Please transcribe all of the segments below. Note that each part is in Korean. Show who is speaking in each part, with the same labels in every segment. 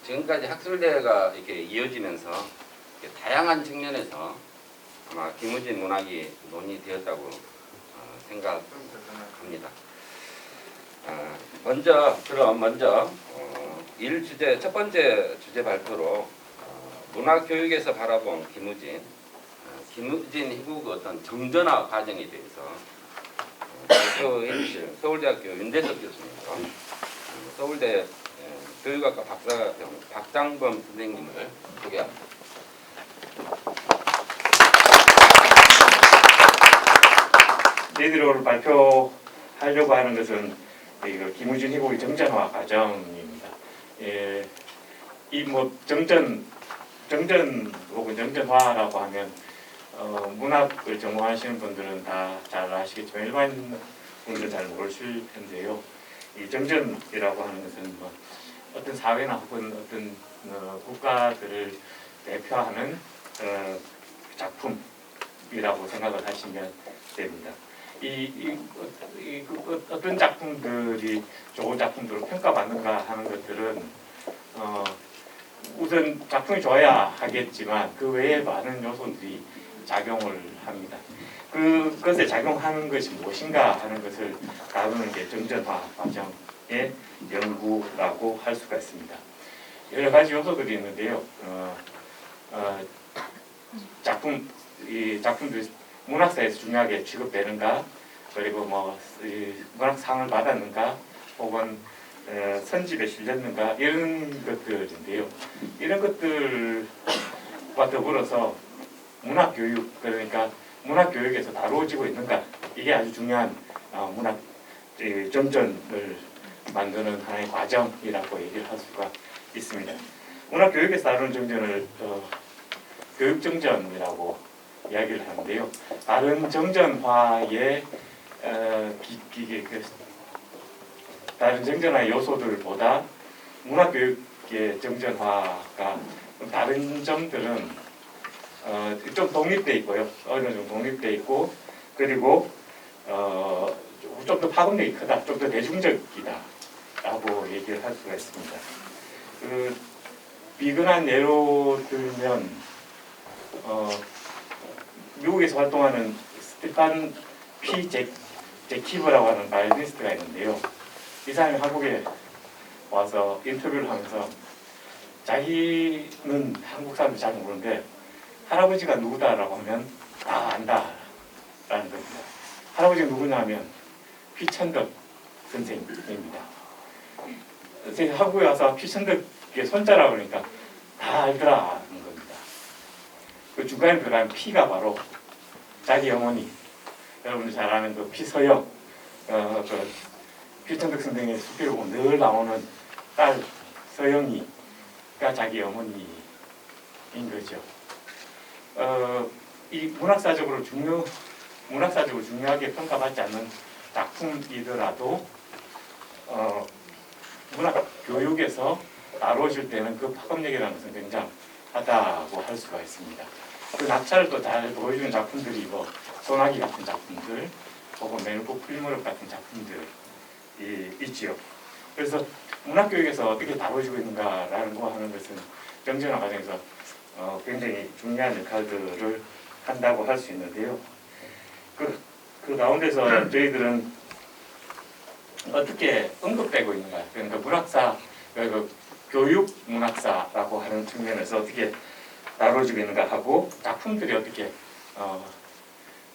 Speaker 1: 지금까지 학술대회가 이렇게 이어지면서 이렇게 다양한 측면에서 아마 김우진 문학이 논의되었다고 생각합니다. 먼저 첫 번째 주제 발표로 문화교육에서 바라본 김우진 희국의 어떤 정전화 과정에 대해서 발표해 주실 서울대학교 윤대석 교수님과 서울대 교육학과 박사과정 박장범 선생님을 소개합니다.
Speaker 2: 저희들이 오늘 발표하려고 하는 것은 김우진 희곡의 정전화 과정입니다. 이 정전 혹은 정전화라고 하면 문학을 전공하시는 분들은 다 잘 아시겠지만 일반 분들은 잘 모르실 텐데요. 이 정전이라고 하는 것은 어떤 사회나 혹은 어떤 국가들을 대표하는 작품이라고 생각을 하시면 됩니다. 어떤 작품들이 좋은 작품으로 평가받는가 하는 것들은 우선 작품이 좋아야 하겠지만 그 외에 많은 요소들이 작용을 합니다. 그것에 작용하는 것이 무엇인가 하는 것을 다루는 게 정전화 과정의 연구라고 할 수가 있습니다. 여러 가지 요소들이 있는데요. 작품들이 문학사에서 중요하게 취급되는가, 그리고 문학상을 받았는가, 혹은 선집에 실렸는가, 이런 것들인데요. 이런 것들과 더불어서 문학교육, 그러니까 문학교육에서 다루어지고 있는가, 이게 아주 중요한 문학 정전을 만드는 하나의 과정이라고 얘기를 할 수가 있습니다. 문학교육에서 다루는 정전을 교육정전이라고 이야기를 하는데요. 다른 정전화의 다른 정전화의 요소들보다 문학교육의 정전화가 다른 점들은 좀 독립돼 있고요. 어느 정도 독립돼 있고, 그리고 좀 더 파급력이 크다, 좀 더 대중적이다라고 얘기를 할 수가 있습니다. 비근한 예로 들면 미국에서 활동하는 스테판 P. 제키브라고 하는 바이올리니스트가 있는데요. 이 사람이 한국에 와서 인터뷰를 하면서 자기는 한국 사람들 잘 모르는데 할아버지가 누구다라고 하면 다 안다라는 겁니다. 할아버지가 누구냐 하면 피천덕 선생님입니다. 한국에 와서 피천덕의 손자라고 그러니까 다 알더라는 겁니다. 그 중간에 들어간 P가 바로 자기 어머니, 여러분들 잘 아는 그 피서영, 피천덕 선생의 수필을 보면 늘 나오는 딸 서영이가 자기 어머니인 거죠. 이 문학사적으로 중요하게 평가받지 않는 작품이더라도 문학 교육에서 다루어질 때는 그 파급력이라는 것은 굉장하다고 할 수가 있습니다. 그 낙차를 또 잘 보여주는 작품들이 소나기 같은 작품들, 혹은 멜고 풀무렵 같은 작품들이 있지요. 그래서 문학교육에서 어떻게 다뤄지고 있는가라는 거 하는 것은 정전화 과정에서 굉장히 중요한 역할들을 한다고 할 수 있는데요. 그 가운데서 저희들은 어떻게 언급되고 있는가, 그러니까 문학사, 교육 문학사라고 하는 측면에서 어떻게 다뤄지고 있는가 하고, 작품들이 어떻게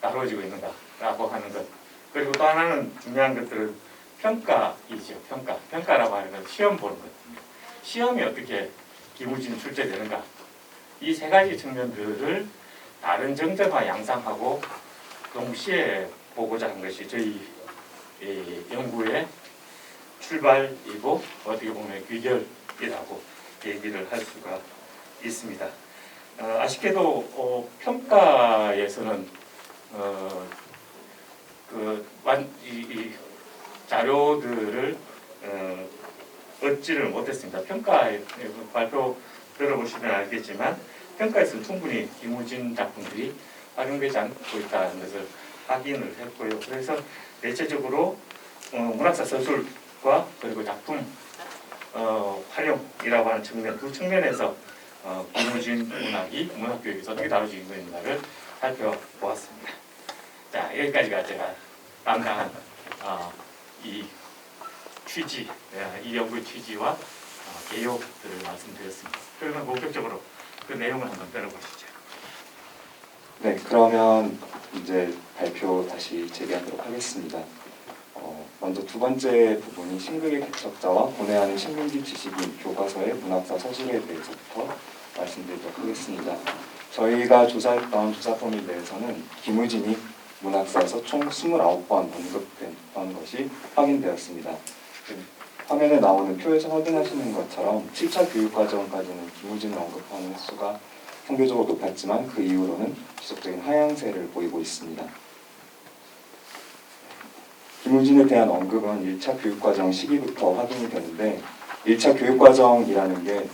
Speaker 2: 다뤄지고 있는가라고 하는 것, 그리고 또 하나는 중요한 것들은 평가이죠. 평가라고 하는 건 시험 보는 것입니다. 시험이 어떻게 김우진 출제되는가, 이 세 가지 측면들을 다른 정전화 양상하고 동시에 보고자 한 것이 저희 연구의 출발이고, 어떻게 보면 귀결이라고 얘기를 할 수가 있습니다. 아쉽게도 평가에서는 이 자료들을 얻지를 못했습니다. 평가에 발표 들어보시면 알겠지만 평가에서는 충분히 김우진 작품들이 활용되지 않고 있다는 것을 확인을 했고요. 그래서 대체적으로 문학사 서술과 그리고 작품 활용 문학이라고 하는 측면, 두 측면에서 김우진 문학이 문학교육에서 어떻게 다뤄지고 있는가를 살펴보았습니다. 자, 여기까지가 제가 담당한 이 취지, 이 연구의 취지와 개요들을 말씀드렸습니다. 그러면 본격적으로 그 내용을 한번 들어보시죠.
Speaker 3: 네, 그러면 이제 발표 다시 재개하도록 하겠습니다. 먼저 두 번째 부분이 신극의 개척자와 고뇌하는 신문지 지식인 교과서의 문학사 서술에 대해서부터 말씀드리도록 하겠습니다. 저희가 조사했던 조사 범위 내에서는 김우진이 문학사에서 총 29번 언급된 것이 확인되었습니다. 화면에 나오는 표에서 확인하시는 것처럼 7차 교육과정까지는 김우진을 언급하는 횟수가 상대적으로 높았지만 그 이후로는 지속적인 하향세를 보이고 있습니다. 김우진에 대한 언급은 1차 교육과정 시기부터 확인이 되는데 1차 교육과정이라는 게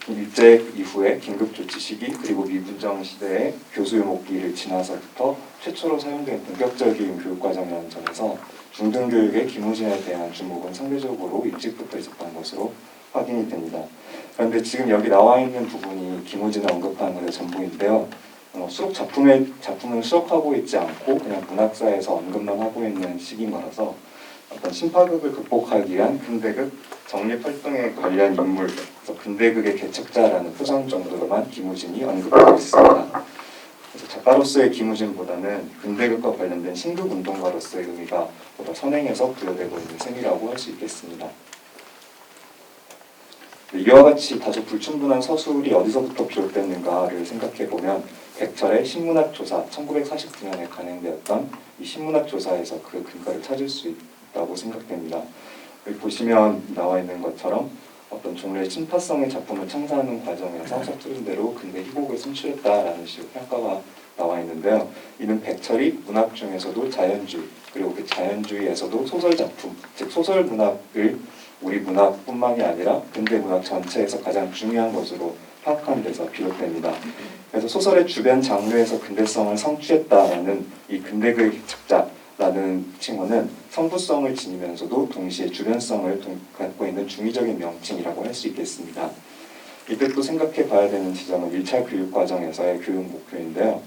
Speaker 3: 일제 이후에 긴급조치 시기 그리고 미분정 시대의 교수유목기를 지나서부터 최초로 사용된 본격적인 교육과정이라는 점에서 중등교육의 김우진에 대한 주목은 상대적으로 일찍부터 있었던 것으로 확인이 됩니다. 그런데 지금 여기 나와 있는 부분이 김우진을 언급하는 것의 전부인데요. 수록 작품을 수록하고 있지 않고 그냥 문학사에서 언급만 하고 있는 시기인 거라서 어떤 심파극을 극복하기 위한 근대극 정립활동에 관련 인물, 그래서 근대극의 개척자라는 포장 정도로만 김우진이 언급되고 있습니다. 그래서 작가로서의 김우진보다는 근대극과 관련된 신극운동가로서의 의미가 보다 선행해서 부여되고 있는 셈이라고 할 수 있겠습니다. 이와 같이 다소 불충분한 서술이 어디서부터 비롯됐는가를 생각해보면 백철의 신문학조사 1949년에 간행되었던 이 신문학조사에서 그 근거를 찾을 수 있다고 생각됩니다. 여기 보시면 나와 있는 것처럼 어떤 종류의 친파성의 작품을 창사하는 과정에서 서투른 대로 근대 희곡을 선출했다라는 식으로 평가가 나와 있는데요. 이는 백철이 문학 중에서도 자연주의 그리고 그 자연주의에서도 소설 작품, 즉 소설 문학을 우리 문학뿐만이 아니라 근대 문학 전체에서 가장 중요한 것으로 파악하는 데서 비롯됩니다. 그래서 소설의 주변 장르에서 근대성을 성취했다라는 이 근대극의 개척자라는 칭호는 성부성을 지니면서도 동시에 주변성을 갖고 있는 중의적인 명칭이라고 할 수 있겠습니다. 이때 또 생각해 봐야 되는 지점은 1차 교육과정에서의 교육 목표인데요.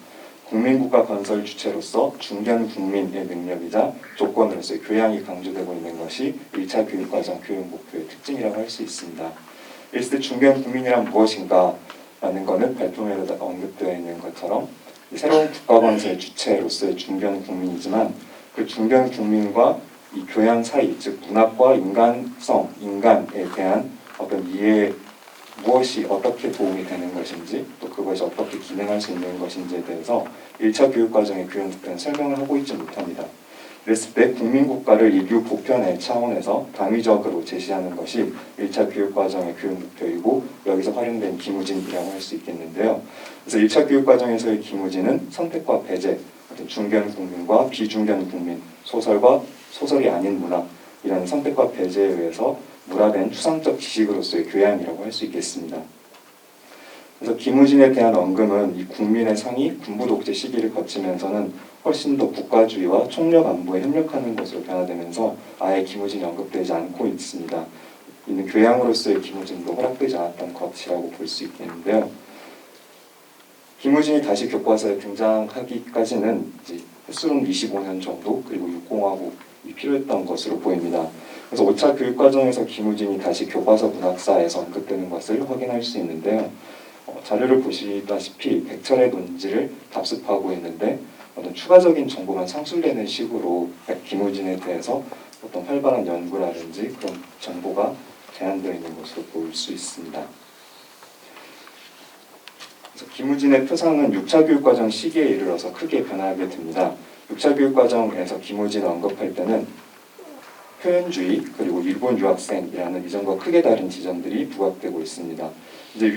Speaker 3: 국민국가 건설 주체로서 중견 국민의 능력이자 조건으로서의 교양이 강조되고 있는 것이 1차 교육과정 교육 목표의 특징이라고 할 수 있습니다. 이랬을 때 중견 국민이란 무엇인가 라는 것은 발표문에도 언급되어 있는 것처럼 새로운 국가 건설의 주체로서의 중견 국민이지만 그 중견 국민과 이 교양 사이, 즉 문학과 인간성, 인간에 대한 어떤 이해 무엇이 어떻게 도움이 되는 것인지 또 그것이 어떻게 기능할 수 있는 것인지에 대해서 1차 교육과정의 교육 목표는 설명을 하고 있지 못합니다. 그랬을 때 국민국가를 인류 보편의 차원에서 당위적으로 제시하는 것이 1차 교육과정의 교육 목표이고 여기서 활용된 김우진이라고 할 수 있겠는데요. 그래서 1차 교육과정에서의 김우진은 선택과 배제, 중견 국민과 비중견 국민, 소설과 소설이 아닌 문학 이라는 선택과 배제에 의해서 물화된 추상적 지식으로서의 교양이라고 할 수 있겠습니다. 그래서 김우진에 대한 언급은 이 국민의 상이 군부 독재 시기를 거치면서는 훨씬 더 국가주의와 총력 안보에 협력하는 것으로 변화되면서 아예 김우진이 언급되지 않고 있습니다. 이는 교양으로서의 김우진도 허락되지 않았던 것이라고 볼 수 있겠는데요. 김우진이 다시 교과서에 등장하기까지는 이제 횟수로는 25년 정도 그리고 육공화국이 필요했던 것으로 보입니다. 그래서 5차 교육과정에서 김우진이 다시 교과서 문학사에서 언급되는 것을 확인할 수 있는데요. 자료를 보시다시피 백철의 논지를 답습하고 있는데 어떤 추가적인 정보만 상술되는 식으로 김우진에 대해서 어떤 활발한 연구라든지 그런 정보가 제한되어 있는 것으로 볼 수 있습니다. 그래서 김우진의 표상은 6차 교육과정 시기에 이르러서 크게 변하게 됩니다. 6차 교육과정에서 김우진을 언급할 때는 표현주의 그리고 일본 유학생이라는 이전과 크게 다른 지점들이 부각되고 있습니다. 이제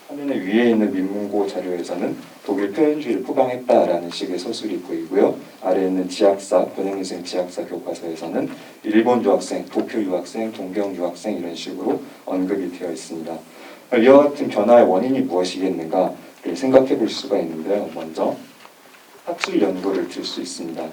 Speaker 3: 화면에 위에 있는 민문고 자료에서는 독일 표현주의를 포강했다라는 식의 서술이 보이고요. 아래에 있는 지학사, 변형인생 지학사 교과서에서는 일본 유학생, 도쿄 유학생, 동경 유학생 이런 식으로 언급이 되어 있습니다. 이와 같은 변화의 원인이 무엇이겠는가를 생각해 볼 수가 있는데요. 먼저 학술 연구를 들 수 있습니다.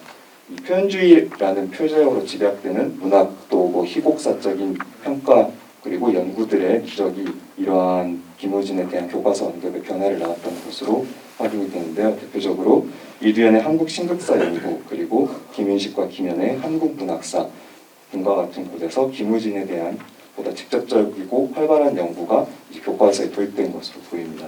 Speaker 3: 이 표현주의라는 표제어로 집약되는 문학 또 희곡사적인 평가 그리고 연구들의 눈의 기적이 이러한 김우진에 대한 교과서 언급의 변화를 낳았던 것으로 확인이 되는데요. 대표적으로 이두현의 한국 신극사 연구, 그리고 김윤식과 김현의 한국 문학사 등과 같은 곳에서 김우진에 대한 보다 직접적이고 활발한 연구가 이제 교과서에 도입된 것으로 보입니다.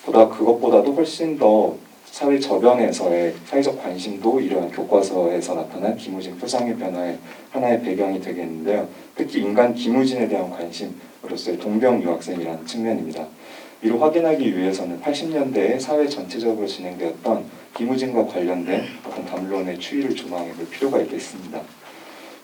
Speaker 3: 그것보다도 훨씬 더 사회 저변에서의 사회적 관심도 이러한 교과서에서 나타난 김우진 표상의 변화의 하나의 배경이 되겠는데요. 특히 인간 김우진에 대한 관심으로서의 동병 유학생이라는 측면입니다. 이를 확인하기 위해서는 80년대에 사회 전체적으로 진행되었던 김우진과 관련된 어떤 담론의 추이를 조망해 볼 필요가 있겠습니다.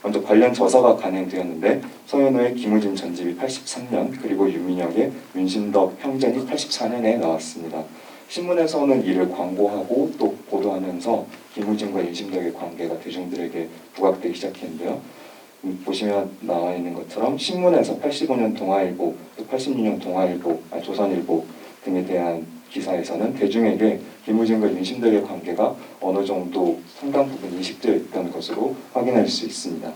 Speaker 3: 먼저 관련 저서가 간행되었는데 서현우의 김우진 전집이 83년, 그리고 유민혁의 윤신덕 형전이 84년에 나왔습니다. 신문에서는 이를 광고하고 또 보도하면서 김우진과 윤신덕의 관계가 대중들에게 부각되기 시작했는데요. 보시면 나와 있는 것처럼 신문에서 85년 동아일보, 또 86년 조선일보 등에 대한 기사에서는 대중에게 김우진과 윤신덕의 관계가 어느 정도 상당 부분 인식되어 있던 것으로 확인할 수 있습니다.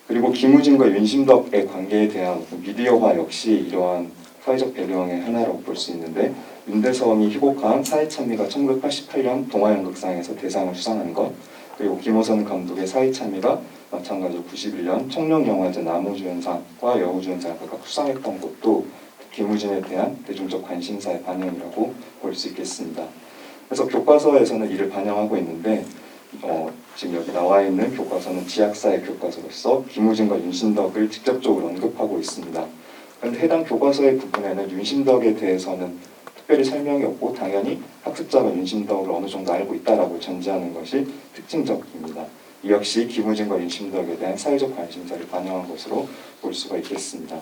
Speaker 3: 그리고 김우진과 윤신덕의 관계에 대한 미디어화 역시 이러한 사회적 배경의 하나라고 볼 수 있는데, 윤대성이 희곡한 사회참미가 1988년 동아연극상에서 대상을 수상한 것, 그리고 김호선 감독의 사회참미가 마찬가지로 91년 청룡영화제 남우주연상과 여우주연상을 각각 수상했던 것도 김우진에 대한 대중적 관심사의 반영이라고 볼 수 있겠습니다. 그래서 교과서에서는 이를 반영하고 있는데 지금 여기 나와 있는 교과서는 지학사의 교과서로서 김우진과 윤신덕을 직접적으로 언급하고 있습니다. 그런데 해당 교과서의 부분에는 윤신덕에 대해서는 특별히 설명이 없고 당연히 학습자가 윤신덕을 어느 정도 알고 있다라고 전제하는 것이 특징적입니다. 이 역시 김우진과 윤신덕에 대한 사회적 관심사를 반영한 것으로 볼 수가 있겠습니다.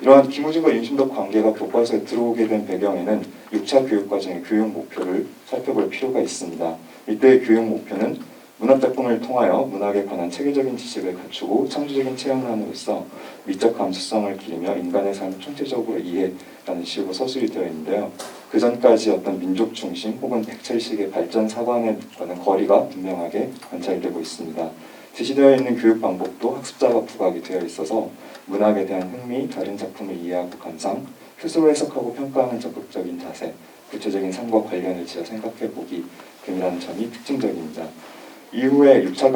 Speaker 3: 이러한 김우진과 윤신덕 관계가 교과서에 들어오게 된 배경에는 6차 교육과정의 교육 목표를 살펴볼 필요가 있습니다. 이때의 교육 목표는 문학작품을 통하여 문학에 관한 체계적인 지식을 갖추고 창조적인 체험함으로써 미적 감수성을 기르며 인간의 삶을 총체적으로 이해라는 식으로 서술이 되어 있는데요. 그 전까지 어떤 민족 중심 혹은 백철식의 발전 사관과는 거리가 분명하게 관찰되고 있습니다. 제시되어 있는 교육 방법도 학습자가 부각이 되어 있어서 문학에 대한 흥미, 다른 작품을 이해하고 감상, 스스로 해석하고 평가하는 적극적인 자세, 구체적인 삶과 관련을 지어 생각해보기 등이라는 점이 특징적입니다. 이후에 6차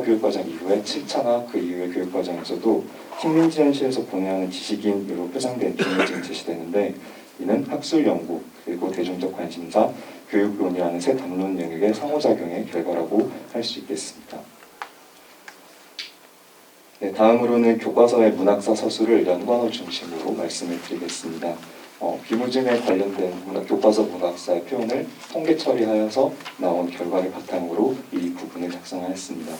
Speaker 3: 교육과정 이후에 7차나 그 이후의 교육과정에서도 식민지 현실에서 본해하는 지식인으로 표상된 김우진이 제시되는데, 이는 학술 연구, 그리고 대중적 관심사, 교육론이라는 세 담론 영역의 상호작용의 결과라고 할 수 있겠습니다. 네, 다음으로는 교과서의 문학사 서술을 연관어 중심으로 말씀을 드리겠습니다. 김우진에 관련된 교과서 문학사의 표현을 통계 처리하여서 나온 결과를 바탕으로 이 부분을 작성하였습니다.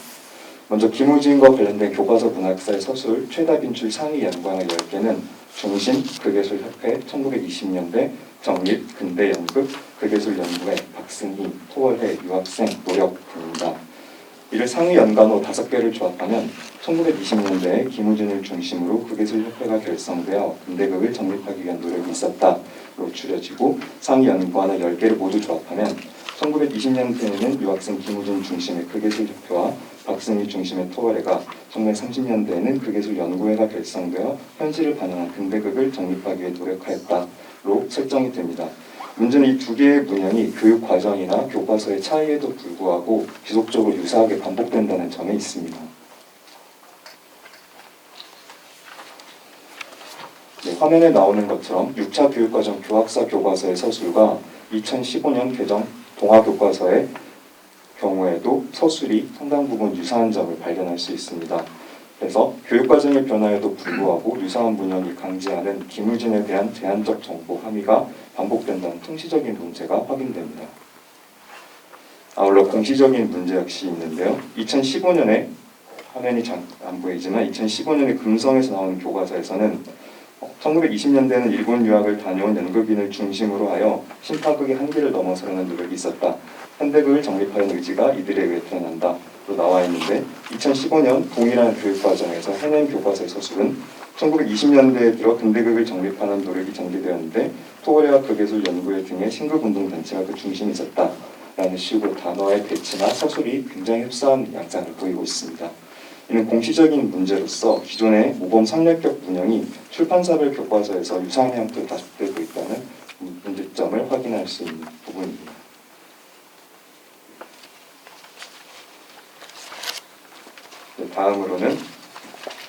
Speaker 3: 먼저 김우진과 관련된 교과서 문학사의 서술 최다 빈출 상위 연관어 10개는 중신, 극예술협회, 1920년대, 정립, 근대연극, 극예술연구회, 박승희, 토월회, 유학생, 노력 등입니다. 이를 상위 연관어 5개를 조합하면 1920년대에 김우진을 중심으로 극예술협회가 결성되어 근대극을 정립하기 위한 노력이 있었다로 추려지고, 상위 연관어 10개를 모두 조합하면 1920년대에는 유학생 김우진 중심의 극예술협회와 박승희 중심의 토월회가 1930년대에는 극예술연구회가 결성되어 현실을 반영한 근대극을 정립하기 위해 노력하였다로 설정이 됩니다. 문제는 이 두 개의 문형이 교육 과정이나 교과서의 차이에도 불구하고 지속적으로 유사하게 반복된다는 점에 있습니다. 네, 화면에 나오는 것처럼 6차 교육과정 교학사 교과서의 서술과 2015년 개정 동아교과서의 경우에도 서술이 상당 부분 유사한 점을 발견할 수 있습니다. 그래서 교육과정의 변화에도 불구하고 유사한 문형이 강제하는 김우진에 대한 제한적 정보 함의가 반복된다는 통시적인 문제가 확인됩니다. 아울러 공시적인 문제 역시 있는데요. 2015년에 화면이 안 보이지만 2015년에 금성에서 나온 교과서에서는 1920년대에는 일본 유학을 다녀온 연극인을 중심으로 하여 신파극의 한계를 넘어서려는 노력이 있었다. 현대극을 정립하는 의지가 이들에 의해 드러난다. 로 나와 있는데, 2015년 동일한 교육과정에서 해낸 교과서의 서술은 1920년대에 들어 근대극을 정립하는 노력이 전개되었는데 토월회와 극예술연구회 등의 신극운동단체가 그 중심에 있었다 라는 식으로 단어의 배치나 서술이 굉장히 흡사한 양상을 보이고 있습니다. 이는 공시적인 문제로서 기존의 모범 삼례격 운영이 출판사별 교과서에서 유사한 형태로 다sus되고 있다는 문제점을 확인할 수 있는 부분입니다. 네, 다음으로는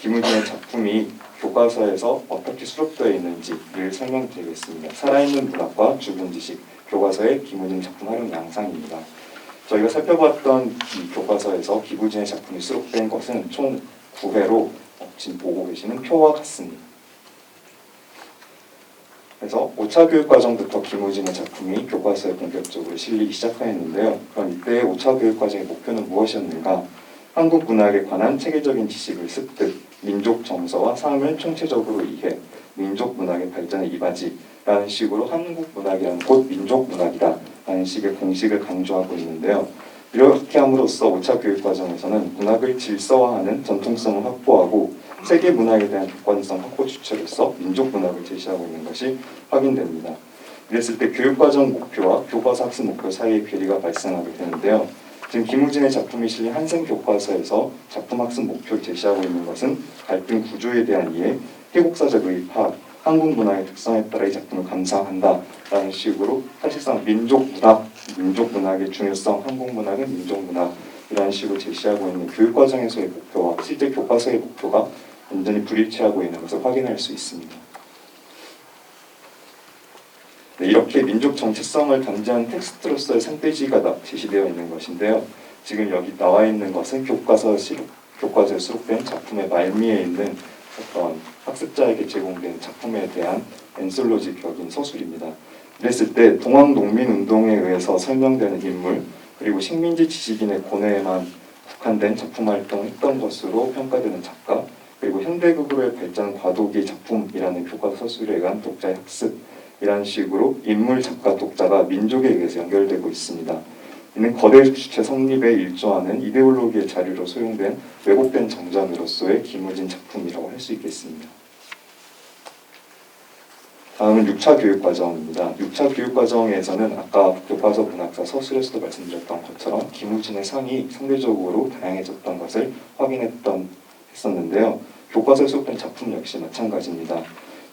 Speaker 3: 김우진의 작품이 교과서에서 어떻게 수록되어 있는지를 설명드리겠습니다. 살아있는 문학과 죽은 지식, 교과서의 김우진 작품 활용 양상입니다. 저희가 살펴봤던 이 교과서에서 김우진의 작품이 수록된 것은 총 9회로 지금 보고 계시는 표와 같습니다. 그래서 5차 교육과정부터 김우진의 작품이 교과서에 본격적으로 실리기 시작하였는데요. 그럼 이때의 5차 교육과정의 목표는 무엇이었는가? 한국 문학에 관한 체계적인 지식을 습득, 민족 정서와 삶을 총체적으로 이해, 민족 문학의 발전에 이바지라는 식으로 한국 문학이란 곧 민족 문학이다 라는 식의 공식을 강조하고 있는데요. 이렇게 함으로써 5차 교육과정에서는 문학을 질서화하는 전통성을 확보하고 세계 문학에 대한 객관성 확보 주체로서 민족 문학을 제시하고 있는 것이 확인됩니다. 이랬을 때 교육과정 목표와 교과서 학습 목표 사이의 괴리가 발생하게 되는데요. 지금 김우진의 작품이 실린 한생 교과서에서 작품 학습 목표를 제시하고 있는 것은 갈등 구조에 대한 이해, 희곡사적 파악, 한국 문화의 특성에 따라 이 작품을 감상한다라는 식으로 사실상 민족 문학의 중요성, 한국 문학은 민족 문학이라는 식으로 제시하고 있는 교육과정에서의 목표와 실제 교과서의 목표가 완전히 불일치하고 있는 것을 확인할 수 있습니다. 네, 이렇게 민족 정체성을 강조한 텍스트로서의 산페이지가 제시되어 있는 것인데요. 지금 여기 나와 있는 것은 교과서에 수록된 작품의 말미에 있는 어떤 학습자에게 제공된 작품에 대한 엔솔로지격인 서술입니다. 이랬을 때 동학농민운동에 의해서 설명되는 인물 그리고 식민지 지식인의 고뇌에만 국한된 작품 활동했던 것으로 평가되는 작가 그리고 현대극으로의 발전 과도기 작품이라는 교과서 서술에 의한 독자의 학습이라는 식으로 인물, 작가, 독자가 민족에 의해서 연결되고 있습니다. 이는 거대 주체 성립에 일조하는 이데올로기의 자료로 소용된 왜곡된 정전으로서의 김우진 작품이라고 할 수 있겠습니다. 다음은 6차 교육과정입니다. 6차 교육과정에서는 아까 교과서 문학사 서술에서도 말씀드렸던 것처럼 김우진의 상이 상대적으로 다양해졌던 것을 했었는데요. 교과서에 수록된 작품 역시 마찬가지입니다.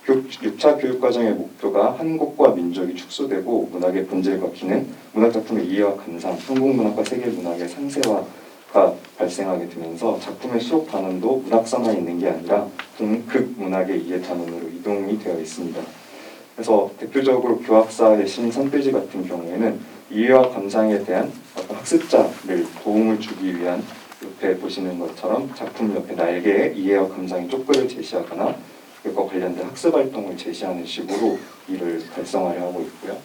Speaker 3: 6차 교육과정의 목표가 한국과 민족이 축소되고 문학의 본질과 기능, 문학작품의 이해와 감상, 한국 문학과 세계 문학의 상세화가 발생하게 되면서 작품의 수록 단원도 문학사만 있는 게 아니라 동극 문학의 이해 단원으로 이동이 되어 있습니다. 그래서 대표적으로 교학사의 신 3페이지 같은 경우에는 이해와 감상에 대한 어떤 학습자를 도움을 주기 위한 옆에 보시는 것처럼 작품 옆에 날개에 이해와 감상의 쪽글을 제시하거나 그것과 관련된 학습 활동을 제시하는 식으로 이를 활성화를 하고 있고요.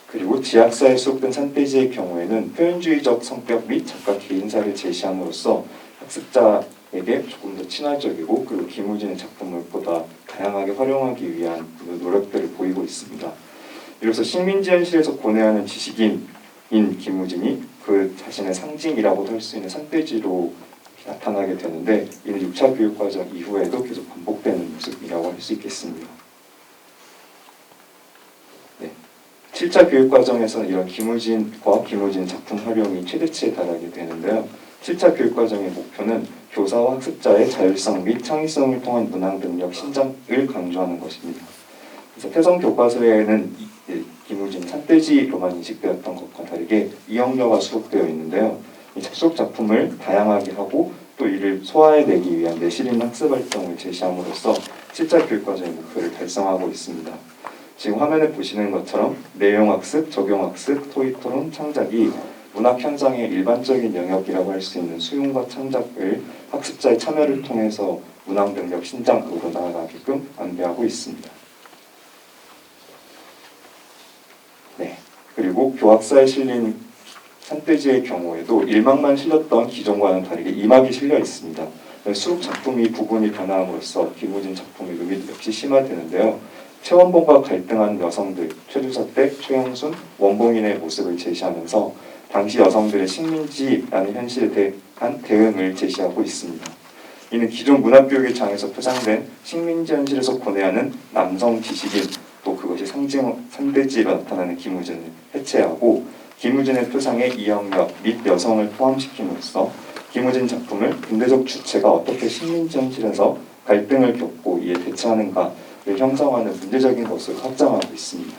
Speaker 3: 그리고 지학사에 수록된 3페이지의 경우에는 표현주의적 성격 및 작가 개인사를 제시함으로써 학습자에게 조금 더 친화적이고 그리고 김우진의 작품을 보다 다양하게 활용하기 위한 노력들을 보이고 있습니다. 이로써 식민지 현실에서 고뇌하는 지식인인 김우진이 그 자신의 상징이라고도 할 수 있는 3페이지로 나타나게 되는데 이는 6차 교육과정 이후에도 계속 반복되는 모습이라고 할 수 있겠습니다. 네. 7차 교육과정에서는 이런 김우진과 김우진 작품 활용이 최대치에 달하게 되는데요. 7차 교육과정의 목표는 교사와 학습자의 자율성 및 창의성을 통한 문학 능력 신장을 강조하는 것입니다. 그래서 태성 교과서에는 김우진 3페이지로만 인식되었던 것과 다르게 이영려가 수록되어 있는데요. 이 수록 작품을 다양하게 하고 또 이를 소화해내기 위한 내실인 학습 활동을 제시함으로써 7차 교육과정의 목표를 달성하고 있습니다. 지금 화면에 보시는 것처럼 내용학습, 적용학습, 토의토론, 창작이 문학 현장의 일반적인 영역이라고 할 수 있는 수용과 창작을 학습자의 참여를 통해서 문학 능력 신장으로 나아가게끔 안배하고 있습니다. 네. 그리고 교학사에 실린 3페이지의 경우에도 1막만 실렸던 기존과는 다르게 2막이 실려 있습니다. 수록 작품이 부분이 변함으로써 김우진 작품의 의미도 역시 심화되는데요. 최원봉과 갈등한 여성들, 최주사댁, 최영순, 원봉인의 모습을 제시하면서 당시 여성들의 식민지라는 현실에 대한 대응을 제시하고 있습니다. 이는 기존 문학교육의 장에서 표상된 식민지 현실에서 고뇌하는 남성 지식인, 또 그것이 산대지로 나타나는 기무진을 해체하고 기무진의 표상에 이영역 및 여성을 포함시킴으로써 기무진 작품을 근대적 주체가 어떻게 식민지 현실에서 갈등을 겪고 이에 대처하는가를 형성하는 문제적인 것으로 확장하고 있습니다.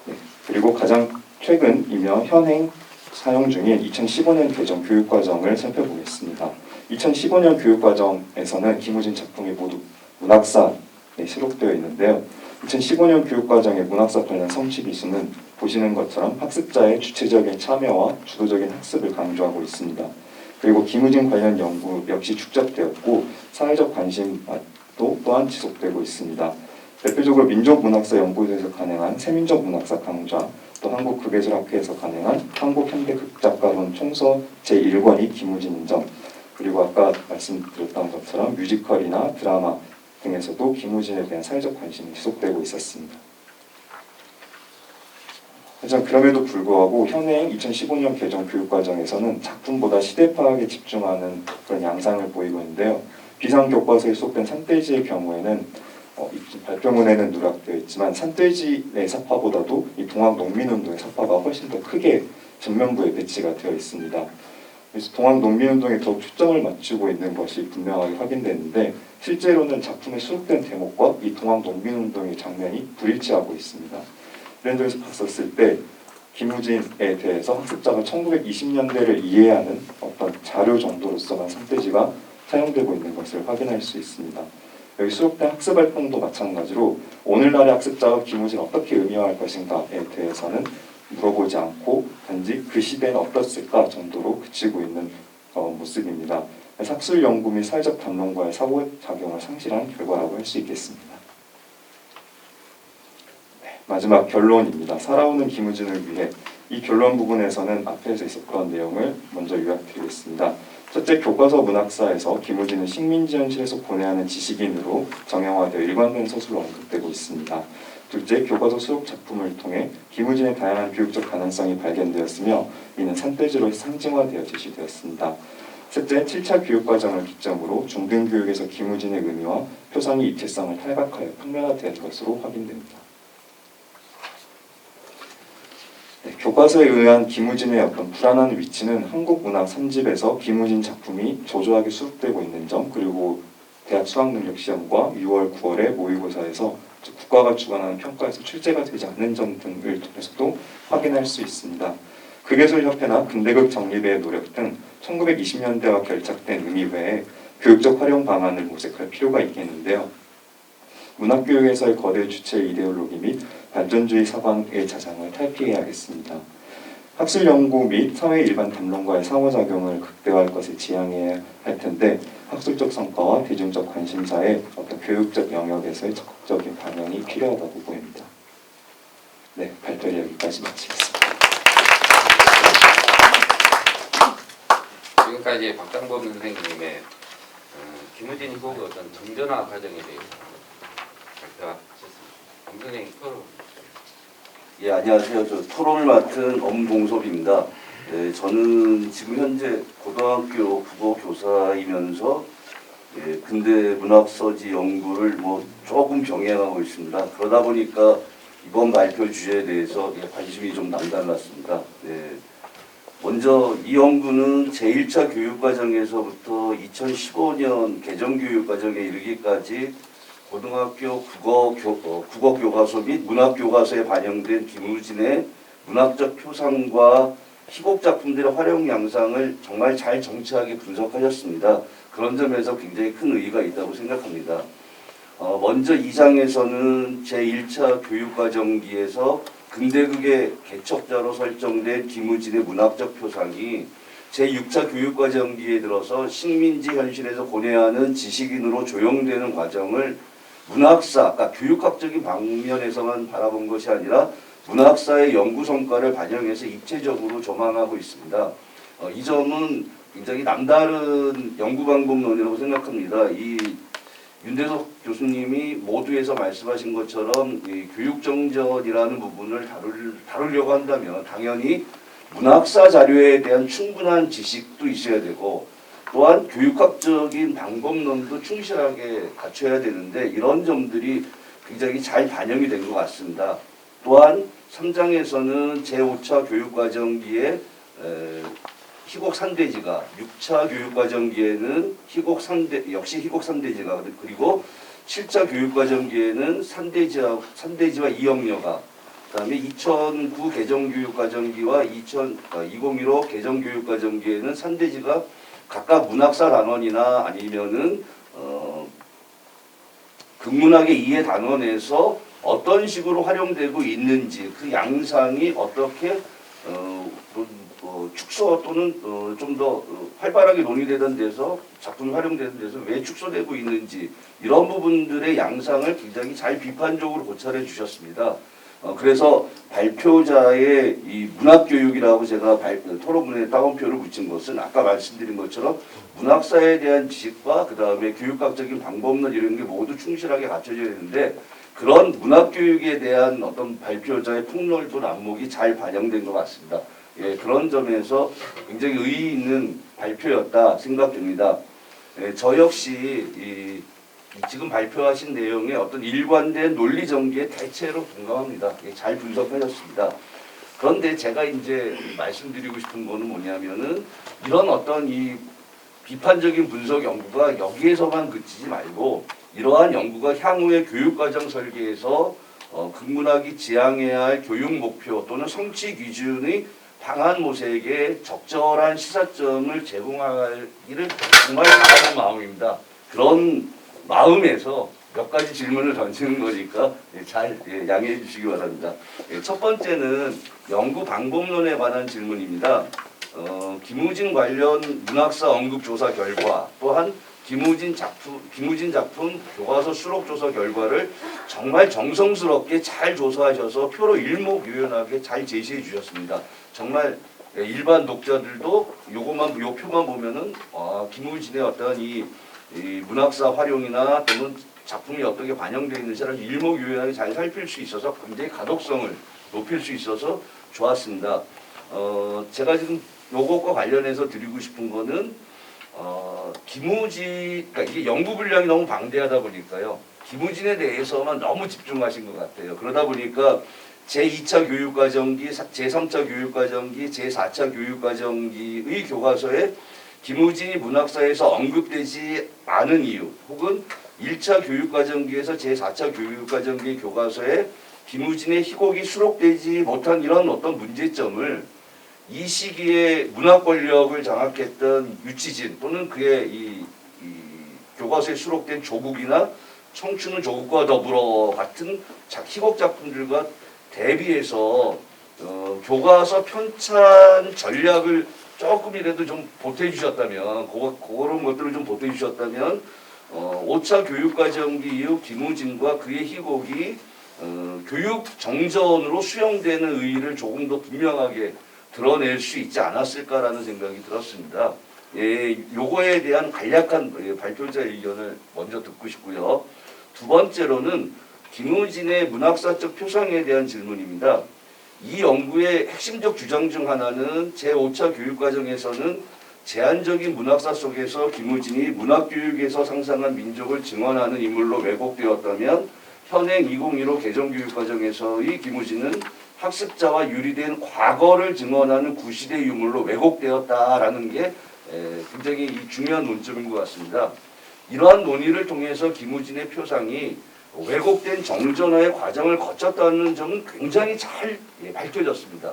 Speaker 3: 네, 그리고 가장 최근이며 현행 사용 중인 2015년 개정 교육과정을 살펴보겠습니다. 2015년 교육과정에서는 기무진 작품이 모두 문학사에 수록되어 있는데요. 2015년 교육과정의 문학사 관련 성취 기수는 보시는 것처럼 학습자의 주체적인 참여와 주도적인 학습을 강조하고 있습니다. 그리고 기무진 관련 연구 역시 축적되었고 사회적 관심도 또한 지속되고 있습니다. 대표적으로 민족문학사 연구소에서 가능한 세민족 문학사 강좌, 또 한국극예술학회에서 가능한 한국현대극작가론 총서 제1권이 기무진인 점, 그리고 아까 말씀드렸던 것처럼 뮤지컬이나 드라마 등에서도 기무진에 대한 사회적 관심이 지속되고 있었습니다. 하지만 그럼에도 불구하고 현행 2015년 개정 교육과정에서는 작품보다 시대 파악에 집중하는 그런 양상을 보이고 있는데요. 비상교과서에 수록된 산돼지의 경우에는 이 발표문에는 누락되어 있지만 산돼지의 사파보다도 이 동학농민운동의 사파가 훨씬 더 크게 전면부에 배치가 되어 있습니다. 그래서 동학농민운동에 더욱 초점을 맞추고 있는 것이 분명하게 확인되는데 실제로는 작품에 수록된 대목과 이 동학농민운동의 장면이 불일치하고 있습니다. 이런 점에서 봤었을 때 기무진에 대해서 학습자가 1920년대를 이해하는 어떤 자료 정도로서만 산돼지가 사용되고 있는 것을 확인할 수 있습니다. 여기 수록된 학습 활동도 마찬가지로 오늘날의 학습자가 기무진 어떻게 의미화할 것인가에 대해서는 물어보지 않고 단지 그 시대는 어떻을까 정도로 그치고 있는 모습입니다. 학술 연구 및 사회적 담론과의 상호작용을 상실한 결과라고 할 수 있겠습니다. 네, 마지막 결론입니다. 살아오는 기무진을 위해 이 결론 부분에서는 앞에서 있었던 내용을 먼저 요약드리겠습니다. 첫째, 교과서 문학사에서 기무진은 식민지 현실에서 고뇌하는 지식인으로 정형화되어 일관된 서술로 언급되고 있습니다. 둘째, 교과서 수록 작품을 통해 기무진의 다양한 교육적 가능성이 발견되었으며 이는 산돼지로 상징화되어 제시되었습니다. 셋째, 7차 교육과정을 기점으로 중등교육에서 기무진의 의미와 표상의 입체성을 탈각하여 평면화된 것으로 확인됩니다. 네, 교과서에 의한 기무진의 어떤 불안한 위치는 한국 문학 3집에서 기무진 작품이 조조하게 수록되고 있는 점, 그리고 대학 수학능력시험과 6월, 9월의 모의고사에서 국가가 주관하는 평가에서 출제가 되지 않는 점 등을 통해서도 확인할 수 있습니다. 극예술협회나 근대극 정립의 노력 등 1920년대와 결착된 의미 외에 교육적 활용 방안을 모색할 필요가 있겠는데요. 문학교육에서의 거대 주체 이데올로기 및 반전주의 사관의 자장을 탈피해야겠습니다. 학술 연구 및 사회 일반 담론과의 상호작용을 극대화할 것을 지향해야 할 텐데 학술적 성과와 대중적 관심사의 어떤 교육적 영역에서의 적극적인 반영이 필요하다고 보입니다. 네, 발표를 여기까지 마치겠습니다.
Speaker 1: 지금까지 박장범 선생님의 기무진 이후의 어떤 정전화 과정에 대해서 발표하셨습니다. 엄 선생님 토론.
Speaker 4: 예, 안녕하세요. 저 토론을 맡은 엄봉섭입니다. 네, 저는 지금 현재 고등학교 국어 교사이면서 근대 문학서지 연구를 조금 병행하고 있습니다. 그러다 보니까 이번 발표 주제에 대해서 관심이 좀 남달랐습니다. 네. 먼저 이 연구는 제1차 교육과정에서부터 2015년 개정교육과정에 이르기까지 고등학교 국어 교과서 및 문학 교과서에 반영된 기무진의 문학적 표상과 희곡 작품들의 활용 양상을 정말 잘 정치하게 분석하셨습니다. 그런 점에서 굉장히 큰 의의가 있다고 생각합니다. 먼저 2장에서는 제1차 교육과정기에서 근대극의 개척자로 설정된 기무진의 문학적 표상이 제6차 교육과정기에 들어서 식민지 현실에서 고뇌하는 지식인으로 조형되는 과정을 문학사, 그러니까 교육학적인 방면에서만 바라본 것이 아니라 문학사의 연구 성과를 반영해서 입체적으로 조망하고 있습니다. 이 점은 굉장히 남다른 연구 방법론이라고 생각합니다. 이 윤대석 교수님이 모두에서 말씀하신 것처럼 이 교육정전이라는 부분을 다루려고 한다면 당연히 문학사 자료에 대한 충분한 지식도 있어야 되고 또한 교육학적인 방법론도 충실하게 갖춰야 되는데 이런 점들이 굉장히 잘 반영이 된 것 같습니다. 또한 3장에서는 제5차 교육과정기에 희곡 3대지가 6차 교육과정기에는 역시 희곡 3대지가 그리고 7차 교육과정기에는 3대지와 이영여가 그다음에 2009 개정교육과정기와 2015 개정교육과정기에는 3대지가 각각 문학사 단원이나 아니면은 극문학의 이해 단원에서 어떤 식으로 활용되고 있는지 그 양상이 어떻게 축소 또는 좀 더 활발하게 논의되던 데서 작품이 활용되는 데서 왜 축소되고 있는지 이런 부분들의 양상을 굉장히 잘 비판적으로 고찰해 주셨습니다. 그래서 발표자의 이 문학교육이라고 제가 토론문에 따옴표를 붙인 것은 아까 말씀드린 것처럼 문학사에 대한 지식과 그 다음에 교육학적인 방법론 이런 게 모두 충실하게 갖춰져야 되는데 그런 문학교육에 대한 어떤 발표자의 폭넓은 안목이 잘 반영된 것 같습니다. 예, 그런 점에서 굉장히 의의 있는 발표였다 생각됩니다. 예, 저 역시 지금 발표하신 내용에 어떤 일관된 논리 전개에 대체로 동감합니다. 예, 잘 분석하셨습니다. 그런데 제가 이제 말씀드리고 싶은 거는 뭐냐면은 이런 어떤 이 비판적인 분석 연구가 여기에서만 그치지 말고 이러한 연구가 향후의 교육과정 설계에서 극문학이 지향해야 할 교육 목표 또는 성취 기준의 방한 모색에 적절한 시사점을 제공하기를 정말 바라는 마음입니다. 그런 마음에서 몇 가지 질문을 던지는 거니까 잘 양해해 주시기 바랍니다. 첫 번째는 연구 방법론에 관한 질문입니다. 김우진 관련 문학사 언급조사 결과 또한 김우진 작품 교과서 수록 조사 결과를 정말 정성스럽게 잘 조사하셔서 표로 일목요연하게 잘 제시해 주셨습니다. 정말 일반 독자들도 요 표만 보면은 김우진의 어떤 이 문학사 활용이나 또는 작품이 어떻게 반영되어 있는지를 일목요연하게 잘 살필 수 있어서 굉장히 가독성을 높일 수 있어서 좋았습니다. 제가 지금 요것과 관련해서 드리고 싶은 거는 그러니까 이게 연구 분량이 너무 방대하다 보니까요. 김우진에 대해서만 너무 집중하신 것 같아요. 그러다 보니까 제2차 교육과정기, 제3차 교육과정기, 제4차 교육과정기의 교과서에 김우진이 문학사에서 언급되지 않은 이유 혹은 1차 교육과정기에서 제4차 교육과정기 교과서에 김우진의 희곡이 수록되지 못한 이런 어떤 문제점을 이 시기에 문학 권력을 장악했던 유치진 또는 그의 이 교과서에 수록된 조국이나 청춘은 조국과 더불어 같은 희곡 작품들과 대비해서 교과서 편찬 전략을 조금이라도 좀 보태주셨다면 그런 것들을 좀 보태주셨다면 5차 교육과정기 이후 김우진과 그의 희곡이 교육 정전으로 수용되는 의의를 조금 더 분명하게 드러낼 수 있지 않았을까라는 생각이 들었습니다. 예, 요거에 대한 간략한 발표자의 의견을 먼저 듣고 싶고요. 두 번째로는 김우진의 문학사적 표상에 대한 질문입니다. 이 연구의 핵심적 주장 중 하나는 제5차 교육과정에서는 제한적인 문학사 속에서 김우진이 문학교육에서 상상한 민족을 증언하는 인물로 왜곡되었다면 현행 2015 개정교육과정에서의 김우진은 학습자와 유리된 과거를 증언하는 구시대 유물로 왜곡되었다라는 게 굉장히 중요한 논점인 것 같습니다. 이러한 논의를 통해서 김우진의 표상이 왜곡된 정전화의 과정을 거쳤다는 점은 굉장히 잘 밝혀졌습니다.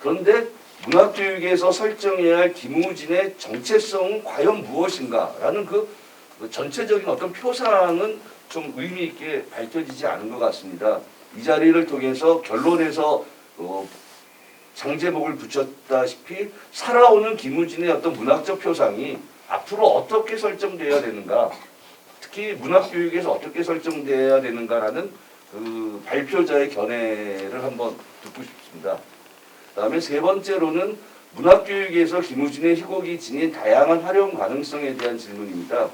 Speaker 4: 그런데 문학교육에서 설정해야 할 김우진의 정체성은 과연 무엇인가라는 그 전체적인 어떤 표상은 좀 의미 있게 밝혀지지 않은 것 같습니다. 이 자리를 통해서 결론에서 장제목을 붙였다시피 살아오는 김우진의 어떤 문학적 표상이 앞으로 어떻게 설정되어야 되는가, 특히 문학교육에서 어떻게 설정되어야 되는가라는 그 발표자의 견해를 한번 듣고 싶습니다. 그다음에 세 번째로는 문학교육에서 김우진의 희곡이 지닌 다양한 활용 가능성에 대한 질문입니다.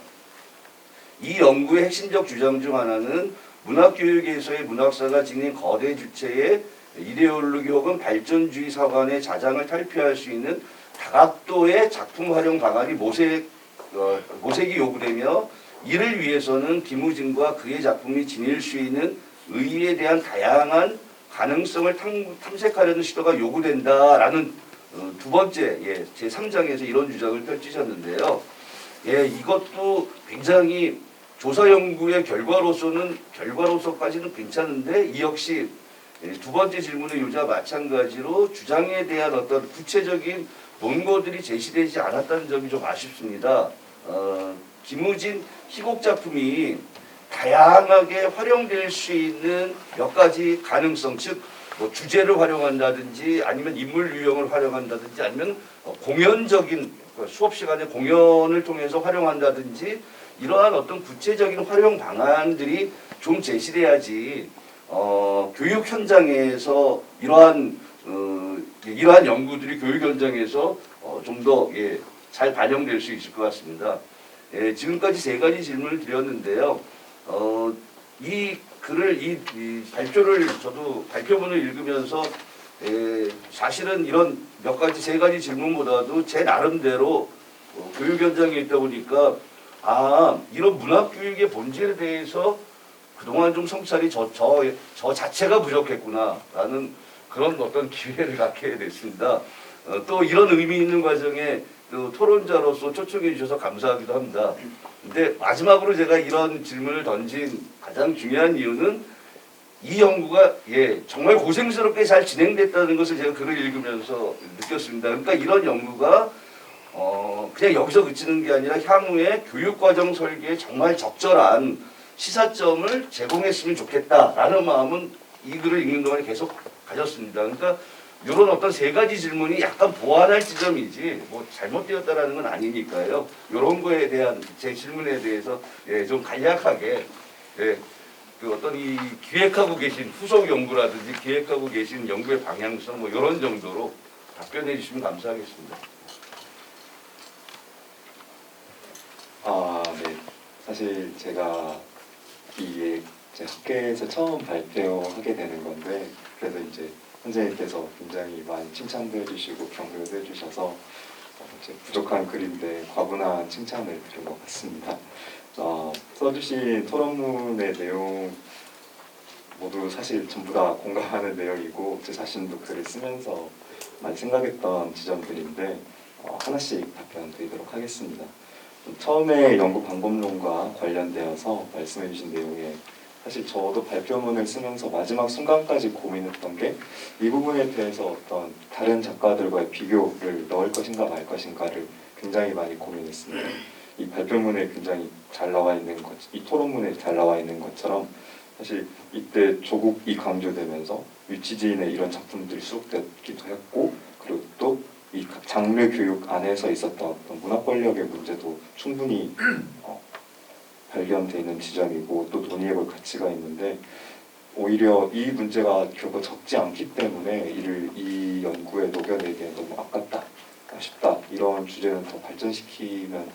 Speaker 4: 이 연구의 핵심적 주장 중 하나는 문학교육에서의 문학사가 지닌 거대 주체의 이데올로기 혹은 발전주의 사관의 자장을 탈피할 수 있는 다각도의 작품 활용 방안이 모색이 요구되며 이를 위해서는 김우진과 그의 작품이 지닐 수 있는 의의에 대한 다양한 가능성을 탐색하려는 시도가 요구된다라는 두 번째 제3장에서 이런 주장을 펼치셨는데요. 이것도 굉장히 조사 연구의 결과로서까지는 괜찮은데 이 역시 두 번째 질문의 요지와 마찬가지로 주장에 대한 어떤 구체적인 논거들이 제시되지 않았다는 점이 좀 아쉽습니다. 김우진 희곡 작품이 다양하게 활용될 수 있는 몇 가지 가능성, 즉 뭐 주제를 활용한다든지 아니면 인물 유형을 활용한다든지 아니면 공연적인 수업 시간에 공연을 통해서 활용한다든지 이러한 어떤 구체적인 활용 방안들이 좀 제시돼야지 교육 현장에서 이러한 연구들이 교육 현장에서 좀 더 잘 반영될 수 있을 것 같습니다. 지금까지 세 가지 질문을 드렸는데요. 이 글을 이 발표를 저도 발표문을 읽으면서 사실은 이런 몇 가지 세 가지 질문보다도 제 나름대로 교육 현장에 있다 보니까 이런 문학 교육의 본질에 대해서 그동안 좀 성찰이 저 자체가 부족했구나라는 그런 어떤 기회를 갖게 됐습니다. 또 이런 의미 있는 과정에 또 토론자로서 초청해 주셔서 감사하기도 합니다. 근데 마지막으로 제가 이런 질문을 던진 가장 중요한 이유는 이 연구가 정말 고생스럽게 잘 진행됐다는 것을 제가 글을 읽으면서 느꼈습니다. 그러니까 이런 연구가 그냥 여기서 그치는 게 아니라 향후에 교육과정 설계에 정말 적절한 시사점을 제공했으면 좋겠다라는 마음은 이 글을 읽는 동안에 계속 가졌습니다. 그러니까 이런 어떤 세 가지 질문이 약간 보완할 지점이지 뭐 잘못되었다라는 건 아니니까요. 이런 거에 대한 제 질문에 대해서 좀 간략하게 그 어떤 이 기획하고 계신 후속 연구라든지 기획하고 계신 연구의 방향성 뭐 이런 정도로 답변해 주시면 감사하겠습니다.
Speaker 3: 네. 사실 제가 제 학계에서 처음 발표하게 되는 건데 그래서 이제 선생님께서 굉장히 많이 칭찬도 해주시고 격려도 해주셔서 부족한 글인데 과분한 칭찬을 드린 것 같습니다. 써주신 토론문의 내용 모두 사실 전부 다 공감하는 내용이고 제 자신도 글을 쓰면서 많이 생각했던 지점들인데 하나씩 답변 드리도록 하겠습니다. 처음에 연구 방법론과 관련되어서 말씀해 주신 내용에 사실 저도 발표문을 쓰면서 마지막 순간까지 고민했던 게 이 부분에 대해서 어떤 다른 작가들과의 비교를 넣을 것인가 말 것인가를 굉장히 많이 고민했습니다. 이 발표문에 굉장히 잘 나와 있는 것, 이 토론문에 잘 나와 있는 것처럼 사실 이때 조국이 강조되면서 유치지인의 이런 작품들이 수록되기도 했고 그리고 또 이 각 장르 교육 안에서 있었던 어떤 문학 권력의 문제도 충분히 발견되어 있는 지점이고 또 논의해볼 가치가 있는데 오히려 이 문제가 결코 적지 않기 때문에 이 연구에 녹여내기에 너무 아깝다, 아쉽다 이런 주제는 더 발전시키면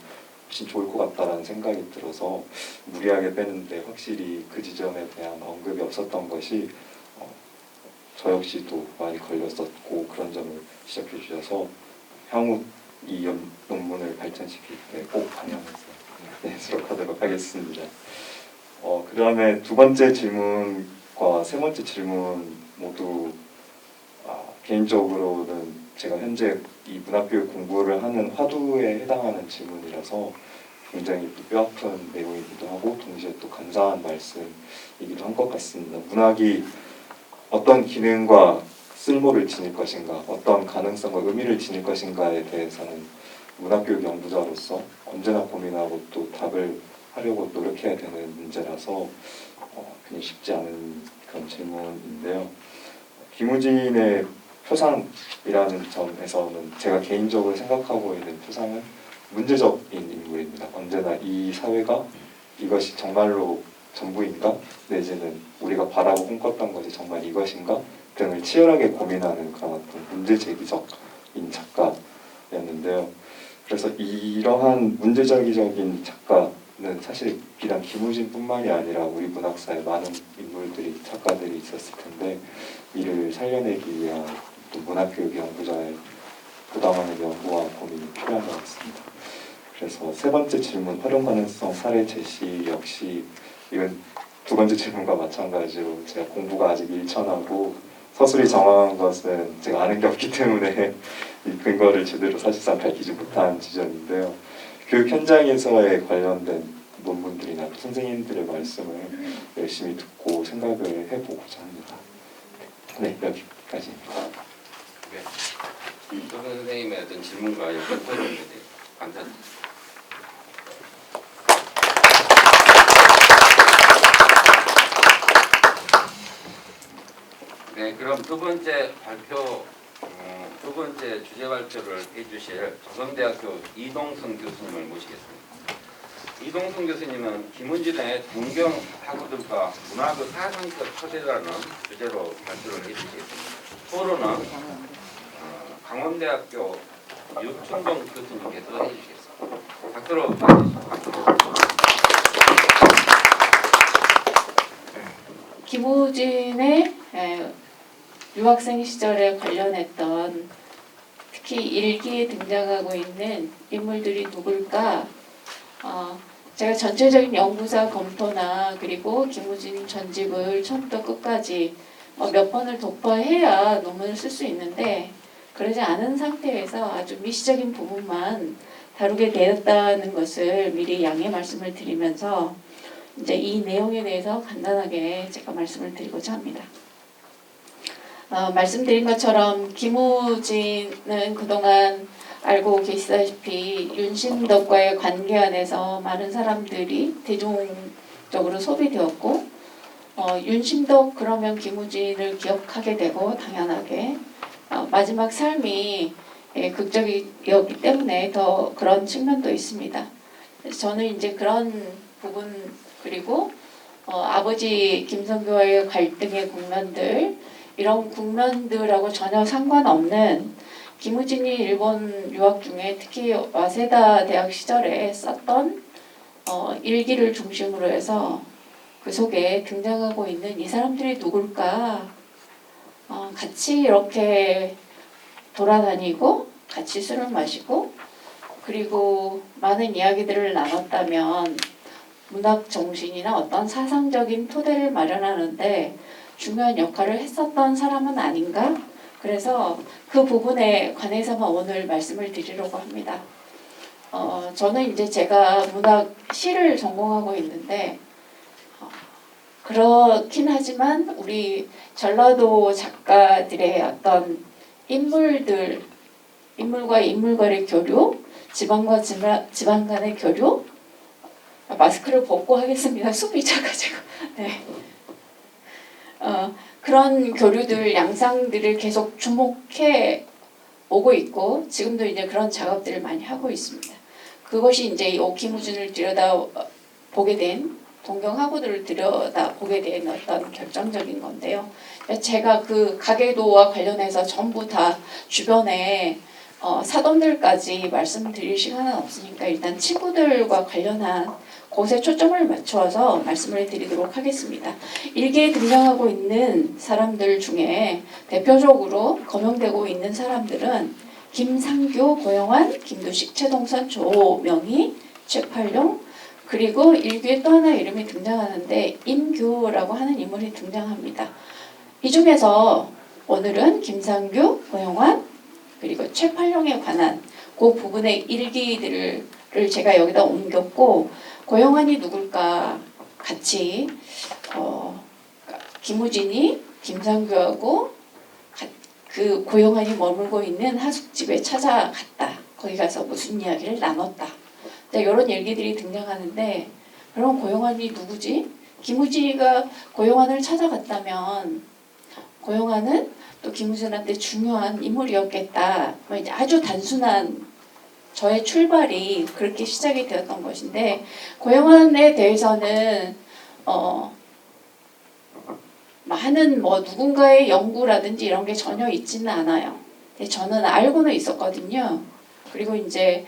Speaker 3: 훨씬 좋을 것 같다라는 생각이 들어서 무리하게 빼는데 확실히 그 지점에 대한 언급이 없었던 것이 저 역시도 많이 걸렸었고 그런 점을 지적해 주셔서 향후 이 논문을 발전시킬 때 꼭 반영해서 수록하도록 하겠습니다. 그 다음에 두 번째 질문과 세 번째 질문 모두 개인적으로는 제가 현재 이 문학교육 공부를 하는 화두에 해당하는 질문이라서 굉장히 뼈아픈 내용이기도 하고 동시에 또 감사한 말씀이기도 한 것 같습니다. 문학이 어떤 기능과 쓸모를 지닐 것인가, 어떤 가능성과 의미를 지닐 것인가에 대해서는 문학교육 연구자로서 언제나 고민하고 또 답을 하려고 노력해야 되는 문제라서 굉장히 쉽지 않은 그런 질문인데요. 김우진의 표상이라는 점에서는 제가 개인적으로 생각하고 있는 표상은 문제적인 인물입니다. 언제나 이 사회가 이것이 정말로 전부인가? 내지는 우리가 바라고 꿈꿨던 것이 정말 이것인가? 등을 치열하게 고민하는 그런 어떤 문제제기적인 작가였는데요. 그래서 이러한 문제제기적인 작가는 사실 비단 김우진뿐만이 아니라 우리 문학사에 많은 인물들이 작가들이 있었을 텐데 이를 살려내기 위한 또 문학교육 연구자의 부담하는 연구와 고민이 필요한 것 같습니다. 그래서 세 번째 질문 활용 가능성 사례 제시 역시 이건 두 번째 질문과 마찬가지로 제가 공부가 아직 일천하고 서술이 정황한 것은 제가 아는 게 없기 때문에 이 근거를 제대로 사실상 밝히지 못한 지점인데요. 교육 현장에서의 관련된 논문들이나 선생님들의 말씀을 열심히 듣고 생각을 해보고자 합니다. 네, 여기까지입니다.
Speaker 1: 네. 조선 선생님의 어떤 질문과 연결되는 것에 대해 감사드립니다. 네, 그럼 두 번째 발표, 두 번째 주제 발표를 해주실 조선대학교 이동순 교수님을 모시겠습니다. 이동순 교수님은 김은진의 동경 학우들과 문학의 사상적 초대라는 주제로 발표를 해주시겠습니다. 토론은 강원대학교 유춘동 교수님께서 해주시겠습니다. 박수로 맞으시죠.
Speaker 5: 김우진의 유학생 시절에 관련했던 특히 일기에 등장하고 있는 인물들이 누굴까? 제가 전체적인 연구사 검토나 그리고 김우진 전집을 처음부터 끝까지 몇 번을 독파해야 논문을 쓸 수 있는데 그러지 않은 상태에서 아주 미시적인 부분만 다루게 되었다는 것을 미리 양해 말씀을 드리면서 이제 이 내용에 대해서 간단하게 제가 말씀을 드리고자 합니다. 말씀드린 것처럼 김우진은 그동안 알고 계시다시피 윤심덕과의 관계 안에서 많은 사람들이 대중적으로 소비되었고 윤심덕 그러면 김우진을 기억하게 되고 당연하게 마지막 삶이 극적이었기 때문에 더 그런 측면도 있습니다. 저는 이제 그런 부분 그리고 아버지 김성교와의 갈등의 국면들 이런 국면들하고 전혀 상관없는 김우진이 일본 유학 중에 특히 와세다 대학 시절에 썼던 일기를 중심으로 해서 그 속에 등장하고 있는 이 사람들이 누굴까? 같이 이렇게 돌아다니고 같이 술을 마시고 그리고 많은 이야기들을 나눴다면 문학 정신이나 어떤 사상적인 토대를 마련하는데 중요한 역할을 했었던 사람은 아닌가? 그래서 그 부분에 관해서만 오늘 말씀을 드리려고 합니다. 저는 이제 제가 문학 시를 전공하고 있는데 그렇긴 하지만 우리 전라도 작가들의 어떤 인물과 인물과의 교류, 지방과 지방 간의 교류, 마스크를 벗고 하겠습니다. 숨이 차가지고. 네. 그런 교류들, 양상들을 계속 주목해 오고 있고 지금도 이제 그런 작업들을 많이 하고 있습니다. 그것이 이제 김우진을 들여다보게 된 동경학우들을 들여다보게 된 어떤 결정적인 건데요. 제가 그 가계도와 관련해서 전부 다 주변에 사돈들까지 말씀드릴 시간은 없으니까 일단 친구들과 관련한 곳에 초점을 맞추어서 말씀을 드리도록 하겠습니다. 일기에 등장하고 있는 사람들 중에 대표적으로 거명되고 있는 사람들은 김상규, 고영환, 김두식, 최동선, 조명희, 최팔룡 그리고 일기에 또 하나 이름이 등장하는데 임규라고 하는 인물이 등장합니다. 이 중에서 오늘은 김상규, 고영환 그리고 최팔룡에 관한 그 부분의 일기들을 제가 여기다 옮겼고 고영환이 누굴까 같이 김우진이 김상규하고 그 고영환이 머물고 있는 하숙집에 찾아갔다. 거기 가서 무슨 이야기를 나눴다. 이런 얘기들이 등장하는데 그럼 고영환이 누구지? 김우진이가 고영환을 찾아갔다면 고영환은 또 김우진한테 중요한 인물이었겠다. 이제 아주 단순한 저의 출발이 그렇게 시작이 되었던 것인데 고영환에 대해서는 많은 누군가의 연구라든지 이런 게 전혀 있지는 않아요. 저는 알고는 있었거든요. 그리고 이제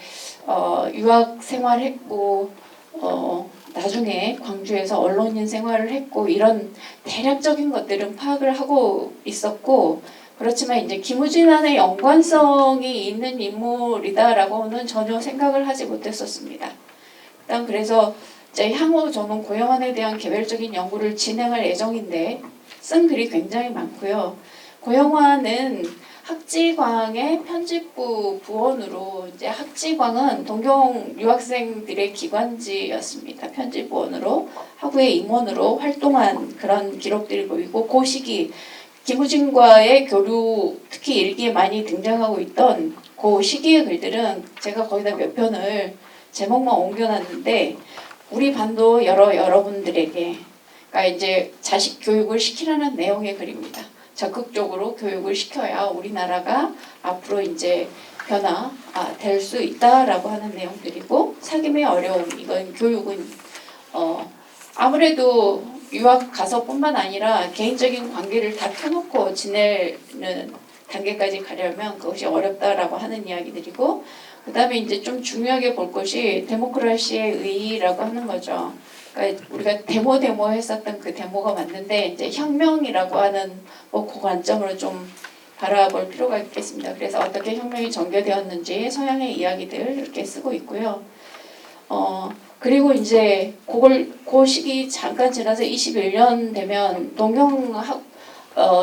Speaker 5: 유학 생활했고 나중에 광주에서 언론인 생활을 했고 이런 대략적인 것들은 파악을 하고 있었고 그렇지만 이제 김우진안의 연관성이 있는 인물이다라고는 전혀 생각을 하지 못했었습니다. 일단 그래서 이제 향후 저는 고영환에 대한 개별적인 연구를 진행할 예정인데 쓴 글이 굉장히 많고요. 고영환은 학지광의 편집부 부원으로 이제 학지광은 동경 유학생들의 기관지였습니다. 편집부원으로 하부의 임원으로 활동한 그런 기록들이 보이고 그 시기 김우진과의 교류 특히 일기에 많이 등장하고 있던 그 시기의 글들은 제가 거기다 몇 편을 제목만 옮겨놨는데 우리 반도 여러분들에게 그러니까 이제 자식 교육을 시키라는 내용의 글입니다. 적극적으로 교육을 시켜야 우리나라가 앞으로 이제 변화될 수 있다라고 하는 내용들이고 사귐의 어려움 이건 교육은 아무래도 유학 가서뿐만 아니라 개인적인 관계를 다 켜놓고 지내는 단계까지 가려면 그것이 어렵다라고 하는 이야기들이고 그 다음에 이제 좀 중요하게 볼 것이 데모크라시의 의의라고 하는 거죠. 그러니까 우리가 데모 했었던 그 데모가 맞는데 이제 혁명이라고 하는 그 관점으로 좀 바라볼 필요가 있겠습니다. 그래서 어떻게 혁명이 전개되었는지 서양의 이야기들 이렇게 쓰고 있고요. 그리고 이제 그 시기 잠깐 지나서 21년 되면 동경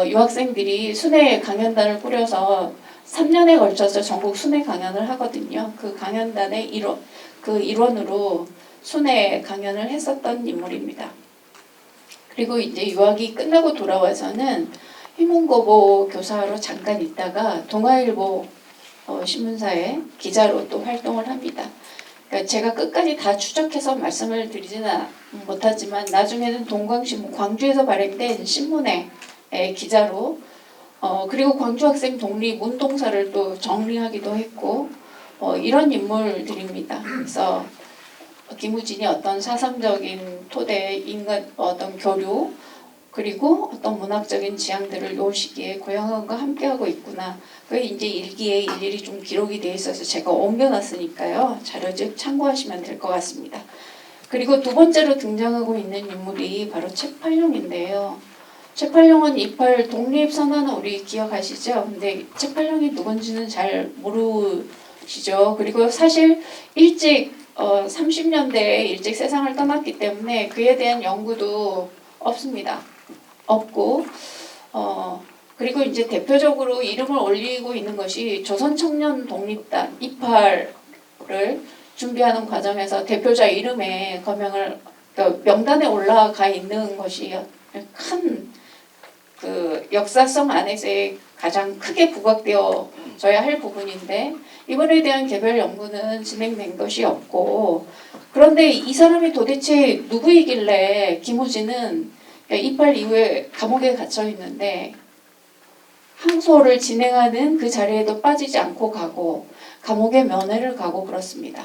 Speaker 5: 유학생들이 순회 강연단을 꾸려서 3년에 걸쳐서 전국 순회 강연을 하거든요. 그 강연단의 일원으로 순회 강연을 했었던 인물입니다. 그리고 이제 유학이 끝나고 돌아와서는 휘문고보 교사로 잠깐 있다가 동아일보 신문사의 기자로 또 활동을 합니다. 그러니까 제가 끝까지 다 추적해서 말씀을 드리지는 못하지만 나중에는 동광신문 광주에서 발행된 신문의 기자로 그리고 광주학생 독립 운동사를 또 정리하기도 했고 이런 인물들입니다. 그래서 김우진이 어떤 사상적인 토대, 인간 어떤 교류 그리고 어떤 문학적인 지향들을 요 시기에 고영환과 함께하고 있구나. 그게 이제 일기에 일일이 좀 기록이 돼 있어서 제가 옮겨놨으니까요. 자료집 참고하시면 될 것 같습니다. 그리고 두 번째로 등장하고 있는 인물이 바로 책팔룡인데요. 책팔룡은 28 독립선언은 우리 기억하시죠? 근데 책팔룡이 누군지는 잘 모르시죠? 그리고 사실 일찍 30년대에 일찍 세상을 떠났기 때문에 그에 대한 연구도 없습니다. 없고 그리고 이제 대표적으로 이름을 올리고 있는 것이 조선청년 독립단 28을 준비하는 과정에서 대표자 이름에 거명을 명단에 올라가 있는 것이 큰 그 역사성 안에서의 가장 크게 부각되어져야 할 부분인데 이번에 대한 개별 연구는 진행된 것이 없고 그런데 이 사람이 도대체 누구이길래 김우진은 28 이후에 감옥에 갇혀 있는데 항소를 진행하는 그 자리에도 빠지지 않고 가고 감옥에 면회를 가고 그렇습니다.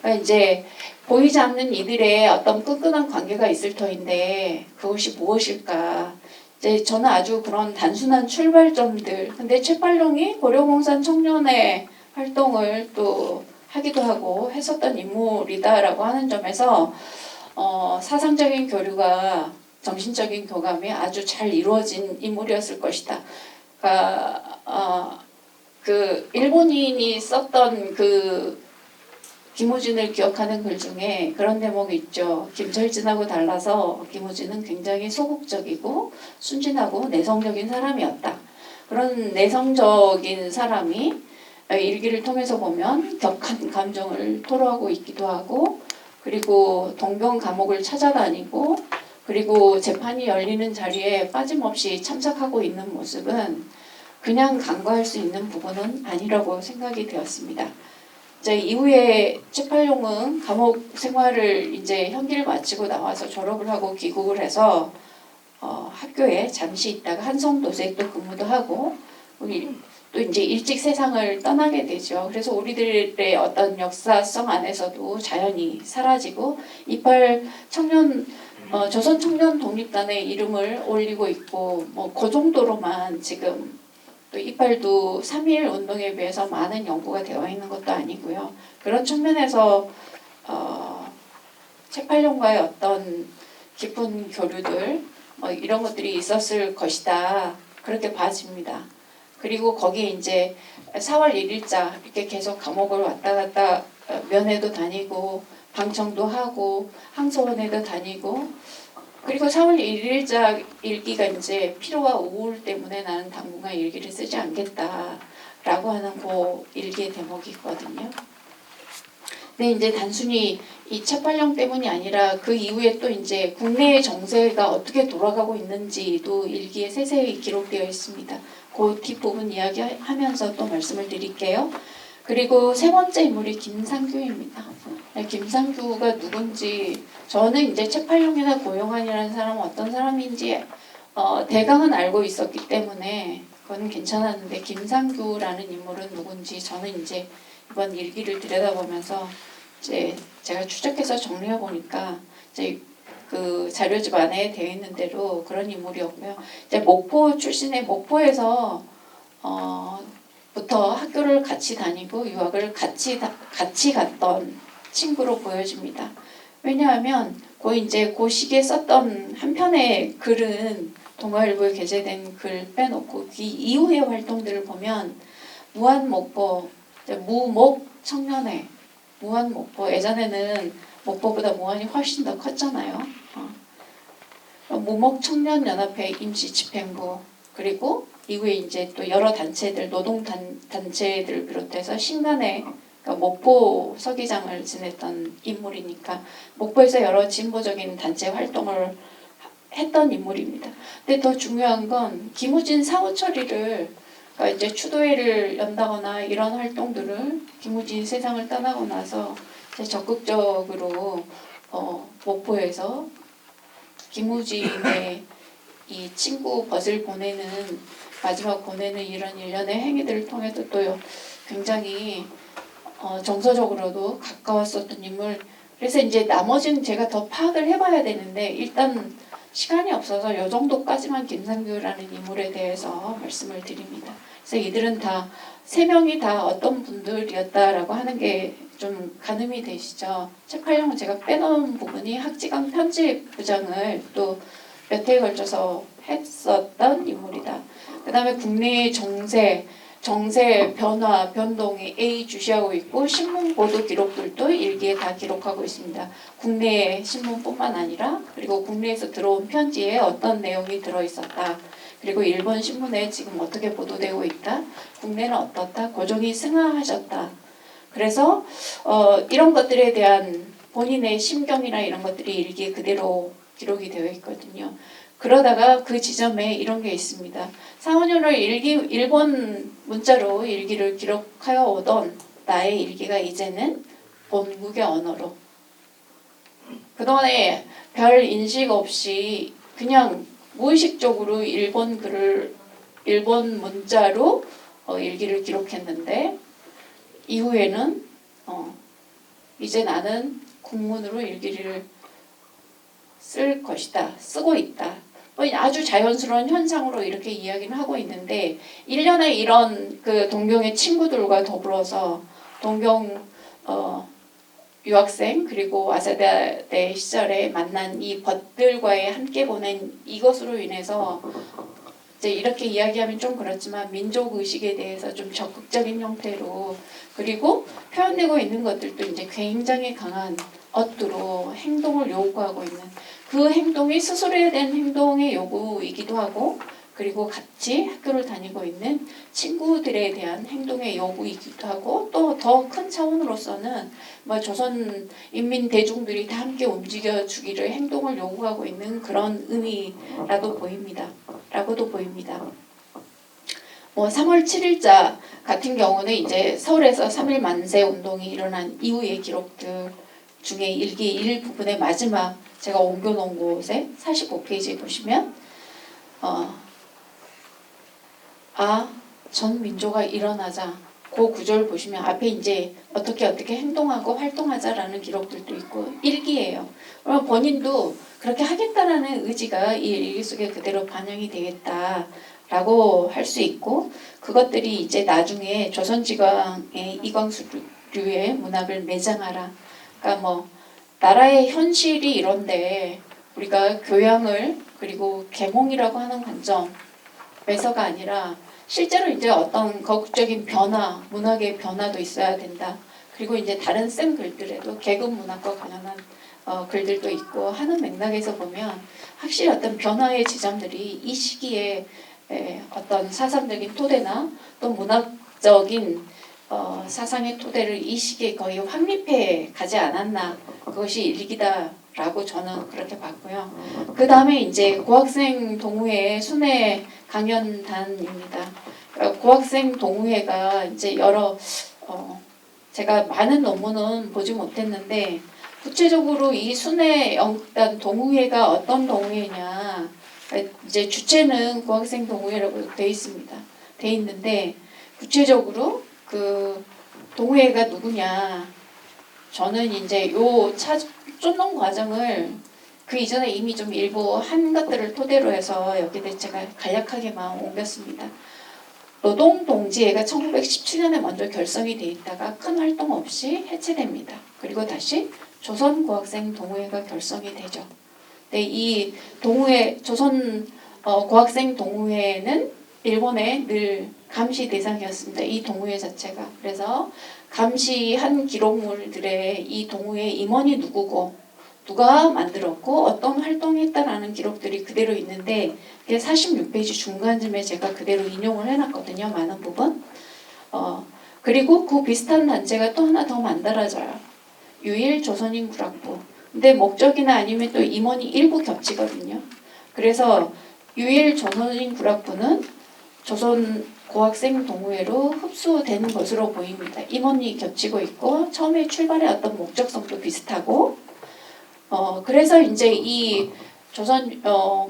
Speaker 5: 그러니까 이제 보이지 않는 이들의 어떤 끈끈한 관계가 있을 터인데 그것이 무엇일까? 이제 저는 아주 그런 단순한 출발점들. 근데 책팔룡이 고려공산 청년의 활동을 또 하기도 하고 했었던 인물이다라고 하는 점에서 사상적인 교류가 정신적인 교감이 아주 잘 이루어진 인물이었을 것이다. 그러니까 그 일본인이 썼던 그 김우진을 기억하는 글 중에 그런 대목이 있죠. 김철진하고 달라서 김우진은 굉장히 소극적이고 순진하고 내성적인 사람이었다. 그런 내성적인 사람이 일기를 통해서 보면 격한 감정을 토로하고 있기도 하고 그리고 동경 감옥을 찾아다니고 그리고 재판이 열리는 자리에 빠짐없이 참석하고 있는 모습은 그냥 간과할 수 있는 부분은 아니라고 생각이 되었습니다. 이후에 책팔룡은 감옥 생활을 이제 형기를 마치고 나와서 졸업을 하고 귀국을 해서 학교에 잠시 있다가 한성도서관도 근무도 하고 또 이제 일찍 세상을 떠나게 되죠. 그래서 우리들의 어떤 역사성 안에서도 자연히 사라지고 28 청년 조선 청년 독립단의 이름을 올리고 있고 뭐 그 정도로만 지금 또 28도 3.1 운동에 비해서 많은 연구가 되어 있는 것도 아니고요. 그런 측면에서 책팔룡과의 어떤 깊은 교류들 이런 것들이 있었을 것이다. 그렇게 봐집니다. 그리고 거기에 이제 4월 1일자 이렇게 계속 감옥을 왔다 갔다 면회도 다니고 방청도 하고 항소원에도 다니고 그리고 4월 1일자 일기가 이제 피로와 우울 때문에 나는 당분간 일기를 쓰지 않겠다라고 하는 그 일기의 대목이 있거든요. 근데 이제 단순히 이 채팔령 때문이 아니라 그 이후에 또 이제 국내의 정세가 어떻게 돌아가고 있는지도 일기에 세세히 기록되어 있습니다. 그 뒷부분 이야기하면서 또 말씀을 드릴게요. 그리고 세 번째 인물이 김상규입니다. 김상규가 누군지 저는 이제 채팔령이나 고용환이라는 사람은 어떤 사람인지 대강은 알고 있었기 때문에 그건 괜찮았는데 김상규라는 인물은 누군지 저는 이제 이번 일기를 들여다보면서 이제 제가 추적해서 정리해 보니까 이제 그 자료집 안에 되어 있는 대로 그런 인물이었고요. 이제 목포 출신의 목포에서 부터 학교를 같이 다니고 유학을 같이 갔던 친구로 보여집니다. 왜냐하면 그 시기에 썼던 한 편의 글은 동아일보에 게재된 글 빼놓고 그 이후의 활동들을 보면 무한목포, 무목 청년회, 무한목포 예전에는 목포보다 무한이 훨씬 더 컸잖아요. 무목 청년연합회 임시집행부 그리고 이후에 이제 또 여러 단체들 노동 단체들을 비롯해서 신간의 그러니까 목포 서기장을 지냈던 인물이니까 목포에서 여러 진보적인 단체 활동을 했던 인물입니다. 근데 더 중요한 건 김우진 사후 처리를 그러니까 이제 추도회를 연다거나 이런 활동들을 김우진이 세상을 떠나고 나서 이제 적극적으로 목포에서 김우진의 이 친구 벗을 보내는 마지막 보내는 이런 일련의 행위들을 통해서 또 굉장히 정서적으로도 가까웠었던 인물. 그래서 이제 나머지는 제가 더 파악을 해봐야 되는데 일단 시간이 없어서 이 정도까지만 김상규라는 인물에 대해서 말씀을 드립니다. 그래서 이들은 다 세 명이 다 어떤 분들이었다라고 하는 게 좀 가늠이 되시죠. 채팔령은 제가 빼놓은 부분이 학지강 편집부장을 또 몇 해에 걸쳐서 했었던 인물이다. 그 다음에 국내의 정세 변화, 변동이 예의주시하고 있고 신문 보도 기록들도 일기에 다 기록하고 있습니다. 국내의 신문뿐만 아니라 그리고 국내에서 들어온 편지에 어떤 내용이 들어있었다. 그리고 일본 신문에 지금 어떻게 보도되고 있다. 국내는 어떻다. 고종이 승하하셨다. 그래서 이런 것들에 대한 본인의 심경이나 이런 것들이 일기에 그대로 기록이 되어 있거든요. 그러다가 그 지점에 이런 게 있습니다. 4, 5년을 일본 문자로 일기를 기록하여 오던 나의 일기가 이제는 본국의 언어로 그동안에 별 인식 없이 그냥 무의식적으로 일본 문자로 일기를 기록했는데 이후에는 이제 나는 국문으로 일기를 쓸 것이다. 쓰고 있다. 아주 자연스러운 현상으로 이렇게 이야기는 하고 있는데 1년에 이런 그 동경의 친구들과 더불어서 동경 유학생 그리고 아사대 시절에 만난 이 벗들과의 함께 보낸 이것으로 인해서 이제 이렇게 이야기하면 좀 그렇지만 민족 의식에 대해서 좀 적극적인 형태로 그리고 표현되고 있는 것들도 이제 굉장히 강한 엇두로 행동을 요구하고 있는 그 행동이 스스로에 대한 행동의 요구이기도 하고 그리고 같이 학교를 다니고 있는 친구들에 대한 행동의 요구이기도 하고 또 더 큰 차원으로서는 조선 인민 대중들이 다 함께 움직여 주기를 행동을 요구하고 있는 그런 의미라고도 보입니다. 3월 7일자 같은 경우는 이제 서울에서 3.1 만세 운동이 일어난 이후의 기록들 중에 일기 일부분의 마지막 제가 옮겨놓은 곳에 45페이지에 보시면 전 민조가 일어나자 그 구절 보시면 앞에 이제 어떻게 행동하고 활동하자라는 기록들도 있고 일기예요. 그러면 본인도 그렇게 하겠다라는 의지가 이 일기 속에 그대로 반영이 되겠다라고 할 수 있고 그것들이 이제 나중에 조선지광의 이광수류의 문학을 매장하라. 그러니까 나라의 현실이 이런데 우리가 교양을 그리고 계몽이라고 하는 관점에서가 아니라 실제로 이제 어떤 거국적인 변화, 문학의 변화도 있어야 된다. 그리고 이제 다른 쌤 글들에도 계급 문학과 관련한 글들도 있고 하는 맥락에서 보면 확실히 어떤 변화의 지점들이 이 시기에 어떤 사상적인 토대나 또 문학적인 사상의 토대를 이 시기에 거의 확립해 가지 않았나, 그것이 일기다라고 저는 그렇게 봤고요. 그 다음에 이제 고학생 동호회의 순회 강연단입니다. 고학생 동호회가 이제 여러 제가 많은 논문은 보지 못했는데 구체적으로 이 순회 연극단 동호회가 어떤 동호회냐, 이제 주체는 고학생 동호회라고 돼 있습니다. 돼 있는데 구체적으로 그 동호회가 누구냐, 저는 이제 요 쫓는 과정을 그 이전에 이미 좀 일부 한 것들을 토대로 해서 여기에 제가 간략하게만 옮겼습니다. 노동동지회가 1917년에 먼저 결성이 돼 있다가 큰 활동 없이 해체됩니다. 그리고 다시 조선고학생 동호회가 결성이 되죠. 네, 이 동호회, 조선 고학생 동호회는 일본의 늘 감시 대상이었습니다. 이 동호회 자체가. 그래서 감시한 기록물들의 이 동호회 임원이 누구고 누가 만들었고 어떤 활동했다라는 기록들이 그대로 있는데 그게 46페이지 중간쯤에 제가 그대로 인용을 해놨거든요. 많은 부분. 그리고 그 비슷한 단체가 또 하나 더 만들어져요. 유일 조선인 구락부. 근데 목적이나 아니면 또 임원이 일부 겹치거든요. 그래서 유일 조선인 구락부는 조선 고학생 동호회로 흡수되는 것으로 보입니다. 임원이 겹치고 있고 처음에 출발의 어떤 목적성도 비슷하고 그래서 이제 이 조선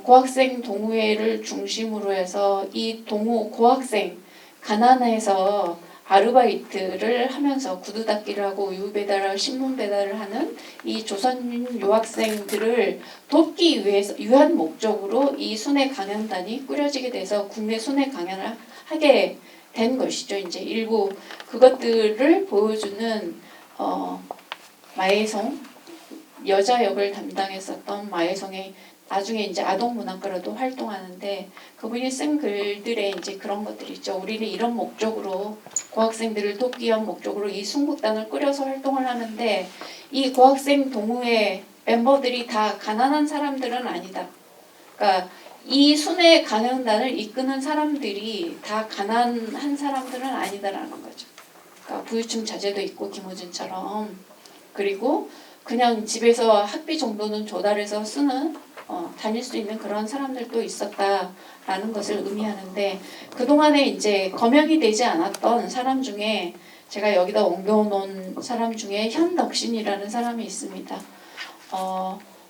Speaker 5: 고학생 동호회를 중심으로 해서 이 고학생 가난해서 아르바이트를 하면서 구두 닦기를 하고 우유 배달을 신문 배달을 하는 이 조선 유학생들을 돕기 위해서 유한 목적으로 이 순회 강연단이 꾸려지게 돼서 국내 순회 강연을 하게 된 것이죠. 이제 일부 그것들을 보여주는 마예송 여자 역을 담당했었던 마예송의 나중에 이제 아동문학가로도 활동하는데 그분이 쓴 글들에 이제 그런 것들이 있죠. 우리는 이런 목적으로 고학생들을 돕기 위한 목적으로 이 순국단을 꾸려서 활동을 하는데 이 고학생 동호회 멤버들이 다 가난한 사람들은 아니다. 그러니까 이 순회 강연단을 이끄는 사람들이 다 가난한 사람들은 아니다라는 거죠. 그러니까 부유층 자제도 있고 김우진처럼 그리고 그냥 집에서 학비 정도는 조달해서 쓰는 다닐 수 있는 그런 사람들도 있었다라는 것을 의미하는데 그동안에 이제 검역이 되지 않았던 사람 중에 제가 여기다 옮겨놓은 사람 중에 현덕신이라는 사람이 있습니다.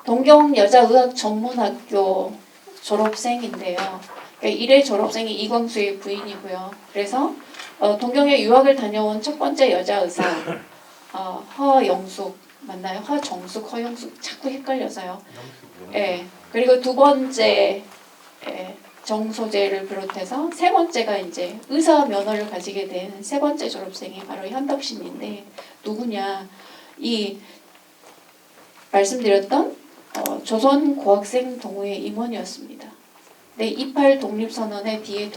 Speaker 5: 동경여자의학전문학교 졸업생인데요. 그러니까 1회 졸업생이 이광수의 부인이고요. 그래서 동경에 유학을 다녀온 첫 번째 여자 의사 허영숙 맞나요? 허정숙, 허영숙 자꾸 헷갈려서요. 예. 그리고 두 번째 정소재를 비롯해서 세 번째가 이제 의사 면허를 가지게 된 세 번째 졸업생이 바로 현덕신인데 누구냐? 이 말씀드렸던 조선 고학생 동호회 임원이었습니다. 네, 28 독립선언의 뒤에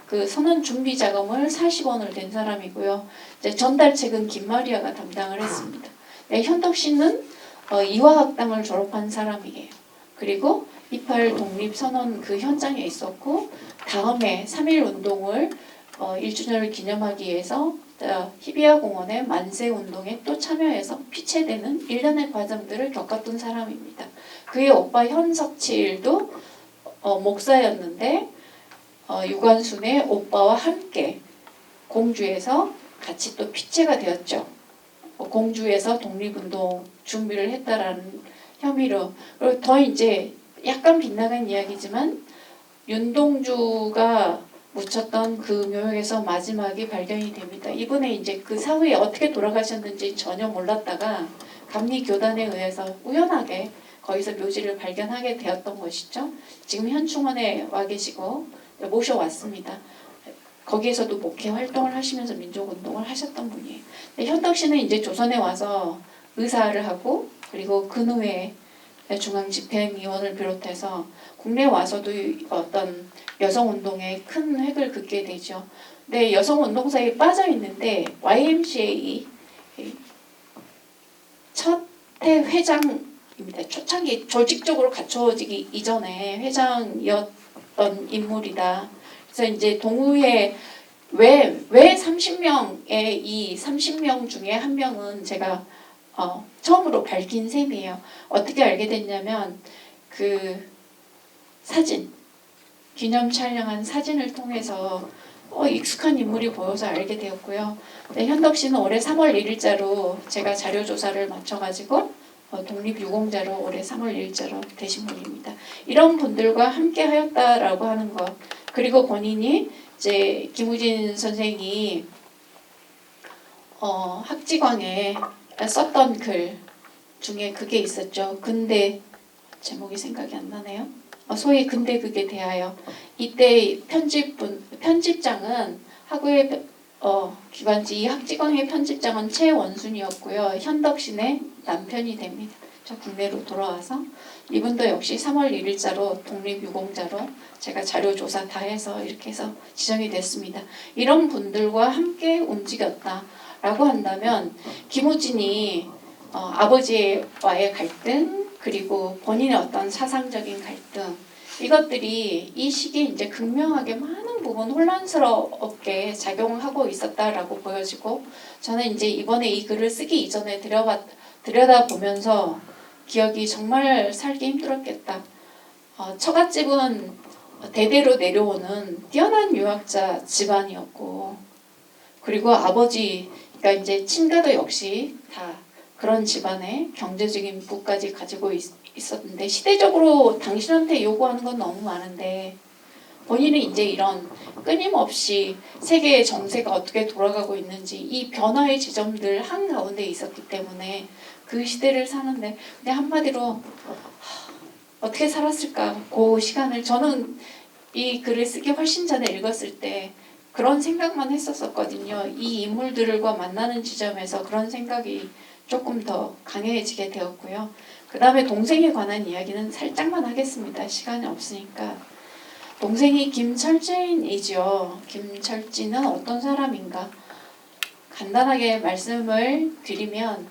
Speaker 5: 그 선언 준비 자금을 40원을 댄 사람이고요. 이제 전달책은 김마리아가 담당을 했습니다. 네, 현덕 씨는 이화학당을 졸업한 사람이에요. 그리고 28 독립선언 그 현장에 있었고 다음에 3.1 운동을 1주년을 기념하기 위해서 히비아 공원의 만세 운동에 또 참여해서 피체되는 일련의 과정들을 겪었던 사람입니다. 그의 오빠 현석칠도 목사였는데 유관순의 오빠와 함께 공주에서 같이 또 피체가 되었죠. 공주에서 독립운동 준비를 했다라는 혐의로. 그리고 더 이제 약간 빗나간 이야기지만 윤동주가 묻혔던 그 묘역에서 마지막이 발견이 됩니다. 이분의 이제 그 사후에 어떻게 돌아가셨는지 전혀 몰랐다가 감리교단에 의해서 우연하게 거기서 묘지를 발견하게 되었던 것이죠. 지금 현충원에 와 계시고 모셔왔습니다. 거기에서도 목회 활동을 하시면서 민족운동을 하셨던 분이에요. 현덕 씨는 이제 조선에 와서 의사를 하고 그리고 근후에 중앙집행위원을 비롯해서 국내 와서도 어떤 여성운동에 큰 획을 긋게 되죠. 근데 여성운동사에 빠져 있는데 YMCA 첫 해 회장입니다. 초창기 조직적으로 갖춰지기 이전에 회장이었던 인물이다. 그래서 이제 동우회 왜 30명의 이 30명 중에 한 명은 제가 처음으로 밝힌 셈이에요. 어떻게 알게 됐냐면 그 사진, 기념 촬영한 사진을 통해서 익숙한 인물이 보여서 알게 되었고요. 네, 현덕 씨는 올해 3월 1일자로 제가 자료 조사를 마쳐가지고 독립유공자로 올해 3월 1일자로 되신 분입니다. 이런 분들과 함께 하였다라고 하는 것, 그리고 본인이 이제 김우진 선생이 학지광에 썼던 글 중에 그게 있었죠. 근데 제목이 생각이 안 나네요. 소위 근대 극에 대하여 이때 편집장은 하구의 기관지 이 학지광의 편집장은 최원순이었고요. 현덕신의 남편이 됩니다. 저 국내로 돌아와서 이분도 역시 3월 1일자로 독립유공자로 제가 자료 조사 다 해서 이렇게 해서 지정이 됐습니다. 이런 분들과 함께 움직였다라고 한다면 김우진이 아버지와의 갈등 그리고 본인의 어떤 사상적인 갈등 이것들이 이 시기에 이제 극명하게 많은 부분 혼란스럽게 작용하고 있었다라고 보여지고 저는 이제 이번에 이 글을 쓰기 이전에 들여다보면서 기억이 정말 살기 힘들었겠다. 처갓집은 대대로 내려오는 뛰어난 유학자 집안이었고 그리고 아버지 그러니까 이제 친가도 역시 다 그런 집안의 경제적인 부까지 가지고 있었는데 시대적으로 당신한테 요구하는 건 너무 많은데 본인은 이제 이런 끊임없이 세계의 정세가 어떻게 돌아가고 있는지 이 변화의 지점들 한가운데 있었기 때문에 그 시대를 사는데 그냥 한마디로 어떻게 살았을까 그 시간을 저는 이 글을 쓰기 훨씬 전에 읽었을 때 그런 생각만 했었거든요. 이 인물들과 만나는 지점에서 그런 생각이 조금 더 강해지게 되었고요. 그 다음에 동생에 관한 이야기는 살짝만 하겠습니다. 시간이 없으니까. 동생이 김철진이죠. 김철진은 어떤 사람인가? 간단하게 말씀을 드리면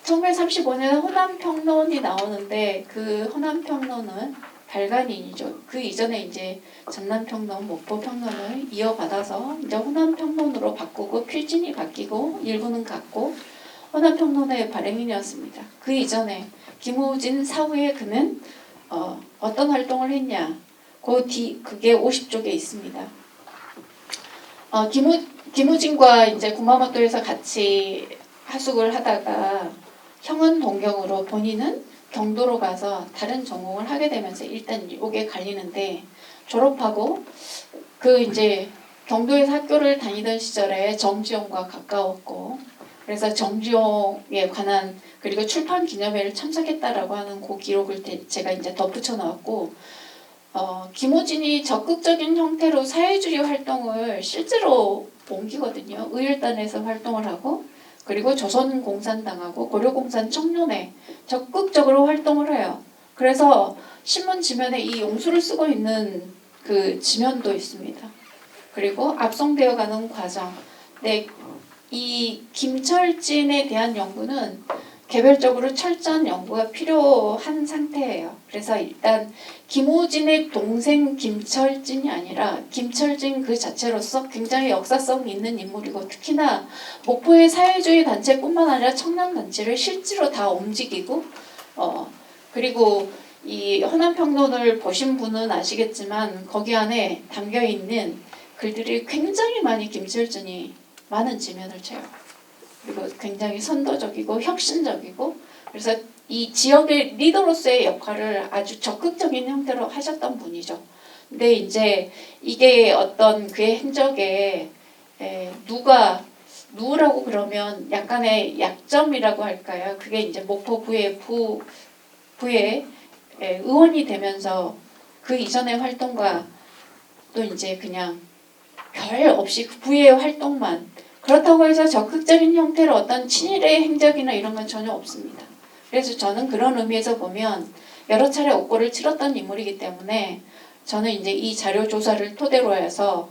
Speaker 5: 1935년에 호남평론이 나오는데 그 호남평론은 발간인이죠. 그 이전에 이제 전남평론, 목포평론을 이어받아서 이제 호남평론으로 바꾸고 필진이 바뀌고 일부는 같고 호남평론의 발행인이었습니다. 그 이전에 김우진 사후에 그는 어떤 활동을 했냐? 그게 50쪽에 있습니다. 김우진과 이제 구마모토에서 같이 하숙을 하다가 형은 동경으로 본인은 경도로 가서 다른 전공을 하게 되면서 일단 요게 갈리는데 졸업하고 그 이제 경도에서 학교를 다니던 시절에 정지용과 가까웠고 그래서 정지용에 관한 그리고 출판 기념회를 참석했다라고 하는 그 기록을 제가 이제 덧붙여 넣었고 김우진이 적극적인 형태로 사회주의 활동을 실제로 옮기거든요. 의열단에서 활동을 하고 그리고 조선공산당하고 고려공산 청년회 적극적으로 활동을 해요. 그래서 신문 지면에 이 용수를 쓰고 있는 그 지면도 있습니다. 그리고 압송되어가는 과정. 네, 이 김철진에 대한 연구는 개별적으로 철저한 연구가 필요한 상태예요. 그래서 일단 김우진의 동생 김철진이 아니라 김철진 그 자체로서 굉장히 역사성 있는 인물이고 특히나 목포의 사회주의 단체뿐만 아니라 청년단체를 실제로 다 움직이고 그리고 이 호남평론을 보신 분은 아시겠지만 거기 안에 담겨있는 글들이 굉장히 많이 김철진이 많은 지면을 채워요. 그리고 굉장히 선도적이고 혁신적이고 그래서 이 지역의 리더로서의 역할을 아주 적극적인 형태로 하셨던 분이죠. 근데 이제 이게 어떤 그의 행적에 누구라고 그러면 약간의 약점이라고 할까요? 그게 이제 목포구의 부의 의원이 되면서 그 이전의 활동과 또 이제 그냥 별 없이 부의 활동만 그렇다고 해서 적극적인 형태로 어떤 친일의 행적이나 이런 건 전혀 없습니다. 그래서 저는 그런 의미에서 보면 여러 차례 옥고를 치렀던 인물이기 때문에 저는 이제 이 자료 조사를 토대로 해서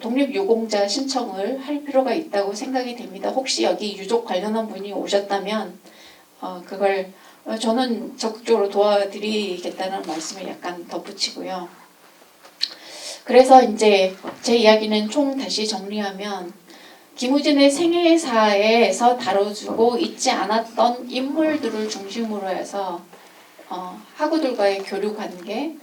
Speaker 5: 독립유공자 신청을 할 필요가 있다고 생각이 됩니다. 혹시 여기 유족 관련한 분이 오셨다면 그걸 저는 적극적으로 도와드리겠다는 말씀을 약간 덧붙이고요. 그래서 이제 제 이야기는 총 다시 정리하면 김우진의 생애사에서 다뤄주고 있지 않았던 인물들을 중심으로 해서 학우들과의 교류 관계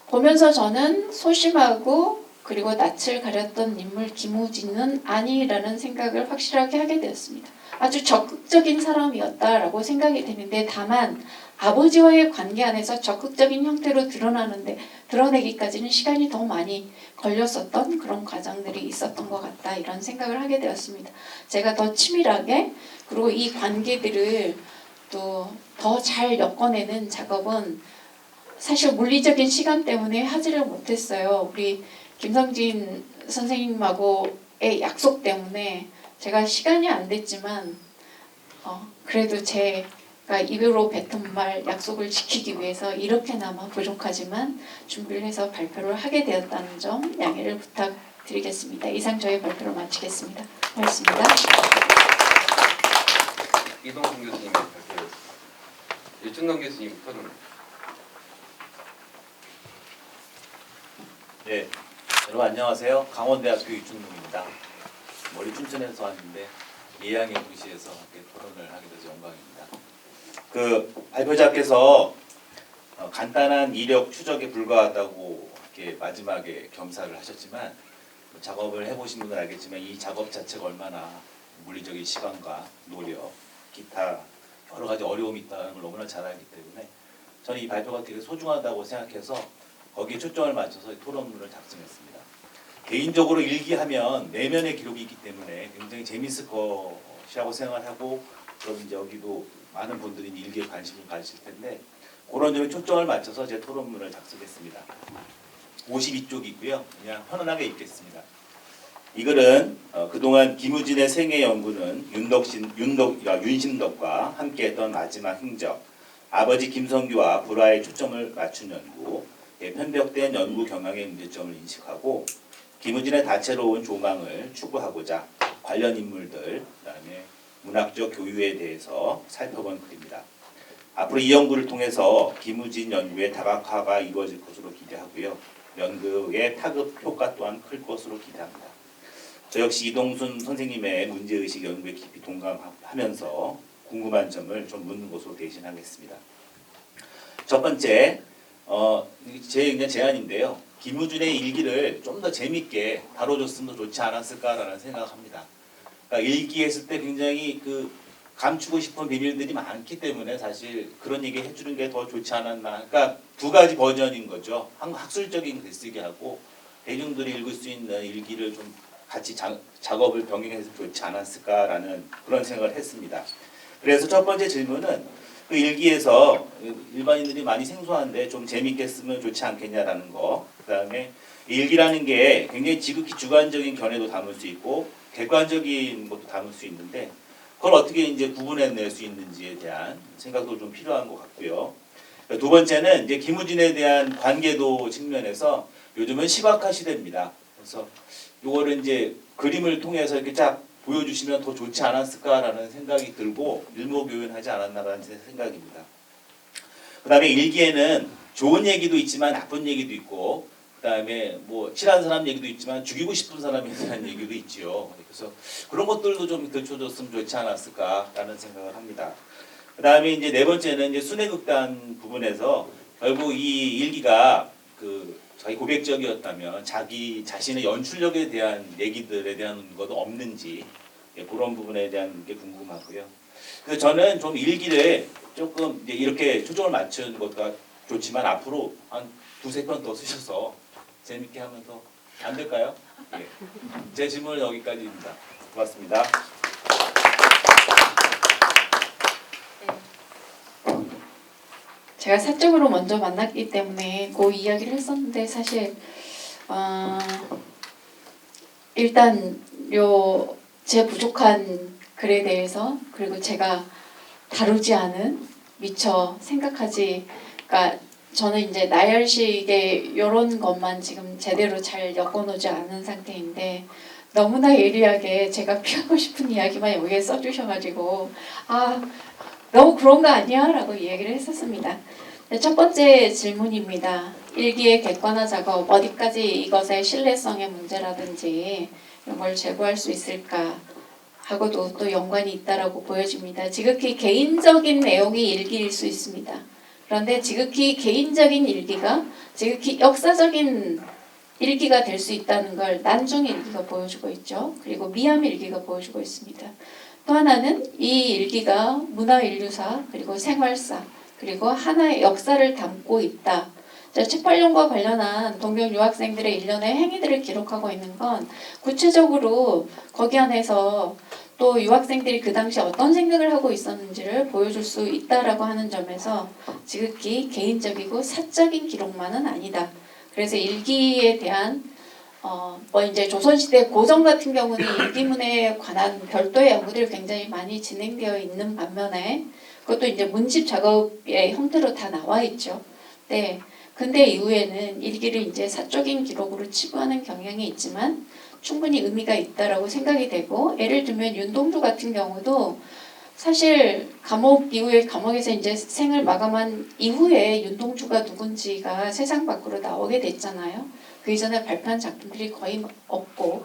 Speaker 5: 보면서 저는 소심하고 그리고 낯을 가렸던 인물 김우진은 아니라는 생각을 확실하게 하게 되었습니다. 아주 적극적인 사람이었다라고 생각이 되는데 다만 아버지와의 관계 안에서 적극적인 형태로 드러내기까지는 시간이 더 많이 걸렸었던 그런 과정들이 있었던 것 같다 이런 생각을 하게 되었습니다. 제가 더 치밀하게 그리고 이 관계들을 또 더 잘 엮어내는 작업은 사실 물리적인 시간 때문에 하지를 못했어요. 우리 김성진 선생님하고의 약속 때문에 제가 시간이 안 됐지만 그래도 제가 입으로 뱉은 말 약속을 지키기 위해서 이렇게나마 부족하지만 준비를 해서 발표를 하게 되었다는 점 양해를 부탁드리겠습니다. 이상 저희 발표를 마치겠습니다. 고맙습니다.
Speaker 1: 이동순 교수님의 발표였습니다. 유춘동 교수님 토론.
Speaker 6: 네, 여러분 안녕하세요. 강원대학교 유춘동입니다. 머리 춘천에서 왔는데 예양의 도시에서 함께 토론을 하게 돼서 영광입니다. 발표자께서 간단한 이력 추적에 불과하다고 이렇게 마지막에 겸사를 하셨지만 작업을 해보신 분은 알겠지만 이 작업 자체가 얼마나 물리적인 시간과 노력, 기타 여러 가지 어려움이 있다는 걸 너무나 잘 알기 때문에 저는 이 발표가 되게 소중하다고 생각해서 거기에 초점을 맞춰서 토론문을 작성했습니다. 개인적으로 일기하면 내면의 기록이 있기 때문에 굉장히 재밌을 것이라고 생각을 하고 그럼 이제 여기도 많은 분들이 일기에 관심을 가지실 텐데 그런 점에 초점을 맞춰서 제 토론문을 작성했습니다. 52쪽이고요. 그냥 편안하게 읽겠습니다. 이 글은 그동안 김우진의 생애 연구는 윤신덕과 함께했던 마지막 행적, 아버지 김성규와 불화에 초점을 맞춘 연구, 편벽된 연구 경향의 문제점을 인식하고 김우진의 다채로운 조망을 추구하고자 관련 인물들, 그다음에 문학적 교유에 대해서 살펴본 글입니다. 앞으로 이 연구를 통해서 김우진 연구의 다각화가 이루어질 것으로 기대하고요. 연구의 타급 효과 또한 클 것으로 기대합니다. 저 역시 이동순 선생님의 문제의식 연구에 깊이 동감하면서 궁금한 점을 좀 묻는 것으로 대신하겠습니다. 첫 번째, 제 그냥 제안인데요. 김우진의 일기를 좀 더 재밌게 다뤄줬으면 좋지 않았을까라는 생각합니다. 그러니까 일기했을 때 굉장히 감추고 싶은 비밀들이 많기 때문에 사실 그런 얘기 해주는 게 더 좋지 않았나. 그러니까 두 가지 버전인 거죠. 학술적인 글쓰기 하고 대중들이 읽을 수 있는 일기를 좀 같이 작업을 병행해서 좋지 않았을까라는 그런 생각을 했습니다. 그래서 첫 번째 질문은 그 일기에서 일반인들이 많이 생소한데 좀 재밌게 쓰면 좋지 않겠냐라는 거. 그다음에 일기라는 게 굉장히 지극히 주관적인 견해도 담을 수 있고 객관적인 것도 담을 수 있는데 그걸 어떻게 이제 구분해낼 수 있는지에 대한 생각도 좀 필요한 것 같고요. 두 번째는 이제 김우진에 대한 관계도 측면에서 요즘은 시각화 시대입니다. 그래서 이거를 이제 그림을 통해서 이렇게 쫙 보여주시면 더 좋지 않았을까라는 생각이 들고 일목요연하지 않았나라는 생각입니다. 그 다음에 일기에는 좋은 얘기도 있지만 나쁜 얘기도 있고 그 다음에 뭐 싫어하는 사람 얘기도 있지만 죽이고 싶은 사람에 대한 얘기도 있지요. 그래서 그런 것들도 좀 들춰줬으면 좋지 않았을까라는 생각을 합니다. 그 다음에 이제 네 번째는 이제 순회극단 부분에서 결국 이 일기가 자기 고백적이었다면 자기 자신의 연출력에 대한 얘기들에 대한 것도 없는지 그런 부분에 대한 게 궁금하고요. 그래서 저는 좀 일기를 조금 이제 이렇게 초점을 맞춘 것도 좋지만 앞으로 한 두세 편 더 쓰셔서 재밌게 하면 더 안 될까요? 예. 제 질문은 여기까지입니다. 고맙습니다.
Speaker 5: 제가 사적으로 먼저 만났기 때문에 그 이야기를 했었는데 사실 일단 제 부족한 글에 대해서 그리고 제가 다루지 않은 미처 생각하지, 그러니까 저는 이제 나열식의 이런 것만 지금 제대로 잘 엮어놓지 않은 상태인데 너무나 예리하게 제가 피하고 싶은 이야기만 여기에 써주셔가지고 아 너무 그런 거 아니야? 라고 얘기를 했었습니다. 첫 번째 질문입니다. 일기의 객관화 작업, 어디까지 이것의 신뢰성의 문제라든지 이런 걸 제고할 수 있을까 하고도 또 연관이 있다라고 보여집니다. 지극히 개인적인 내용이 일기일 수 있습니다. 그런데 지극히 개인적인 일기가 지극히 역사적인 일기가 될 수 있다는 걸 난중 일기가 보여주고 있죠. 그리고 미암 일기가 보여주고 있습니다. 또 하나는 이 일기가 문화인류사 그리고 생활사 그리고 하나의 역사를 담고 있다. 책8년과 관련한 동경 유학생들의 일련의 행위들을 기록하고 있는 건 구체적으로 거기 안에서 또 유학생들이 그 당시 어떤 생각을 하고 있었는지를 보여줄 수 있다라고 하는 점에서 지극히 개인적이고 사적인 기록만은 아니다. 그래서 일기에 대한 뭐 이제 조선시대 고전 같은 경우는 일기문에 관한 별도의 연구들이 굉장히 많이 진행되어 있는 반면에 그것도 이제 문집 작업의 형태로 다 나와 있죠. 네. 근대 이후에는 일기를 이제 사적인 기록으로 치부하는 경향이 있지만 충분히 의미가 있다라고 생각이 되고 예를 들면 윤동주 같은 경우도 사실 감옥 이후에 감옥에서 이제 생을 마감한 이후에 윤동주가 누군지가 세상 밖으로 나오게 됐잖아요. 그 이전에 발표한 작품들이 거의 없고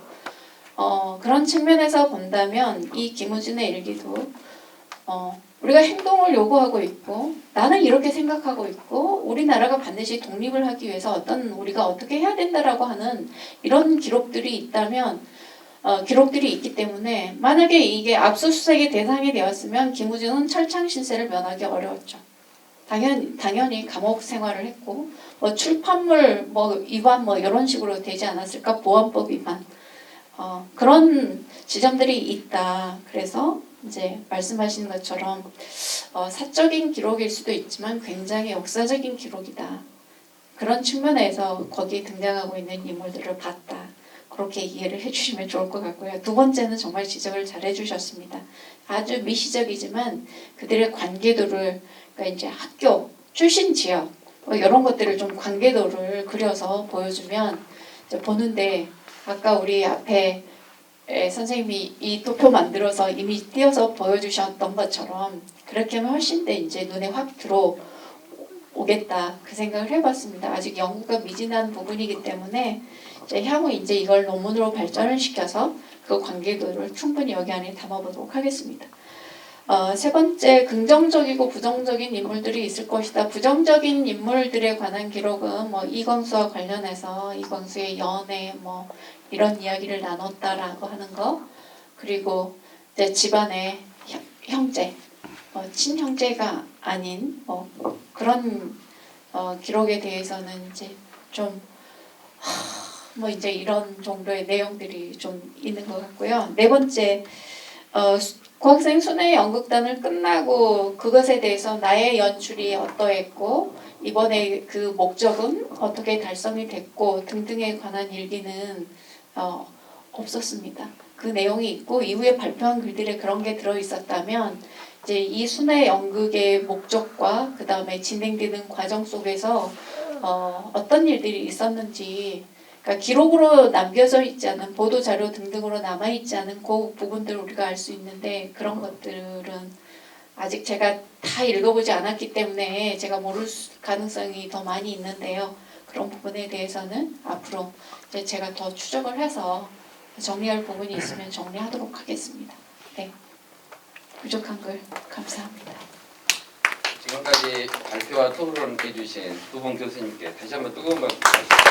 Speaker 5: 그런 측면에서 본다면 이 김우진의 일기도 우리가 행동을 요구하고 있고 나는 이렇게 생각하고 있고 우리나라가 반드시 독립을 하기 위해서 우리가 어떻게 해야 된다라고 하는 이런 기록들이 있다면 기록들이 있기 때문에 만약에 이게 압수수색의 대상이 되었으면 김우진은 철창 신세를 면하기 어려웠죠. 당연히 감옥 생활을 했고 뭐 출판물 뭐 위반 뭐 이런 식으로 되지 않았을까 보안법 위반 그런 지점들이 있다. 그래서 이제 말씀하신 것처럼 사적인 기록일 수도 있지만 굉장히 역사적인 기록이다. 그런 측면에서 거기에 등장하고 있는 인물들을 봤다. 그렇게 이해를 해주시면 좋을 것 같고요. 두 번째는 정말 지적을 잘 해주셨습니다. 아주 미시적이지만 그들의 관계도를 그러니까 이제 학교, 출신 지역 뭐 이런 것들을 좀 관계도를 그려서 보여주면 이제 보는데 아까 우리 앞에 선생님이 이 도표 만들어서 이미 띄어서 보여주셨던 것처럼 그렇게 하면 훨씬 더 이제 눈에 확 들어오겠다 그 생각을 해봤습니다. 아직 연구가 미진한 부분이기 때문에 이제 향후 이제 이걸 논문으로 발전을 시켜서 그 관계도를 충분히 여기 안에 담아보도록 하겠습니다. 세 번째, 긍정적이고 부정적인 인물들이 있을 것이다. 부정적인 인물들에 관한 기록은 뭐 이광수와 관련해서 이광수의 연애 뭐 이런 이야기를 나눴다라고 하는 거, 그리고 이제 집안의 형제, 친형제가 아닌 뭐 그런 기록에 대해서는 이제 좀 뭐 이제 이런 정도의 내용들이 좀 있는 것 같고요. 네 번째, 고학생 순회 연극단을 끝나고 그것에 대해서 나의 연출이 어떠했고 이번에 그 목적은 어떻게 달성이 됐고 등등에 관한 일기는 없었습니다. 그 내용이 있고 이후에 발표한 글들에 그런 게 들어있었다면 이제 이 순회 연극의 목적과 그 다음에 진행되는 과정 속에서 어떤 일들이 있었는지 그러니까 기록으로 남겨져 있지 않은 보도 자료 등등으로 남아 있지 않은 그 부분들을 우리가 알 수 있는데 그런 것들은 아직 제가 다 읽어보지 않았기 때문에 제가 모를 가능성이 더 많이 있는데요. 그런 부분에 대해서는 앞으로 이제 제가 더 추적을 해서 정리할 부분이 있으면 정리하도록 하겠습니다. 네, 부족한 걸 감사합니다.
Speaker 1: 지금까지 발표와 토론을 해주신 두 분 교수님께 다시 한번 뜨거운 박수 부탁드립니다.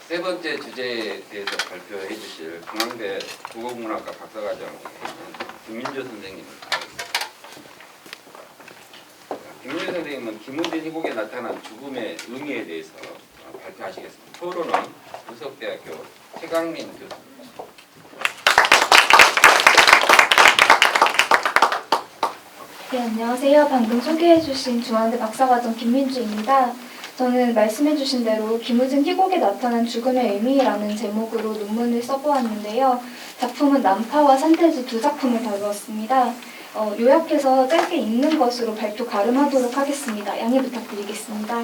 Speaker 1: 세 번째 주제에 대해서 발표해 주실 중앙대 국어국문학과 박사과정 김민주 선생님입니다. 김민주 선생님은 김우진 희곡에 나타난 죽음의 의미에 대해서 발표하시겠습니다. 토론은 우석대학교 최강민 교수입니다.
Speaker 7: 네, 안녕하세요. 방금 소개해주신 중앙대 박사과정 김민주입니다. 저는 말씀해주신 대로 김우진 희곡에 나타난 죽음의 의미라는 제목으로 논문을 써보았는데요. 작품은 난파와 산태지 두 작품을 다루었습니다. 요약해서 짧게 읽는 것으로 발표 가름하도록 하겠습니다. 양해 부탁드리겠습니다.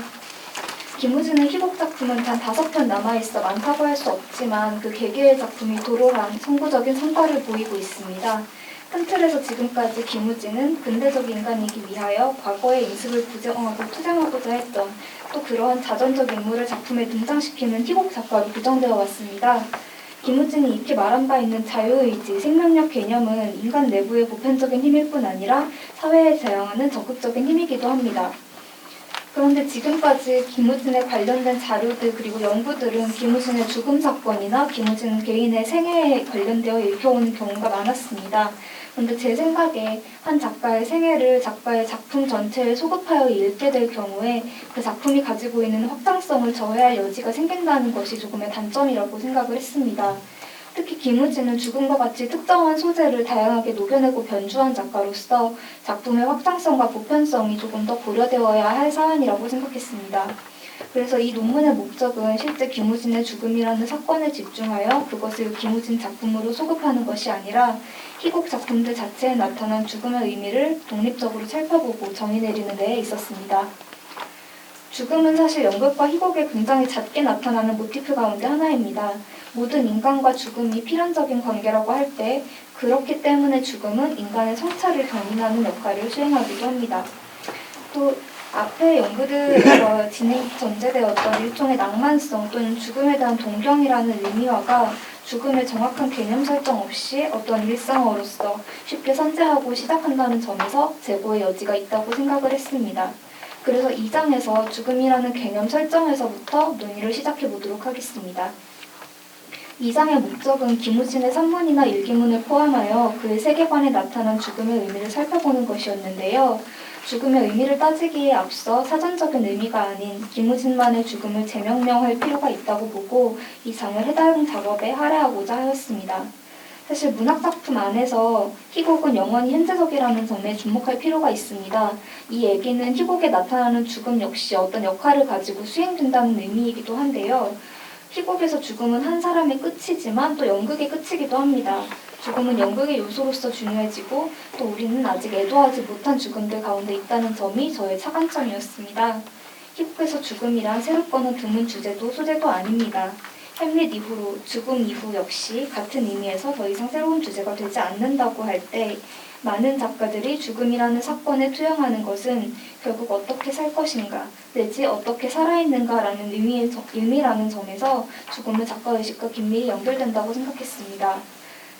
Speaker 7: 김우진의 희곡 작품은 단 5편 남아있어 많다고 할 수 없지만 그 개개의 작품이 도로란 선구적인 성과를 보이고 있습니다. 큰 틀에서 지금까지 김우진은 근대적 인간이기 위하여 과거의 인습을 부정하고 투쟁하고자 했던 또 그러한 자전적 인물을 작품에 등장시키는 희곡 작가로 규정되어 왔습니다. 김우진이 익히 말한 바 있는 자유의지, 생명력 개념은 인간 내부의 보편적인 힘일 뿐 아니라 사회에 대항하는 적극적인 힘이기도 합니다. 그런데 지금까지 김우진에 관련된 자료들 그리고 연구들은 김우진의 죽음 사건이나 김우진 개인의 생애에 관련되어 읽혀오는 경우가 많았습니다. 그런데 제 생각에 한 작가의 생애를 작가의 작품 전체에 소급하여 읽게 될 경우에 그 작품이 가지고 있는 확장성을 저해할 여지가 생긴다는 것이 조금의 단점이라고 생각을 했습니다. 특히 김우진은 죽음과 같이 특정한 소재를 다양하게 녹여내고 변주한 작가로서 작품의 확장성과 보편성이 조금 더 고려되어야 할 사안이라고 생각했습니다. 그래서 이 논문의 목적은 실제 김우진의 죽음이라는 사건에 집중하여 그것을 김우진 작품으로 소급하는 것이 아니라 희곡 작품들 자체에 나타난 죽음의 의미를 독립적으로 살펴보고 정의 내리는 데에 있었습니다. 죽음은 사실 연극과 희곡에 굉장히 잦게 나타나는 모티프 가운데 하나입니다. 모든 인간과 죽음이 필연적인 관계라고 할 때 그렇기 때문에 죽음은 인간의 성찰을 견인하는 역할을 수행하기도 합니다. 또 앞에 연구들에서 전제되었던 일종의 낭만성 또는 죽음에 대한 동경이라는 의미화가 죽음의 정확한 개념 설정 없이 어떤 일상어로서 쉽게 선재하고 시작한다는 점에서 재고의 여지가 있다고 생각을 했습니다. 그래서 2장에서 죽음이라는 개념 설정에서부터 논의를 시작해 보도록 하겠습니다. 2장의 목적은 김우진의 산문이나 일기문을 포함하여 그의 세계관에 나타난 죽음의 의미를 살펴보는 것이었는데요. 죽음의 의미를 따지기에 앞서 사전적인 의미가 아닌 김우진만의 죽음을 재명명할 필요가 있다고 보고 이 장을 해당 작업에 할애하고자 하였습니다. 사실 문학작품 안에서 희곡은 영원히 현재적이라는 점에 주목할 필요가 있습니다. 이 얘기는 희곡에 나타나는 죽음 역시 어떤 역할을 가지고 수행된다는 의미이기도 한데요. 희곡에서 죽음은 한 사람의 끝이지만 또 연극의 끝이기도 합니다. 죽음은 연극의 요소로서 중요해지고 또 우리는 아직 애도하지 못한 죽음들 가운데 있다는 점이 저의 차관점이었습니다. 희곡에서 죽음이란 새롭거나 드문 주제도 소재도 아닙니다. 햄릿 이후로 죽음 이후 역시 같은 의미에서 더 이상 새로운 주제가 되지 않는다고 할 때 많은 작가들이 죽음이라는 사건에 투영하는 것은 결국 어떻게 살 것인가 내지 어떻게 살아있는가라는 의미라는 점에서 죽음은 작가의식과 긴밀히 연결된다고 생각했습니다.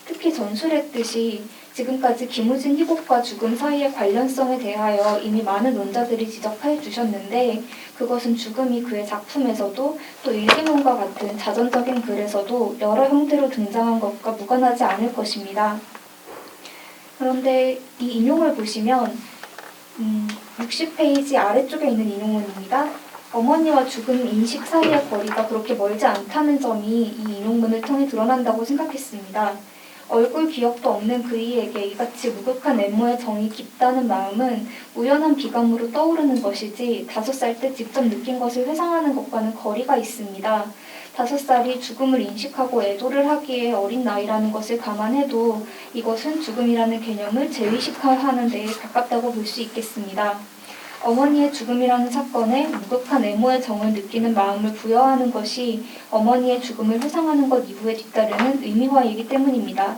Speaker 7: 특히 전술했듯이 지금까지 김우진 희곡과 죽음 사이의 관련성에 대하여 이미 많은 논자들이 지적해 주셨는데 그것은 죽음이 그의 작품에서도 또 일기문과 같은 자전적인 글에서도 여러 형태로 등장한 것과 무관하지 않을 것입니다. 그런데 이 인용을 보시면 60페이지 아래쪽에 있는 인용문입니다. 어머니와 죽음 인식 사이의 거리가 그렇게 멀지 않다는 점이 이 인용문을 통해 드러난다고 생각했습니다. 얼굴 기억도 없는 그이에게 이같이 무극한 애모의 정이 깊다는 마음은 우연한 비감으로 떠오르는 것이지 5살 때 직접 느낀 것을 회상하는 것과는 거리가 있습니다. 5살이 죽음을 인식하고 애도를 하기에 어린 나이라는 것을 감안해도 이것은 죽음이라는 개념을 재의식하는 데에 가깝다고 볼 수 있겠습니다. 어머니의 죽음이라는 사건에 무극한 애모의 정을 느끼는 마음을 부여하는 것이 어머니의 죽음을 회상하는 것 이후에 뒤따르는 의미화이기 때문입니다.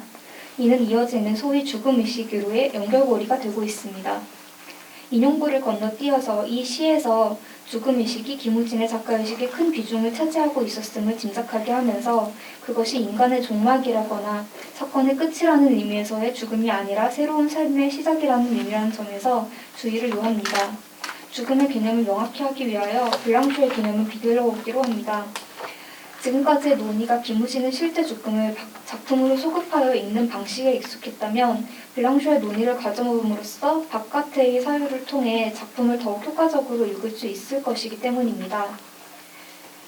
Speaker 7: 이는 이어지는 소위 죽음의식으로의 연결고리가 되고 있습니다. 인용부를 건너뛰어서 이 시에서 죽음의식이 김우진의 작가의식에 큰 비중을 차지하고 있었음을 짐작하게 하면서 그것이 인간의 종막이라거나 사건의 끝이라는 의미에서의 죽음이 아니라 새로운 삶의 시작이라는 의미라는 점에서 주의를 요합니다. 죽음의 개념을 명확히 하기 위하여 블랑쇼의 개념을 비교해 보기로 합니다. 지금까지의 논의가 김우진의 실제 죽음을 작품으로 소급하여 읽는 방식에 익숙했다면 블랑쇼의 논의를 가져옴으로써 바깥의 사유를 통해 작품을 더욱 효과적으로 읽을 수 있을 것이기 때문입니다.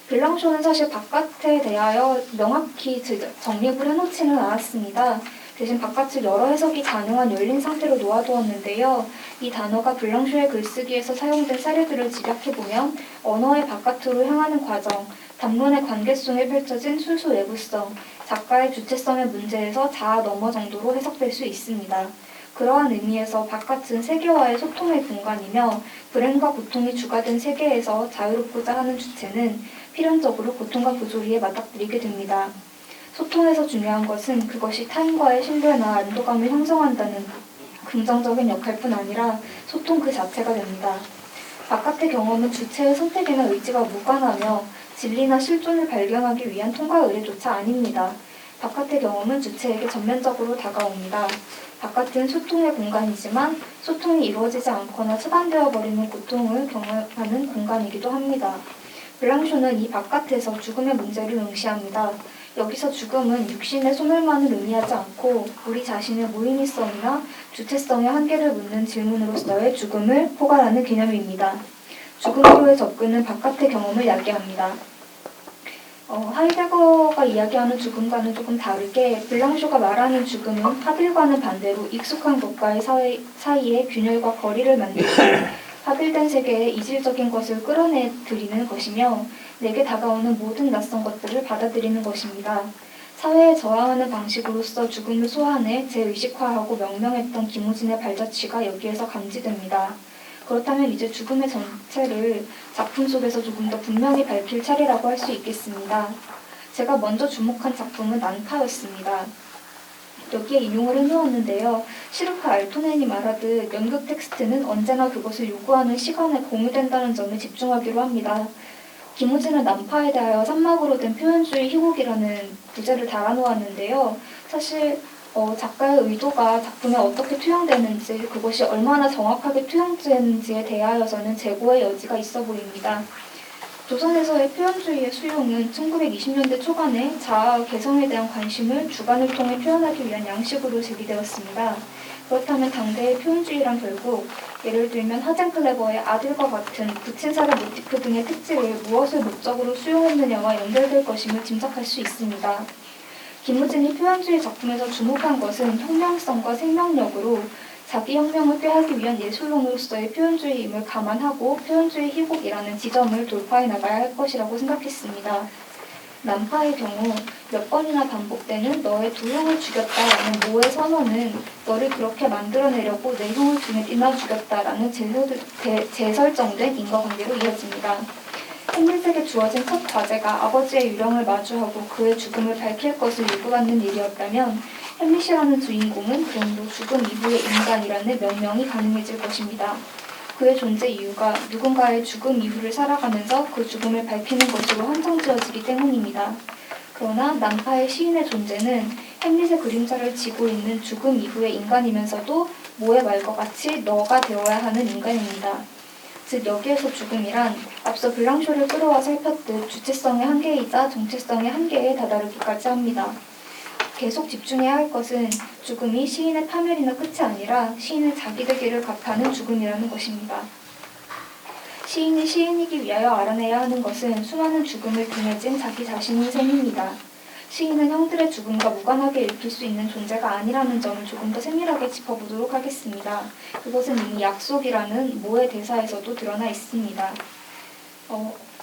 Speaker 7: 블랑쇼는 사실 바깥에 대하여 명확히 정립을 해놓지는 않았습니다. 대신 바깥을 여러 해석이 가능한 열린 상태로 놓아두었는데요. 이 단어가 블랑쇼의 글쓰기에서 사용된 사례들을 집약해보면 언어의 바깥으로 향하는 과정, 단문의 관계성에 펼쳐진 순수 외부성, 작가의 주체성의 문제에서 자아 너머 정도로 해석될 수 있습니다. 그러한 의미에서 바깥은 세계와의 소통의 공간이며 불행과 고통이 주가 된 세계에서 자유롭고자 하는 주체는 필연적으로 고통과 부조리에 맞닥뜨리게 됩니다. 소통에서 중요한 것은 그것이 타인과의 신뢰나 안도감을 형성한다는 긍정적인 역할뿐 아니라 소통 그 자체가 됩니다. 바깥의 경험은 주체의 선택이나 의지가 무관하며 진리나 실존을 발견하기 위한 통과 의례조차 아닙니다. 바깥의 경험은 주체에게 전면적으로 다가옵니다. 바깥은 소통의 공간이지만 소통이 이루어지지 않거나 차단되어 버리는 고통을 경험하는 공간이기도 합니다. 블랑쇼는 이 바깥에서 죽음의 문제를 응시합니다. 여기서 죽음은 육신의 소멸만을 의미하지 않고 우리 자신의 무의미성이나 주체성의 한계를 묻는 질문으로서의 죽음을 포괄하는 개념입니다. 죽음으로의 접근은 바깥의 경험을 야기합니다. 하이데거가 이야기하는 죽음과는 조금 다르게 블랑쇼가 말하는 죽음은 하빌과는 반대로 익숙한 것과의 사이에 균열과 거리를 만들고 하빌된 세계에 이질적인 것을 끌어내드리는 것이며 내게 다가오는 모든 낯선 것들을 받아들이는 것입니다. 사회에 저항하는 방식으로서 죽음을 소환해 재의식화하고 명명했던 김우진의 발자취가 여기에서 감지됩니다. 그렇다면 이제 죽음의 정체를 작품 속에서 조금 더 분명히 밝힐 차례라고 할 수 있겠습니다. 제가 먼저 주목한 작품은 난파였습니다. 여기에 인용을 해놓았는데요. 시루카 알토넨이 말하듯 연극 텍스트는 언제나 그것을 요구하는 시간에 공유된다는 점에 집중하기로 합니다. 김우진은 난파에 대하여 산막으로 된 표현주의 희곡이라는 부제를 달아놓았는데요. 사실 작가의 의도가 작품에 어떻게 투영되는지 그것이 얼마나 정확하게 투영되는지에 대하여서는 재고의 여지가 있어 보입니다. 조선에서의 표현주의의 수용은 1920년대 초반에 자아와 개성에 대한 관심을 주관을 통해 표현하기 위한 양식으로 제기되었습니다. 그렇다면 당대의 표현주의란 결국 예를 들면 하젠클레버의 아들과 같은 부친사례 모티프 등의 특질을 무엇을 목적으로 수용했느냐와 연결될 것임을 짐작할 수 있습니다. 김우진이 표현주의 작품에서 주목한 것은 혁명성과 생명력으로 자기 혁명을 꾀하기 위한 예술론으로서의 표현주의임을 감안하고 표현주의 희곡이라는 지점을 돌파해 나가야 할 것이라고 생각했습니다. 난파의 경우 몇 번이나 반복되는 너의 두 형을 죽였다라는 모의 선언은 너를 그렇게 만들어내려고 내 형을 등에 띄나 죽였다라는 재설정된 인과관계로 이어집니다. 햄릿에게 주어진 첫 과제가 아버지의 유령을 마주하고 그의 죽음을 밝힐 것을 요구받는 일이었다면 햄릿이라는 주인공은 그럼도 죽음 이후의 인간이라는 명명이 가능해질 것입니다. 그의 존재 이유가 누군가의 죽음 이후를 살아가면서 그 죽음을 밝히는 것으로 한정지어지기 때문입니다. 그러나 난파의 시인의 존재는 햄릿의 그림자를 지고 있는 죽음 이후의 인간이면서도 모의 말과 같이 너가 되어야 하는 인간입니다. 즉 여기에서 죽음이란 앞서 블랑쇼를 끌어와 살폈듯 주체성의 한계이자 정체성의 한계에 다다르기까지 합니다. 계속 집중해야 할 것은 죽음이 시인의 파멸이나 끝이 아니라 시인의 자기되기를 값하는 죽음이라는 것입니다. 시인이 시인이기 위하여 알아내야 하는 것은 수많은 죽음을 등에 진 자기 자신인 셈입니다. 시인은 형들의 죽음과 무관하게 읽힐 수 있는 존재가 아니라는 점을 조금 더 세밀하게 짚어보도록 하겠습니다. 그것은 이미 약속이라는 모의 대사에서도 드러나 있습니다.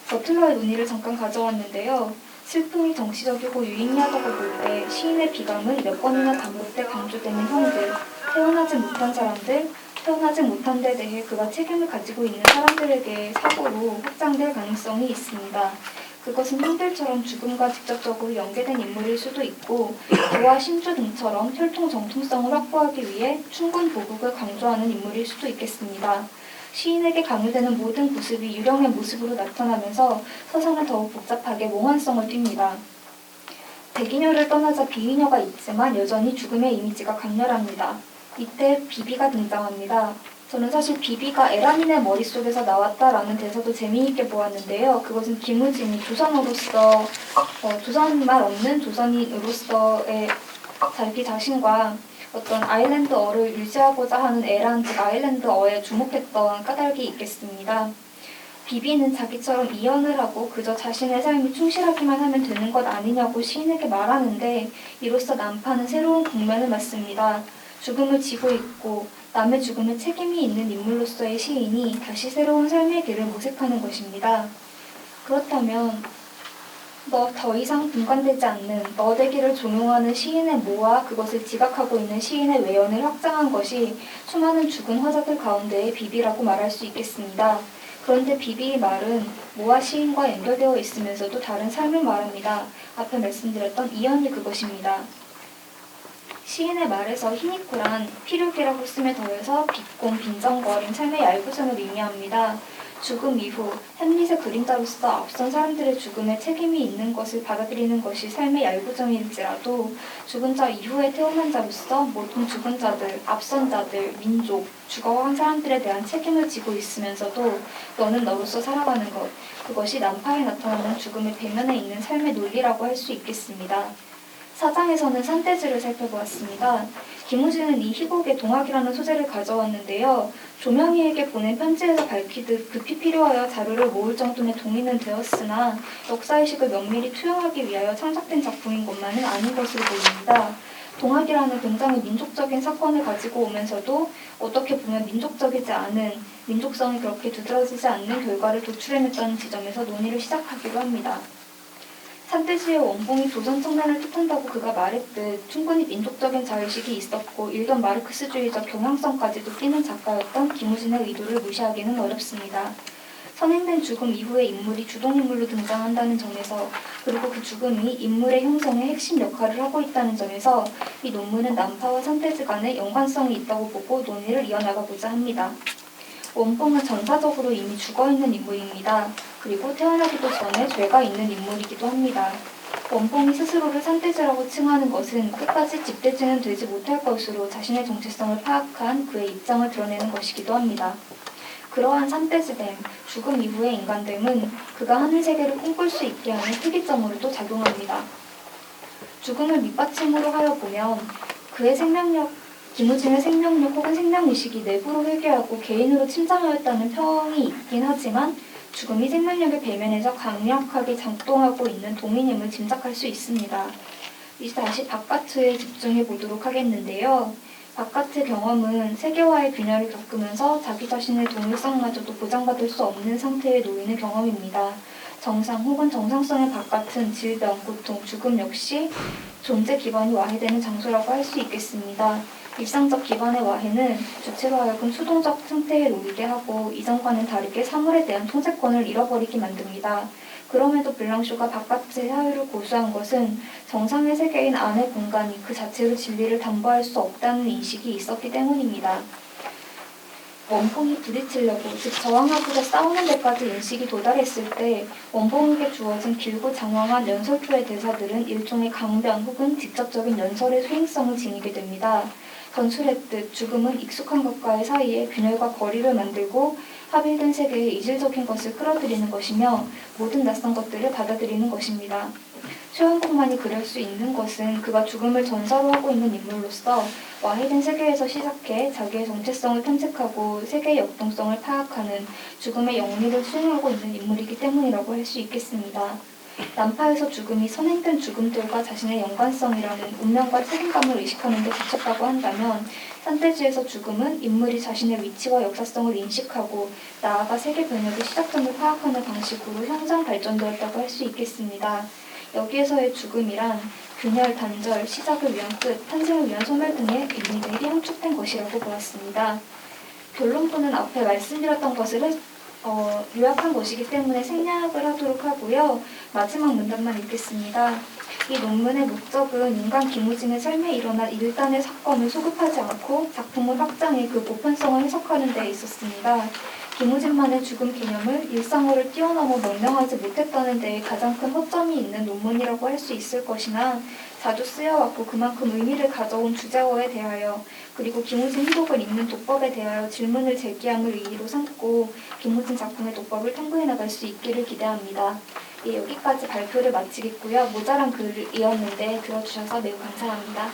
Speaker 7: 버틀러의 논의를 잠깐 가져왔는데요. 슬픔이 정치적이고 유의미하다고 볼 때 시인의 비감은 몇 번이나 반복돼 강조되는 형들, 태어나지 못한 사람들, 태어나지 못한 데 대해 그가 책임을 가지고 있는 사람들에게의 사고로 확장될 가능성이 있습니다. 그것은 형들처럼 죽음과 직접적으로 연계된 인물일 수도 있고 그와 신주 등처럼 혈통 정통성을 확보하기 위해 충분 보국을 강조하는 인물일 수도 있겠습니다. 시인에게 강요되는 모든 모습이 유령의 모습으로 나타나면서 서사는 더욱 복잡하게 몽환성을 띱니다. 대기녀를 떠나자 비위녀가 있지만 여전히 죽음의 이미지가 강렬합니다. 이때 비비가 등장합니다. 저는 사실 비비가 에라닌의 머릿속에서 나왔다라는 대사도 재미있게 보았는데요. 그것은 김우진이 조선어로서 조선말 없는 조선인으로서의 자기 자신과 어떤 아일랜드어를 유지하고자 하는 애란 즉 아일랜드어에 주목했던 까닭이 있겠습니다. 비비는 자기처럼 이혼을 하고 그저 자신의 삶이 충실하기만 하면 되는 것 아니냐고 시인에게 말하는데 이로써 난파는 새로운 국면을 맞습니다. 죽음을 지고 있고 남의 죽음에 책임이 있는 인물로서의 시인이 다시 새로운 삶의 길을 모색하는 것입니다. 그렇다면 너 더 이상 분간되지 않는 너 되기를 종용하는 시인의 모와 그것을 지각하고 있는 시인의 외연을 확장한 것이 수많은 죽은 화자들 가운데의 비비라고 말할 수 있겠습니다. 그런데 비비의 말은 모와 시인과 연결되어 있으면서도 다른 삶을 말합니다. 앞에 말씀드렸던 이연이 그것입니다. 시인의 말에서 히니쿠란 필요기라고 씀에 더해서 빗공, 빈정거림, 삶의 얄궂음을 의미합니다. 죽음 이후 햄릿의 그림자로서 앞선 사람들의 죽음에 책임이 있는 것을 받아들이는 것이 삶의 얄궂음일지라도 죽은 자 이후에 태어난 자로서 모든 죽은 자들, 앞선 자들, 민족, 죽어간 사람들에 대한 책임을 지고 있으면서도 너는 너로서 살아가는 것, 그것이 난파에 나타나는 죽음의 배면에 있는 삶의 논리라고 할 수 있겠습니다. 4장에서는 산대지를 살펴보았습니다. 김우진은 이 희곡의 동학이라는 소재를 가져왔는데요. 조명희에게 보낸 편지에서 밝히듯 급히 필요하여 자료를 모을 정도의 동의는 되었으나 역사의식을 면밀히 투영하기 위하여 창작된 작품인 것만은 아닌 것으로 보입니다. 동학이라는 굉장히 민족적인 사건을 가지고 오면서도 어떻게 보면 민족적이지 않은, 민족성이 그렇게 두드러지지 않는 결과를 도출해냈다는 지점에서 논의를 시작하기로 합니다. 산대지의 원봉이 조선 청년을 뜻한다고 그가 말했듯 충분히 민족적인 자의식이 있었고 일견 마르크스주의적 경향성까지도 띠는 작가였던 김우진의 의도를 무시하기는 어렵습니다. 선행된 죽음 이후의 인물이 주동인물로 등장한다는 점에서 그리고 그 죽음이 인물의 형성의 핵심 역할을 하고 있다는 점에서 이 논문은 난파와 산대지 간의 연관성이 있다고 보고 논의를 이어나가고자 합니다. 원봉은 전사적으로 이미 죽어있는 인물입니다. 그리고 태어나기도 전에 죄가 있는 인물이기도 합니다. 원봉이 스스로를 산대지라고 칭하는 것은 끝까지 집대지는 되지 못할 것으로 자신의 정체성을 파악한 그의 입장을 드러내는 것이기도 합니다. 그러한 산대지됨, 죽음 이후의 인간됨은 그가 하늘세계를 꿈꿀 수 있게 하는 특이점으로도 작용합니다. 죽음을 밑받침으로 하여 보면 그의 생명력, 김우진의 생명력 혹은 생명의식이 내부로 회귀하고 개인으로 침상하였다는 평이 있긴 하지만 죽음이 생명력의 배면에서 강력하게 작동하고 있는 동인임을 짐작할 수 있습니다. 이제 다시 바깥에 집중해 보도록 하겠는데요. 바깥의 경험은 세계와의 균열을 겪으면서 자기 자신의 동일성마저도 보장받을 수 없는 상태에 놓이는 경험입니다. 정상 혹은 정상성의 바깥은 질병, 고통, 죽음 역시 존재 기반이 와해되는 장소라고 할 수 있겠습니다. 일상적 기반의 와해는 주체로 하여금 수동적 상태에 놓이게 하고 이전과는 다르게 사물에 대한 통제권을 잃어버리게 만듭니다. 그럼에도 블랑쇼가 바깥의 사유를 고수한 것은 정상의 세계인 안의 공간이 그 자체로 진리를 담보할 수 없다는 인식이 있었기 때문입니다. 원봉이 부딪히려고, 즉 저항하고자 싸우는 데까지 인식이 도달했을 때 원봉에게 주어진 길고 장황한 연설표의 대사들은 일종의 강변 혹은 직접적인 연설의 수행성을 지니게 됩니다. 전술했듯 죽음은 익숙한 것과의 사이에 균열과 거리를 만들고 합일된 세계에 이질적인 것을 끌어들이는 것이며 모든 낯선 것들을 받아들이는 것입니다. 최원국만이 그럴 수 있는 것은 그가 죽음을 전사로 하고 있는 인물로서 와해된 세계에서 시작해 자기의 정체성을 탐색하고 세계의 역동성을 파악하는 죽음의 영리를 수행하고 있는 인물이기 때문이라고 할 수 있겠습니다. 난파에서 죽음이 선행된 죽음들과 자신의 연관성이라는 운명과 책임감을 의식하는 데 그쳤다고 한다면 산대지에서 죽음은 인물이 자신의 위치와 역사성을 인식하고 나아가 세계 변혁의 시작점을 파악하는 방식으로 형상 발전되었다고 할 수 있겠습니다. 여기에서의 죽음이란 균열, 단절, 시작을 위한 끝, 탄생을 위한 소멸 등의 의미들이 함축된 것이라고 보았습니다. 결론부는 앞에 말씀드렸던 것을 요약한 것이기 때문에 생략을 하도록 하고요. 마지막 문단만 읽겠습니다. 이 논문의 목적은 인간 김우진의 삶에 일어난 일단의 사건을 소급하지 않고 작품을 확장해 그 보편성을 해석하는 데 있었습니다. 김우진만의 죽음 개념을 일상어를 뛰어넘어 명명하지 못했다는 데에 가장 큰 허점이 있는 논문이라고 할 수 있을 것이나 자주 쓰여왔고 그만큼 의미를 가져온 주제어에 대하여 그리고 김우진 희곡을 읽는 독법에 대하여 질문을 제기함을 의의로 삼고 김우진 작품의 독법을 탐구해 나갈 수 있기를 기대합니다. 예, 여기까지 발표를 마치겠고요. 모자란 글을 이었는데 들어주셔서 매우 감사합니다.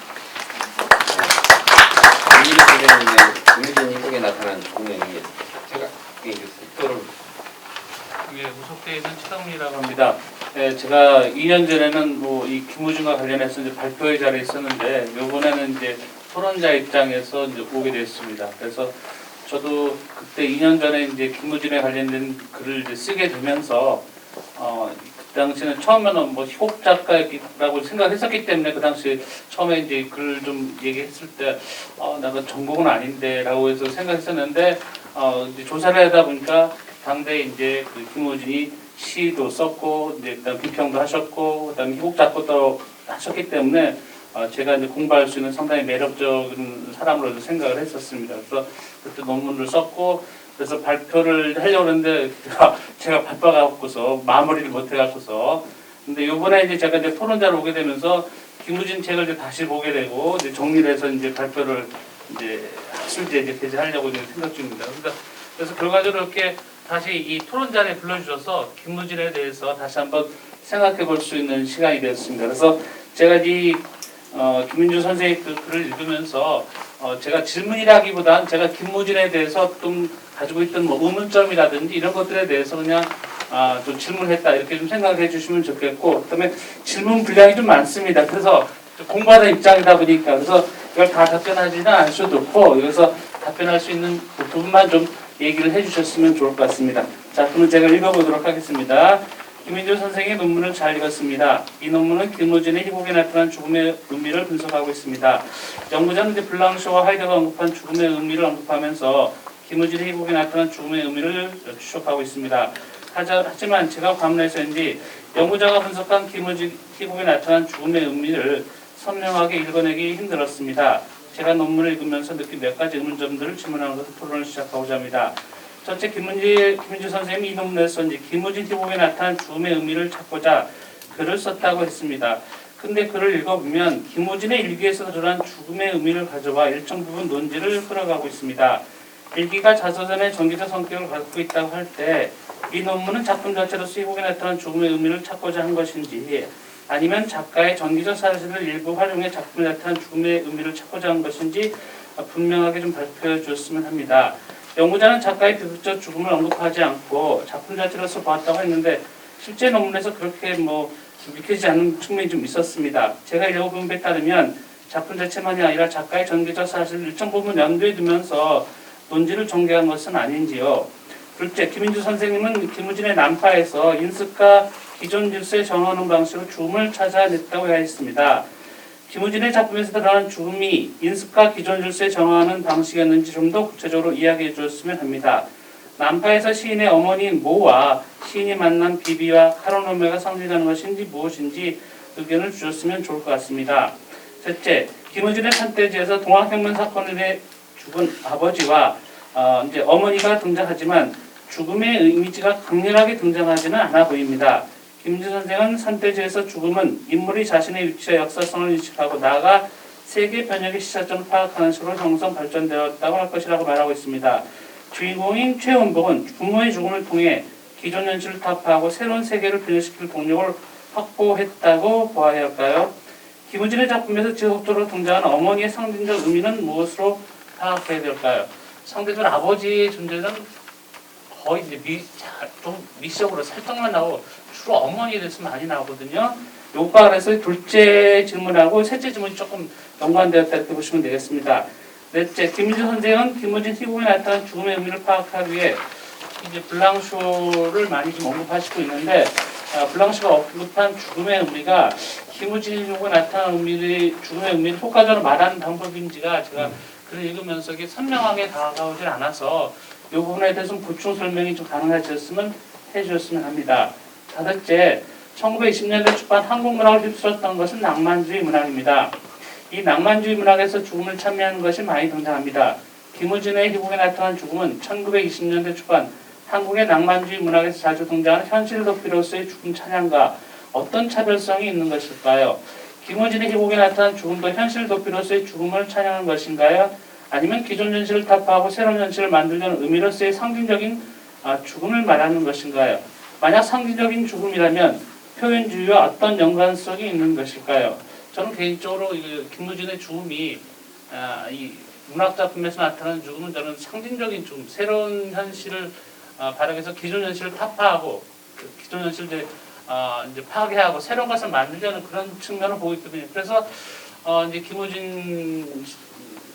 Speaker 1: 이민희 선생님의 김우진 희곡에 나타난 죽음의 의미, 제가 이거를
Speaker 8: 예, 우석대에 있는 최덕민이라고 합니다. 예, 제가 2년 전에는 뭐 이 김우준과 관련해서 이제 발표회 자리에 있었는데 이번에는 이제 토론자 입장에서 이제 오게 됐습니다. 그래서 저도 그때 2년 전에 이제 김우준에 관련된 글을 이제 쓰게 되면서 그 당시에는 처음에는 뭐 희곡 작가라고 생각했었기 때문에 그 당시 처음에 이제 글을 좀 얘기했을 때 나가 전공은 아닌데라고 해서 생각했었는데 이제 조사를 하다 보니까 당대 이제 그 김우준이 시도 썼고 이제 그다음 비평도 하셨고 그다음 희곡 작곡도 하셨기 때문에 제가 이제 공부할 수 있는 상당히 매력적인 사람으로 생각을 했었습니다. 그래서 그때 논문을 썼고 그래서 발표를 하려고 했는데 제가 바빠갖고서 마무리를 못해갖고서 근데 이번에 이제 제가 이제 토론자로 오게 되면서 김우진 책을 이제 다시 보게 되고 이제 정리를 해서 이제 발표를 이제 학술제 이제 게재하려고 이제 생각 중입니다. 그래서 결과적으로 이렇게 다시 이 토론자리에 불러주셔서 김무진에 대해서 다시 한번 생각해 볼 수 있는 시간이 되었습니다. 그래서 제가 이 김민주 선생의 그 글을 읽으면서 제가 질문이라기보다는 제가 김무진에 대해서 좀 가지고 있던 뭐 의문점이라든지 이런 것들에 대해서 그냥 좀 질문했다 이렇게 좀 생각해 주시면 좋겠고 그다음에 질문 분량이 좀 많습니다. 그래서 공부하는 입장이다 보니까 그래서 이걸 다 답변하지는 않을 수도 없고 그래서 답변할 수 있는 그 부분만 좀 얘기를 해주셨으면 좋을 것 같습니다. 자, 그러면 제가 읽어보도록 하겠습니다. 김민주 선생의 논문을 잘 읽었습니다. 이 논문은 김우진의 희곡에 나타난 죽음의 의미를 분석하고 있습니다. 연구자는 블랑쇼와 하이데가 언급한 죽음의 의미를 언급하면서 김우진의 희곡에 나타난 죽음의 의미를 추적하고 있습니다. 하지만 제가 관문해서인지 연구자가 분석한 김우진 희곡에 나타난 죽음의 의미를 선명하게 읽어내기 힘들었습니다. 제가 논문을 읽으면서 느낀 몇 가지 의문점들을 질문하는 것을 토론을 시작하고자 합니다. 첫째, 김민주 선생님이 이 논문에서 이제 김우진 희곡에 나타난 죽음의 의미를 찾고자 글을 썼다고 했습니다. 근데 글을 읽어보면 김우진의 일기에서 드러난 죽음의 의미를 가져와 일정 부분 논지를 끌어가고 있습니다. 일기가 자서전의 정기적 성격을 갖고 있다고 할 때 이 논문은 작품 자체로서 희곡에 나타난 죽음의 의미를 찾고자 한 것인지 아니면 작가의 전기적 사실을 일부 활용해 작품에 나타난 죽음의 의미를 찾고자 한 것인지 분명하게 좀 발표해 주었으면 합니다. 연구자는 작가의 비극적 죽음을 언급하지 않고 작품 자체로서 보았다고 했는데 실제 논문에서 그렇게 뭐 믿기지 않는 측면이 좀 있었습니다. 제가 읽어본 바에 따르면 작품 자체만이 아니라 작가의 전기적 사실을 일정 부분 염두에 두면서 논지를 전개한 것은 아닌지요. 둘째, 김민주 선생님은 김우진의 난파에서 인습과 기존 질서에 정하는 방식으로 죽음을 찾아냈다고 하였습니다. 김우진의 작품에서 드러난 죽음이 인습과 기존 질서에 정하는 방식이었는지 좀 더 구체적으로 이야기해 주었으면 합니다. 난파에서 시인의 어머니인 모와 시인이 만난 비비와 카로노메가 상징하는 것인지 무엇인지 의견을 주셨으면 좋을 것 같습니다. 셋째, 김우진의 산돼지에서 동학혁명 사건에 죽은 아버지와 이제 어머니가 등장하지만 죽음의 이미지가 강렬하게 등장하지는 않아 보입니다. 김민주 선생은 산돼지에서 죽음은 인물이 자신의 위치와 역사성을 인식하고 나아가 세계 변혁의 시사점을 파악하는 식으로 형성 발전되었다고 할 것이라고 말하고 있습니다. 주인공인 최원복은 부모의 죽음을 통해 기존 현실을 타파하고 새로운 세계를 변혁시킬 동력을 확보했다고 보아야 할까요? 김우진의 작품에서 지속적으로 등장하는 어머니의 상징적 의미는 무엇으로 파악해야 될까요? 상대적으로 아버지의 존재는 거의 이제 좀 미적으로 살짝만 나오고 주로 어머니에 대해서 많이 나오거든요. 요과 그래서 둘째 질문하고 셋째 질문이 조금 연관되었다 이렇게 보시면 되겠습니다. 넷째, 김민주 선생은 김우진 희곡에 나타난 죽음의 의미를 파악하기 위해 이제 블랑쇼를 많이 좀 언급하시고 있는데 블랑쇼가 언급한 죽음의 의미가 김우진 희곡에 나타난 죽음의 의미를 효과적으로 말하는 방법인지가 제가 글을 읽으면서 이게 선명하게 다가오질 않아서 이 부분에 대해서 보충 설명이 좀 가능하셨으면 해주셨으면 합니다. 다섯째, 1920년대 초반 한국 문학을 휩쓸었던 것은 낭만주의 문학입니다. 이 낭만주의 문학에서 죽음을 찬미하는 것이 많이 등장합니다. 김우진의 희곡에 나타난 죽음은 1920년대 초반 한국의 낭만주의 문학에서 자주 등장하는 현실 도피로서의 죽음 찬양과 어떤 차별성이 있는 것일까요? 김우진의 희곡에 나타난 죽음도 현실 도피로서의 죽음을 찬양한 것인가요? 아니면 기존 현실을 타파하고 새로운 현실을 만들려는 의미로서의 상징적인 죽음을 말하는 것인가요? 만약 상징적인 죽음이라면 표현주의와 어떤 연관성이 있는 것일까요? 저는 개인적으로 김무진의 죽음이 이 문학 작품에서 나타나는 죽음은 저는 상징적인 죽음, 새로운 현실을 발행해서 기존 현실을 타파하고 그 기존 현실을 이제 파괴하고 새로운 것을 만들려는 그런 측면을 보고 있거든요. 그래서 이제 김우진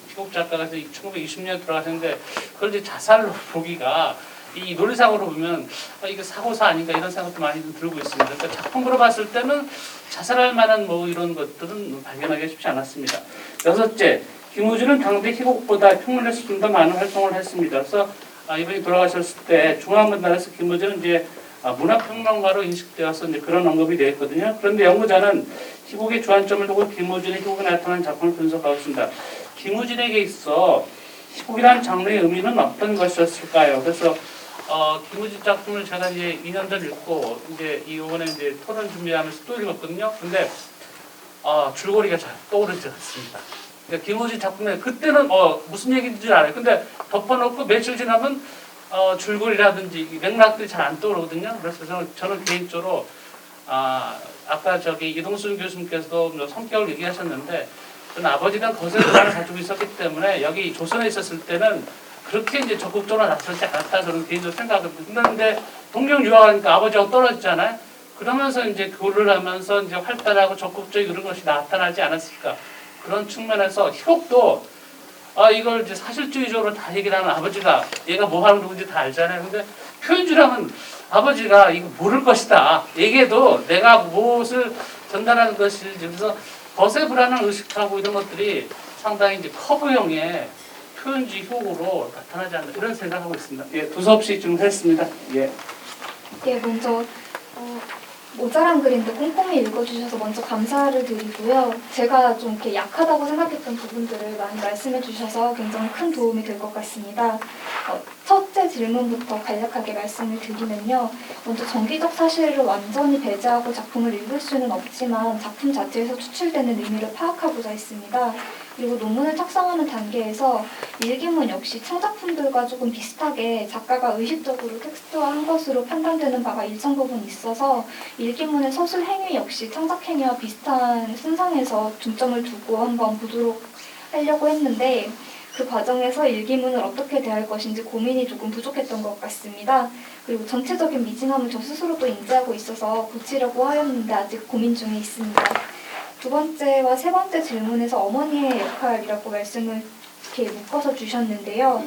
Speaker 8: 희곡 작가가 1920년에 돌아가셨는데 그걸 이제 자살로 보기가 이 논리상으로 보면 이게 사고사 아닌가 이런 생각도 많이 들고 있습니다. 그러니까 작품으로 봤을 때는 자살할 만한 뭐 이런 것들은 발견하기 쉽지 않았습니다. 여섯째, 김우진은 당대 희곡보다 평론에서 좀 더 많은 활동을 했습니다. 그래서 이분이 돌아가셨을 때 중앙문단에서 김우진은 이제 문화평론가로 인식되어서 이제 그런 언급이 되어 있거든요. 그런데 연구자는 희곡의 주안점을 두고 김우진의 희곡에 나타난 작품을 분석하고 있습니다. 김우진에게 있어 희곡이라는 장르의 의미는 어떤 것이었을까요? 그래서 김우진 작품을 제가 이제 2년 전 읽고 이제 이번에 이제 토론 준비하면서 또 읽었거든요. 근데 줄거리가 잘 떠오르지 않습니다. 그러니까 김우진 작품에 그때는 무슨 얘기인지 알아요. 근데 덮어놓고 며칠 지나면 줄거리라든지 맥락들이 잘 안 떠오르거든요. 그래서 저는 개인적으로 아까 이동순 교수님께서도 성격을 얘기하셨는데 저는 아버지가 거센 불안을 가지고 있었기 때문에 여기 조선에 있었을 때는 그렇게 이제 적극적으로 나서지 않았다 저는 개인적으로 생각합니다. 그런데 동경 유학하니까 아버지하고 떨어졌잖아요. 그러면서 이제 교류를 하면서 이제 활발하고 적극적인 그런 것이 나타나지 않았을까. 그런 측면에서 희곡도 이걸 이제 사실주의적으로 다 얘기를 하는 아버지가 얘가 뭐 하는 누군지 다 알잖아요. 근데 표현주랑은 아버지가 이거 모를 것이다. 얘기해도 내가 무엇을 전달하는 것인지 그래서 거세 불안을 의식하고 이런 것들이 상당히 이제 커브형의 표현주 희곡으로 나타나지 않는 이런 생각하고 있습니다. 예, 두서없이 좀 했습니다. 예.
Speaker 7: 예, 먼저 모자란 글인데 꼼꼼히 읽어주셔서 먼저 감사를 드리고요. 제가 좀 이렇게 약하다고 생각했던 부분들을 많이 말씀해 주셔서 굉장히 큰 도움이 될 것 같습니다. 첫째 질문부터 간략하게 말씀을 드리면요. 먼저 정기적 사실을 완전히 배제하고 작품을 읽을 수는 없지만 작품 자체에서 추출되는 의미를 파악하고자 했습니다. 그리고 논문을 작성하는 단계에서 일기문 역시 창작품들과 조금 비슷하게 작가가 의식적으로 텍스트화한 것으로 판단되는 바가 일정 부분 있어서 일기문의 서술 행위 역시 창작 행위와 비슷한 순상에서 중점을 두고 한번 보도록 하려고 했는데 그 과정에서 일기문을 어떻게 대할 것인지 고민이 조금 부족했던 것 같습니다. 그리고 전체적인 미진함을 저 스스로도 인지하고 있어서 고치려고 하였는데 아직 고민 중에 있습니다. 두 번째와 세 번째 질문에서 어머니의 역할이라고 말씀을 이렇게 묶어서 주셨는데요.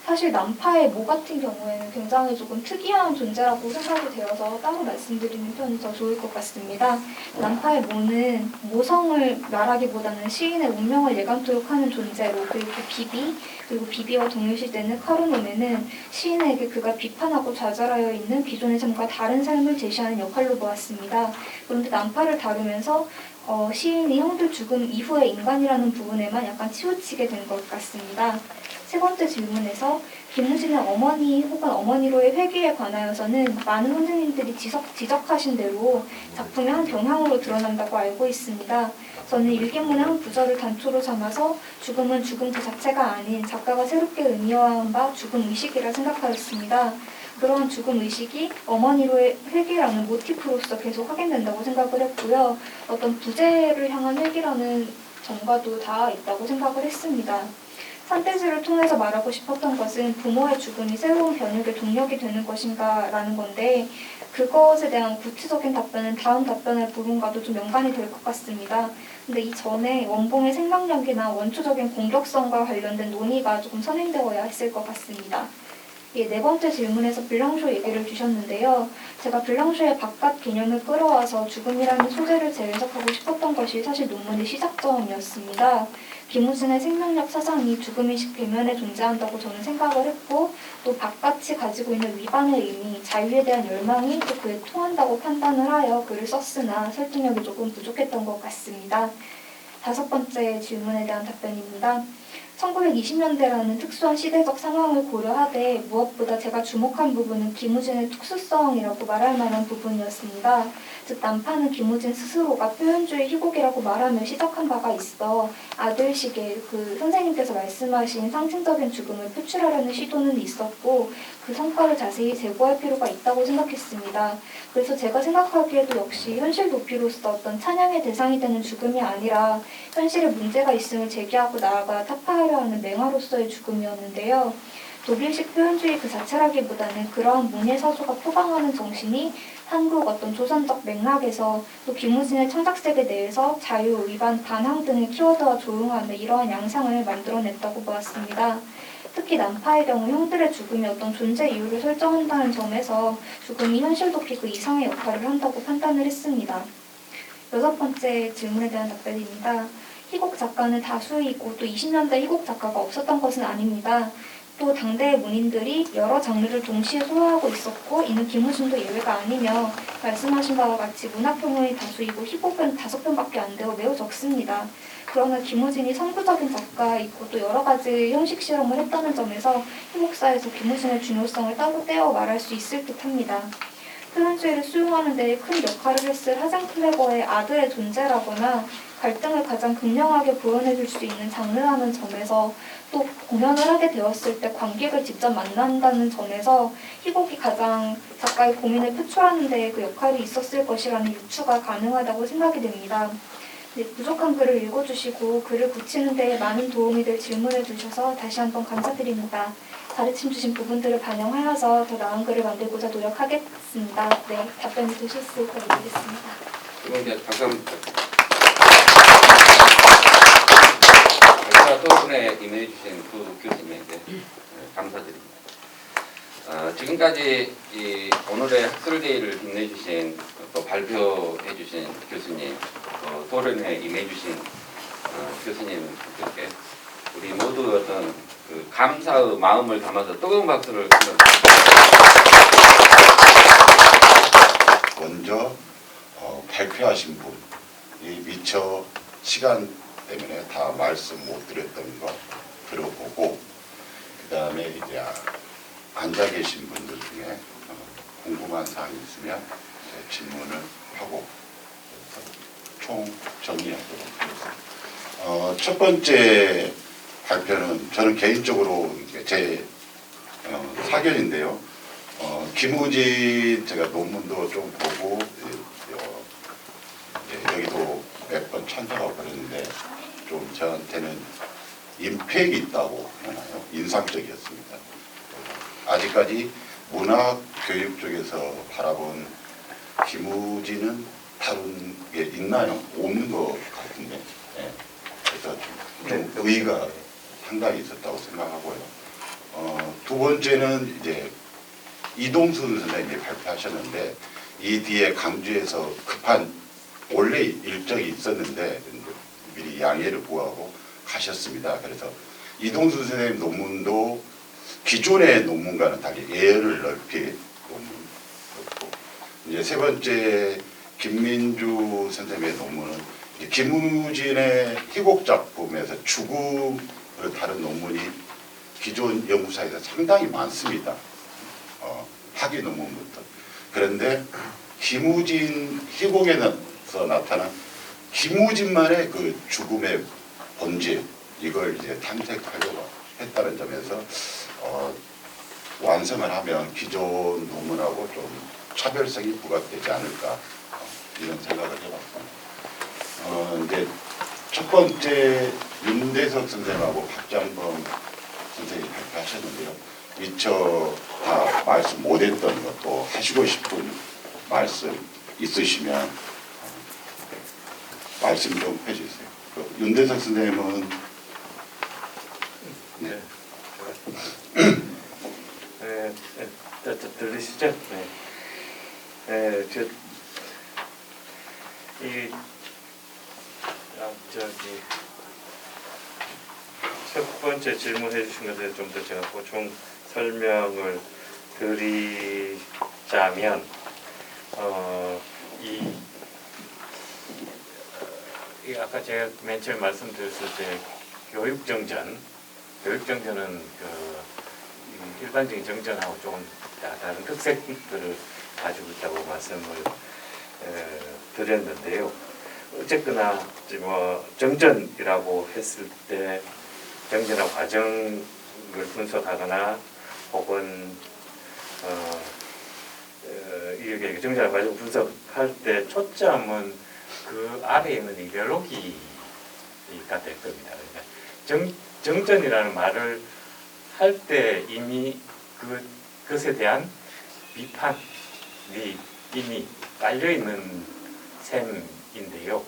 Speaker 7: 사실 남파의 모 같은 경우에는 굉장히 조금 특이한 존재라고 생각이 되어서 따로 말씀드리는 편이 더 좋을 것 같습니다. 남파의 모는 모성을 말하기보다는 시인의 운명을 예감토록 하는 존재로 그리고 비비와 동일시되는 카르노메는 시인에게 그가 비판하고 좌절하여 있는 기존의 삶과 다른 삶을 제시하는 역할로 보았습니다. 그런데 남파를 다루면서 시인이 형들 죽음 이후의 인간이라는 부분에만 약간 치우치게 된 것 같습니다. 세 번째 질문에서 김우진의 어머니 혹은 어머니로의 회귀에 관하여서는 많은 선생님들이 지적하신 대로 작품의 한 경향으로 드러난다고 알고 있습니다. 저는 일기문의 한 구절을 단초로 삼아서 죽음은 죽음 그 자체가 아닌 작가가 새롭게 의미화한 바 죽음 의식이라 생각하였습니다. 그러한 죽음 의식이 어머니로의 회귀라는 모티프로서 계속 확인된다고 생각을 했고요. 어떤 부재를 향한 회귀라는 점과도 다 있다고 생각을 했습니다. 산태지를 통해서 말하고 싶었던 것은 부모의 죽음이 새로운 변혁의 동력이 되는 것인가 라는 건데 그것에 대한 구체적인 답변은 다음 답변할 부분과도 좀 연관이 될 것 같습니다. 근데 이전에 원봉의 생명력이나 원초적인 공격성과 관련된 논의가 조금 선행되어야 했을 것 같습니다. 네 번째 질문에서 블랑쇼 얘기를 주셨는데요. 제가 블랑쇼의 바깥 개념을 끌어와서 죽음이라는 소재를 재해석하고 싶었던 것이 사실 논문의 시작점이었습니다. 김우진의 생명력 사상이 죽음의식 배면에 존재한다고 저는 생각을 했고 또 바깥이 가지고 있는 위반의 의미, 자유에 대한 열망이 또 그에 통한다고 판단을 하여 글을 썼으나 설득력이 조금 부족했던 것 같습니다. 다섯 번째 질문에 대한 답변입니다. 1920년대라는 특수한 시대적 상황을 고려하되 무엇보다 제가 주목한 부분은 김우진의 특수성이라고 말할 만한 부분이었습니다. 즉 남파는 김우진 스스로가 표현주의 희곡이라고 말하며 시작한 바가 있어 아들식의 그 선생님께서 말씀하신 상징적인 죽음을 표출하려는 시도는 있었고 그 성과를 자세히 제고할 필요가 있다고 생각했습니다. 그래서 제가 생각하기에도 역시 현실 도피로서 어떤 찬양의 대상이 되는 죽음이 아니라 현실에 문제가 있음을 제기하고 나아가 타파하려 하는 맹아로서의 죽음이었는데요. 독일식 표현주의 그 자체라기보다는 그러한 문예사조가 표방하는 정신이 한국 어떤 조선적 맥락에서 또 김우진의 창작세계 내에서 자유, 위반, 반항 등의 키워드와 조응하는 이러한 양상을 만들어냈다고 보았습니다. 특히 난파의 경우 형들의 죽음이 어떤 존재 이유를 설정한다는 점에서 죽음이 현실 도피 그 이상의 역할을 한다고 판단을 했습니다. 6번째 질문에 대한 답변입니다. 희곡 작가는 다수이고 또 20년대 희곡 작가가 없었던 것은 아닙니다. 또 당대의 문인들이 여러 장르를 동시에 소화하고 있었고 이는 김우진도 예외가 아니며 말씀하신 바와 같이 문학평론이 다수이고 희곡은 5편밖에 안 되어 매우 적습니다. 그러나 김우진이 선구적인 작가이고 또 여러 가지 형식 실험을 했다는 점에서 희곡사에서 김우진의 중요성을 따로 떼어 말할 수 있을 듯합니다. 표현주의를 수용하는 데 큰 역할을 했을 하장 클레버의 아들의 존재라거나 갈등을 가장 극명하게 보여내줄 수 있는 장르라는 점에서 또 공연을 하게 되었을 때 관객을 직접 만난다는 점에서 희곡이 가장 작가의 고민을 표출하는 데 그 역할이 있었을 것이라는 유추가 가능하다고 생각이 됩니다. 네, 부족한 글을 읽어주시고 글을 고치는 데 많은 도움이 될 질문을 주셔서 다시 한번 감사드립니다. 가르침 주신 부분들을 반영하여서 더 나은 글을 만들고자 노력하겠습니다. 네, 답변이 되실 수 있도록 드리겠습니다.
Speaker 1: 그리고 이제 방금 발사 토론에 임해 주신 두 교수님에게 감사드립니다. 지금까지 오늘의 학술대회를 빛내주신 또 발표해 주신 교수님, 토론에 임해 주신 교수님들께 우리 모두 어떤 그 감사의 마음을 담아서 뜨거운 박수를
Speaker 9: 먼저 발표하신 분이 미처 시간 때문에 다 말씀 못 드렸던 거 들어보고 그 다음에 이제 앉아 계신 분들 중에 궁금한 사항이 있으면 질문을 하고 총 정리하도록 하겠습니다. 첫 번째 발표는 저는 개인적으로 제 사견인데요. 김우진 제가 논문도 좀 보고 여기도 몇 번 참석하고 그랬는데 좀 저한테는 임팩이 있다고 하나요? 인상적이었습니다. 아직까지 문학 교육 쪽에서 바라본 김우진은 다른 게 있나요? 없는 것 같은데. 네. 그래서 좀 의의가 상당히 있었다고 생각하고요. 두 번째는 이제 이동순 선생님이 발표하셨는데 이 뒤에 강주에서 급한 원래 일정이 있었는데 미리 양해를 구하고 가셨습니다. 그래서 이동순 선생님 논문도 기존의 논문과는 달리 예열을 넓힌 논문이었고 이제 세 번째 김민주 선생님의 논문은 김우진의 희곡 작품에서 죽음을 다룬 논문이 기존 연구사에서 상당히 많습니다. 학위 논문부터. 그런데 김우진 희곡에서 나타난 김우진만의 그 죽음의 본질 이걸 이제 탐색하려고 했다는 점에서 완성을 하면 기존 논문하고 좀 차별성이 부각되지 않을까 이런 생각을 해봤습니다. 이제 첫 번째 윤대석 선생님하고 박장범 선생님이 발표하셨는데요. 미처 다 말씀 못했던 것도 하시고 싶은 말씀 있으시면 말씀 좀 해주세요. 윤대석 선생님은 네.
Speaker 2: 들리시죠? 네. 첫 번째 질문해 주신 것에 좀 더 제가 보충 설명을 드리자면 아까 제가 맨 처음에 말씀드렸을 때 교육정전은 일반적인 정전하고 조금 다른 특색들을 가지고 있다고 말씀을 드렸는데요. 어쨌거나 정전이라고 했을 때 정전의 과정을 분석하거나 혹은 이렇게 정전의 과정을 분석할 때 초점은 그 아래에 있는 이데올로기가 될 겁니다. 그러니까 정전이라는 말을 할 때 이미 그것에 대한 비판이 이미 깔려 있는 셈인데요.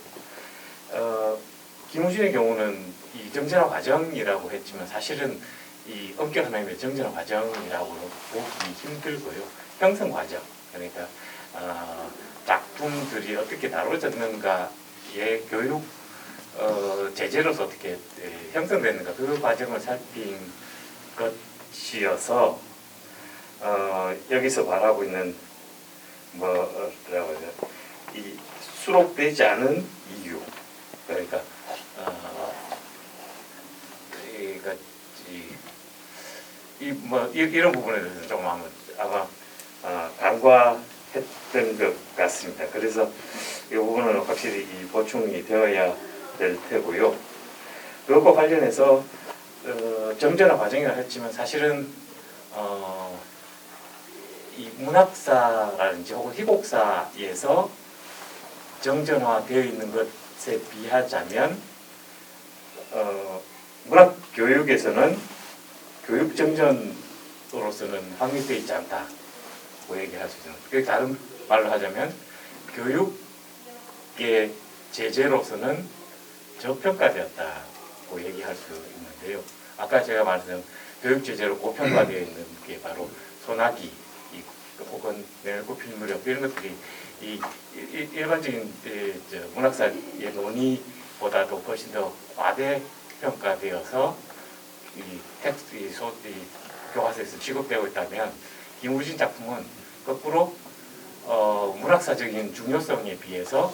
Speaker 2: 김우진의 경우는 이 정전화 과정이라고 했지만 사실은 이 엄격한 의미의 정전화 과정이라고 보기 힘들고요. 형성 과정, 그러니까 작품들이 어떻게 다뤄졌는가의 교육 제재로서 어떻게 형성됐는가 그 과정을 살핀 것이어서 여기서 말하고 있는 뭐라고 해야 이 수록되지 않은 이유, 그러니까 이런 부분에 대해서 조금 아마 간과했던 것 같습니다. 그래서 이 부분은 확실히 이 보충이 되어야 될 테고요. 그것과 관련해서 정전화 과정이라 했지만 사실은 이 문학사라든지 혹은 희곡사에서 정전화되어 있는 것에 비하자면 문학 교육에서는 교육 정전으로서는 확립되어 있지 않다고 얘기할 수 있습니다. 다른 말로 하자면 교육의 제재로서는 저평가되었다고 얘기할 수 있는데요. 아까 제가 말씀드린 교육 제재로 고평가되어 있는 게 바로 소나기 혹은 내일 꽃필 무렵 이런 것들이 이 일반적인 문학사의 논의보다도 훨씬 더 과대평가되어서 이 교과서에서 취급되고 있다면 김우진 작품은 거꾸로 문학사적인 중요성에 비해서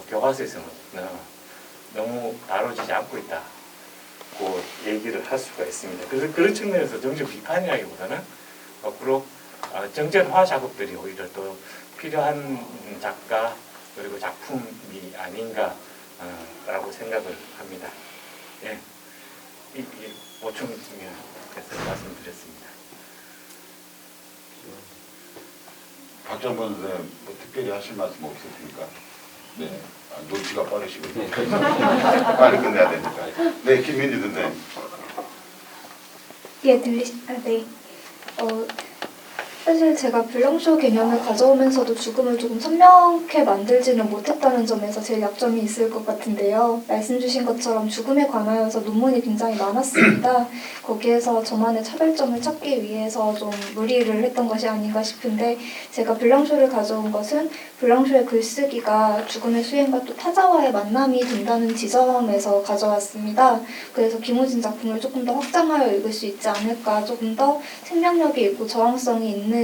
Speaker 2: 교과서에서는 너무 다뤄지지 않고 있다고 얘기를 할 수가 있습니다. 그래서 그런 측면에서 정적 비판이라기보다는 거꾸로 정전화 작업들이 오히려 더 필요한 작가 그리고 작품이 아닌가라고 생각을 합니다. 예, 이 보충해서 말씀드렸습니다.
Speaker 9: 박정범 선생님 뭐 특별히 하실 말씀 없으십니까? 네, 눈치가 빠르시군요. 빨리 끝내야 되니까. 네, 김민지 선생님.
Speaker 7: 예, 네. 사실 제가 불량쇼 개념을 가져오면서도 죽음을 조금 선명하게 만들지는 못했다는 점에서 제일 약점이 있을 것 같은데요. 말씀 주신 것처럼 죽음에 관하여서 논문이 굉장히 많았습니다. 거기에서 저만의 차별점을 찾기 위해서 좀 무리를 했던 것이 아닌가 싶은데 제가 불량쇼를 가져온 것은 불량쇼의 글쓰기가 죽음의 수행과 또 타자와의 만남이 된다는 지점에서 가져왔습니다. 그래서 김우진 작품을 조금 더 확장하여 읽을 수 있지 않을까, 조금 더 생명력이 있고 저항성이 있는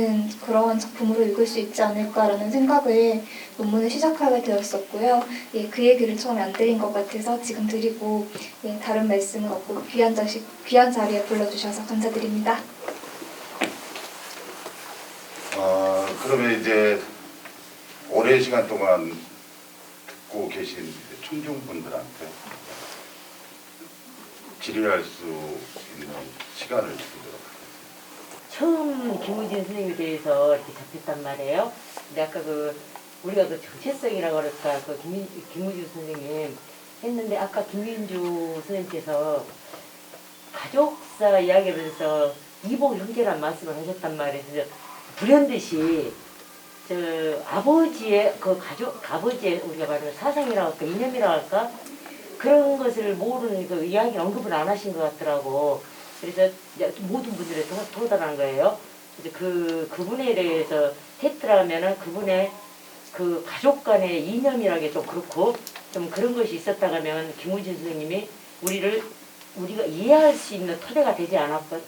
Speaker 7: 그러한 작품으로 읽을 수 있지 않을까라는 생각을 논문을 시작하게 되었었고요. 예, 그 얘기를 처음에 안 드린 것 같아서 지금 드리고 예, 다른 말씀은 없고 귀한 자리에 불러주셔서 감사드립니다.
Speaker 9: 그러면 이제 오랜 시간 동안 듣고 계신 청중분들한테 질의할 수 있는 시간을 드리도록 하겠습니다.
Speaker 10: 처음 김우진 선생님에 대해서 이렇게 접했단 말이에요. 근데 아까 우리가 정체성이라고 그럴까, 김우진 선생님 했는데 아까 김민주 선생님께서 가족사 이야기를 해서 이복 형제란 말씀을 하셨단 말이에요. 그래서 불현듯이 아버지의 아버지의 우리가 말하는 사상이라고 할까, 이념이라고 할까, 그런 것을 모르는 그 이야기 언급을 안 하신 것 같더라고. 그래서 모든 분들에 도달한 거예요. 이제 그분에 대해서 했더라면은 그분의 그 가족 간의 이념이라는 게 좀 그렇고 좀 그런 것이 있었다고 하면 김우진 선생님이 우리가 이해할 수 있는 토대가 되지 않았으면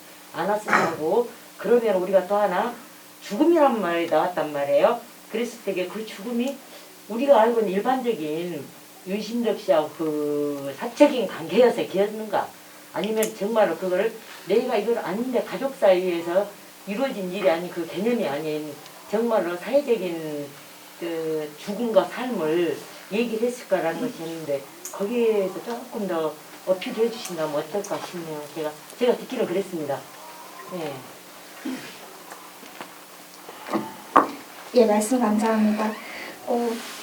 Speaker 10: 하고, 그러면 우리가 또 하나 죽음이란 말이 나왔단 말이에요. 그랬을 때 그 죽음이 우리가 알고 있는 일반적인 윤신덕 씨하고 그 사적인 관계여서 기었는가, 아니면 정말로 그거를 내가 이걸 아닌데 가족 사이에서 이루어진 일이 아닌 그 개념이 아닌 정말로 사회적인 그 죽음과 삶을 얘기를 했을까라는 것이었는데 거기에서 조금 더 어필해 주신다면 어떨까 싶네요. 제가 듣기는 그랬습니다. 네.
Speaker 7: 예, 말씀 감사합니다.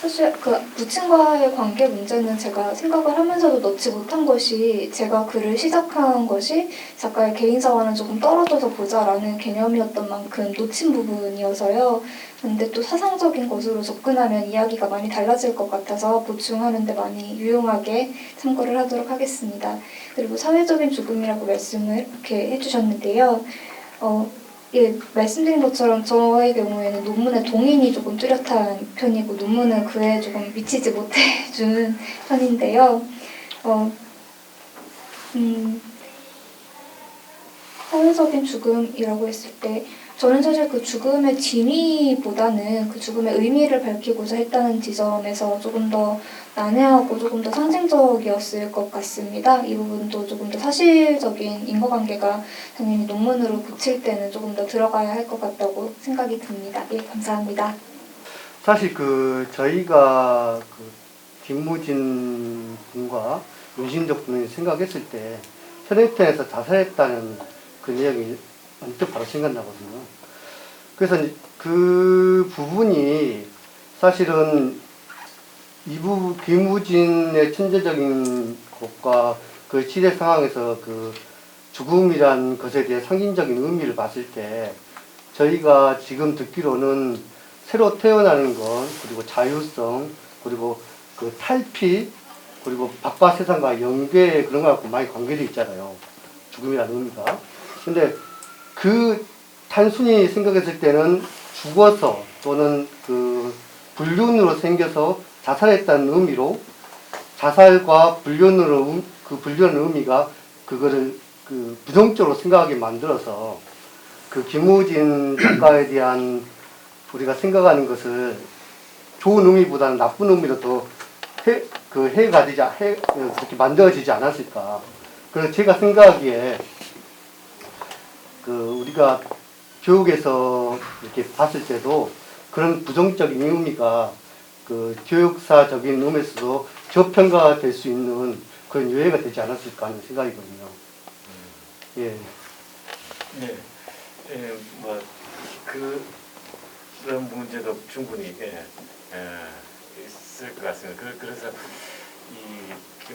Speaker 7: 사실 그 부친과의 관계 문제는 제가 생각을 하면서도 넣지 못한 것이 제가 글을 시작한 것이 작가의 개인사와는 조금 떨어져서 보자라는 개념이었던 만큼 놓친 부분이어서요. 근데 또 사상적인 것으로 접근하면 이야기가 많이 달라질 것 같아서 보충하는데 많이 유용하게 참고를 하도록 하겠습니다. 그리고 사회적인 죽음이라고 말씀을 이렇게 해주셨는데요. 예, 말씀드린 것처럼 저의 경우에는 논문의 동인이 조금 뚜렷한 편이고 논문은 그에 조금 미치지 못해준 편인데요. 사회적인 죽음이라고 했을 때 저는 사실 그 죽음의 진위보다는 그 죽음의 의미를 밝히고자 했다는 지점에서 조금 더 난해하고 조금 더 상징적이었을 것 같습니다. 이 부분도 조금 더 사실적인 인과관계가 당연히 논문으로 붙일 때는 조금 더 들어가야 할 것 같다고 생각이 듭니다. 예, 감사합니다.
Speaker 11: 사실 저희가 김무진 군과 윤신적 군을 생각했을 때 현행편에서 자살했다는 그 내용이 언뜻 바로 생각나거든요. 그래서 그 부분이 사실은 김무진의 천재적인 것과 그 시대 상황에서 그 죽음이란 것에 대해 상징적인 의미를 봤을 때 저희가 지금 듣기로는 새로 태어나는 것, 그리고 자유성, 그리고 그 탈피, 그리고 바깥 세상과 연계 그런 거 갖고 많이 관계되어 있잖아요. 죽음이라는 의미가. 근데 그 단순히 생각했을 때는 죽어서 또는 그 불륜으로 생겨서 자살했다는 의미로 자살과 불륜으로 그 불륜의 의미가 그거를 그 부정적으로 생각하게 만들어서 그 김우진 작가에 대한 우리가 생각하는 것을 좋은 의미보다는 나쁜 의미로 더 그렇게 만들어지지 않았을까. 그래서 제가 생각하기에 우리가 교육에서 이렇게 봤을 때도 그런 부정적인 의미가 그 교육사적인 의미에서도 저평가가 될 수 있는 그런 유해가 되지 않았을까 하는 생각이거든요. 예.
Speaker 2: 네. 그런 문제도 충분히 있을 것 같습니다. 그래서 이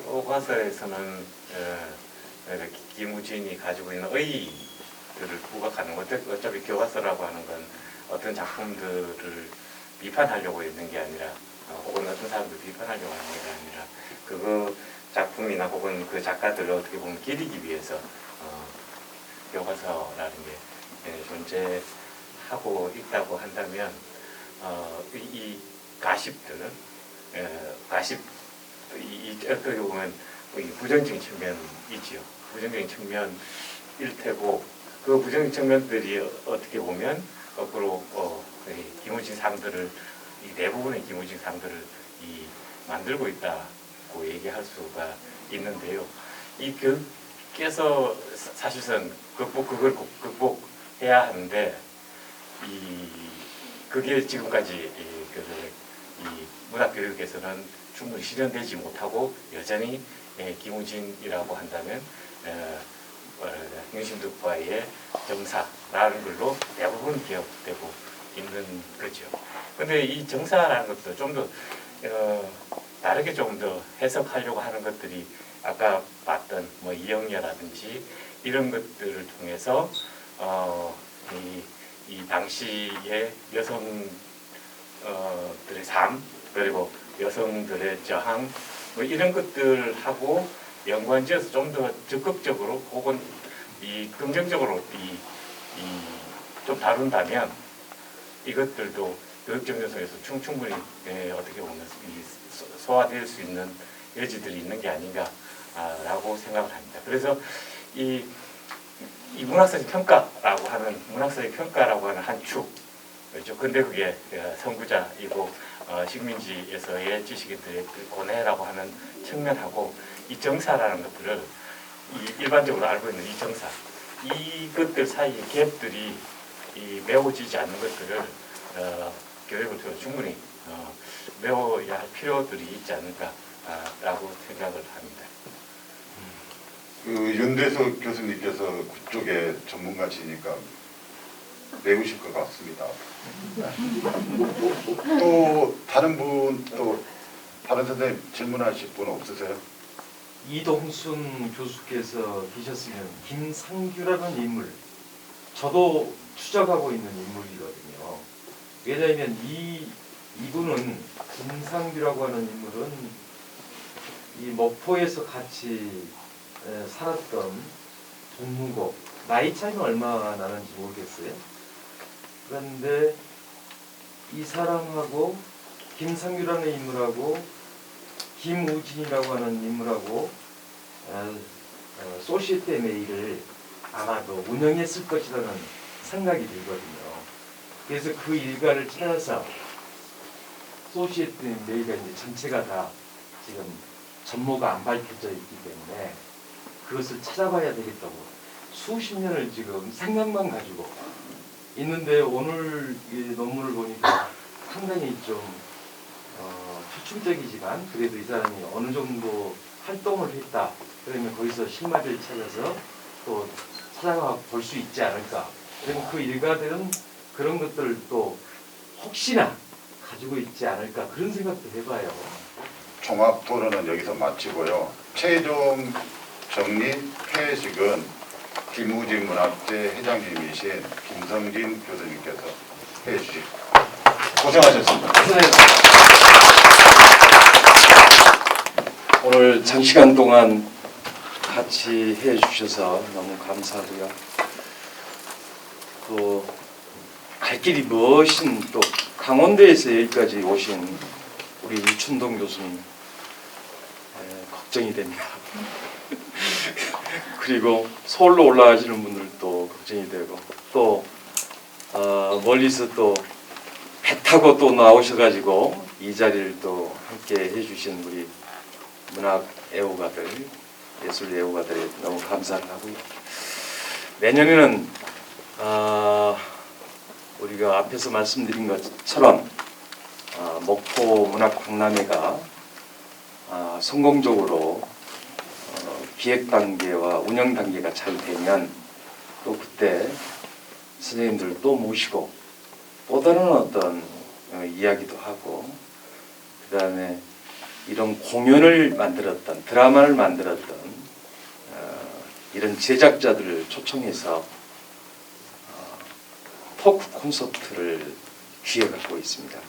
Speaker 2: 오과서에서는 김우진이 가지고 있는 의의들을 부각하는 어차피 교과서라고 하는 건 어떤 작품들을 비판하려고 있는 게 아니라 혹은 어떤 사람들 비판하려고 하는 게 아니라 그 작품이나 혹은 그 작가들을 어떻게 보면 기리기 위해서 교과서라는 게 존재하고 있다고 한다면 이 가십들은 어떻게 보면 부정적인 측면이지요. 부정적인 측면일 테고 그 부정적인 측면들이 어떻게 보면 거꾸로 김우진 상들을 이 대부분의 김우진 상들을 만들고 있다고 얘기할 수가 있는데요. 이 교육께서 사실상 그걸 극복해야 하는데 그게 지금까지 이 문학교육에서는 충분히 실현되지 못하고 여전히 김우진이라고 한다면 윤심득과의 정사라는 걸로 대부분 기억되고 있는 거죠. 근데 이 정사라는 것도 좀 더 다르게 좀 더 해석하려고 하는 것들이 아까 봤던 뭐 이영녀라든지 이런 것들을 통해서 이 당시의 여성들의 삶 그리고 여성들의 저항 뭐 이런 것들하고 연관지어서 좀 더 적극적으로 혹은 긍정적으로 좀 다룬다면 이것들도 교육정전성에서 충분히 어떻게 보면 소화될 수 있는 여지들이 있는 게 아닌가라고 생각을 합니다. 그래서 이 문학사적 평가라고 하는 한 축, 그렇죠. 근데 그게 선구자이고 식민지에서의 지식인들의 고뇌라고 하는 측면하고 이 정사라는 것들을 일반적으로 알고 있는 이 정사, 이것들 사이의 갭들이 메워지지 않는 것들을 교육을 통해 충분히 메워야 할 필요들이 있지 않을까라고 생각을 합니다.
Speaker 9: 윤대석 교수님께서 그쪽에 전문가시니까 배우실 것 같습니다. 또 다른 분, 또 다른 선생님 질문하실 분 없으세요?
Speaker 12: 이동순 교수께서 계셨으면 김상규라는 인물, 저도 추적하고 있는 인물이거든요. 왜냐하면 이분은 김상규라고 하는 인물은 이 목포에서 같이 살았던 동무고, 나이 차이는 얼마나 나는지 모르겠어요. 그런데 이 사람하고 김상규라는 인물하고 김우진이라고 하는 인물하고 소시에테 메일을 아마도 운영했을 것이라는 생각이 들거든요. 그래서 그 일가를 찾아서 소시에테 메일가 이제 전체가 다 지금 전모가 안 밝혀져 있기 때문에 그것을 찾아봐야 되겠다고 수십 년을 지금 생각만 가지고 있는데, 오늘 이 논문을 보니까 상당히 좀 추측적이지만 그래도 이 사람이 어느 정도 활동을 했다 그러면 거기서 실마리를 찾아서 또 찾아가 볼 수 있지 않을까. 그러면 그 일가들은 그런 것들을 또 혹시나 가지고 있지 않을까, 그런 생각도 해봐요.
Speaker 9: 종합 토론은 여기서 마치고요. 최종 정리 회식은 김우진 문학재 회장님이신 김성진 교수님께서 해주시고 고생하셨습니다.
Speaker 13: 오늘 장시간 동안 같이 해주셔서 너무 감사하고요. 또 갈 길이 멋진, 또 강원도에서 여기까지 오신 우리 유춘동 교수님 걱정이 됩니다. 그리고 서울로 올라가시는 분들도 걱정이 되고, 또 멀리서 또 배 타고 또 나오셔가지고 이 자리를 또 함께 해주신 우리 문학 애호가들, 예술 애호가들에 너무 감사를 하고요. 내년에는 우리가 앞에서 말씀드린 것처럼 목포 문학박람회가 성공적으로 기획 단계와 운영 단계가 잘 되면 또 그때 선생님들 또 모시고 또 다른 어떤 이야기도 하고, 그 다음에 이런 공연을 만들었던, 드라마를 만들었던 이런 제작자들을 초청해서 토크 콘서트를 기획하고 있습니다.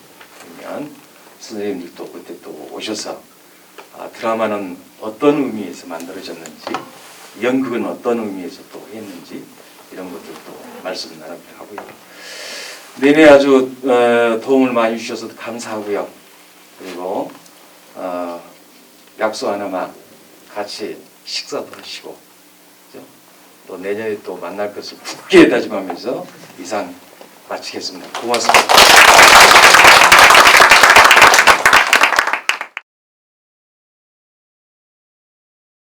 Speaker 13: 그러면 선생님들도 그때 또 오셔서 드라마는 어떤 의미에서 만들어졌는지, 연극은 어떤 의미에서 또 했는지, 이런 것들도 말씀 나누기로 하고요. 내내 아주 도움을 많이 주셔서 감사하고요. 그리고 약속 하나만, 같이 식사도 하시고, 그죠? 또 내년에 또 만날 것을 굳게 다짐하면서 이상 마치겠습니다. 고맙습니다.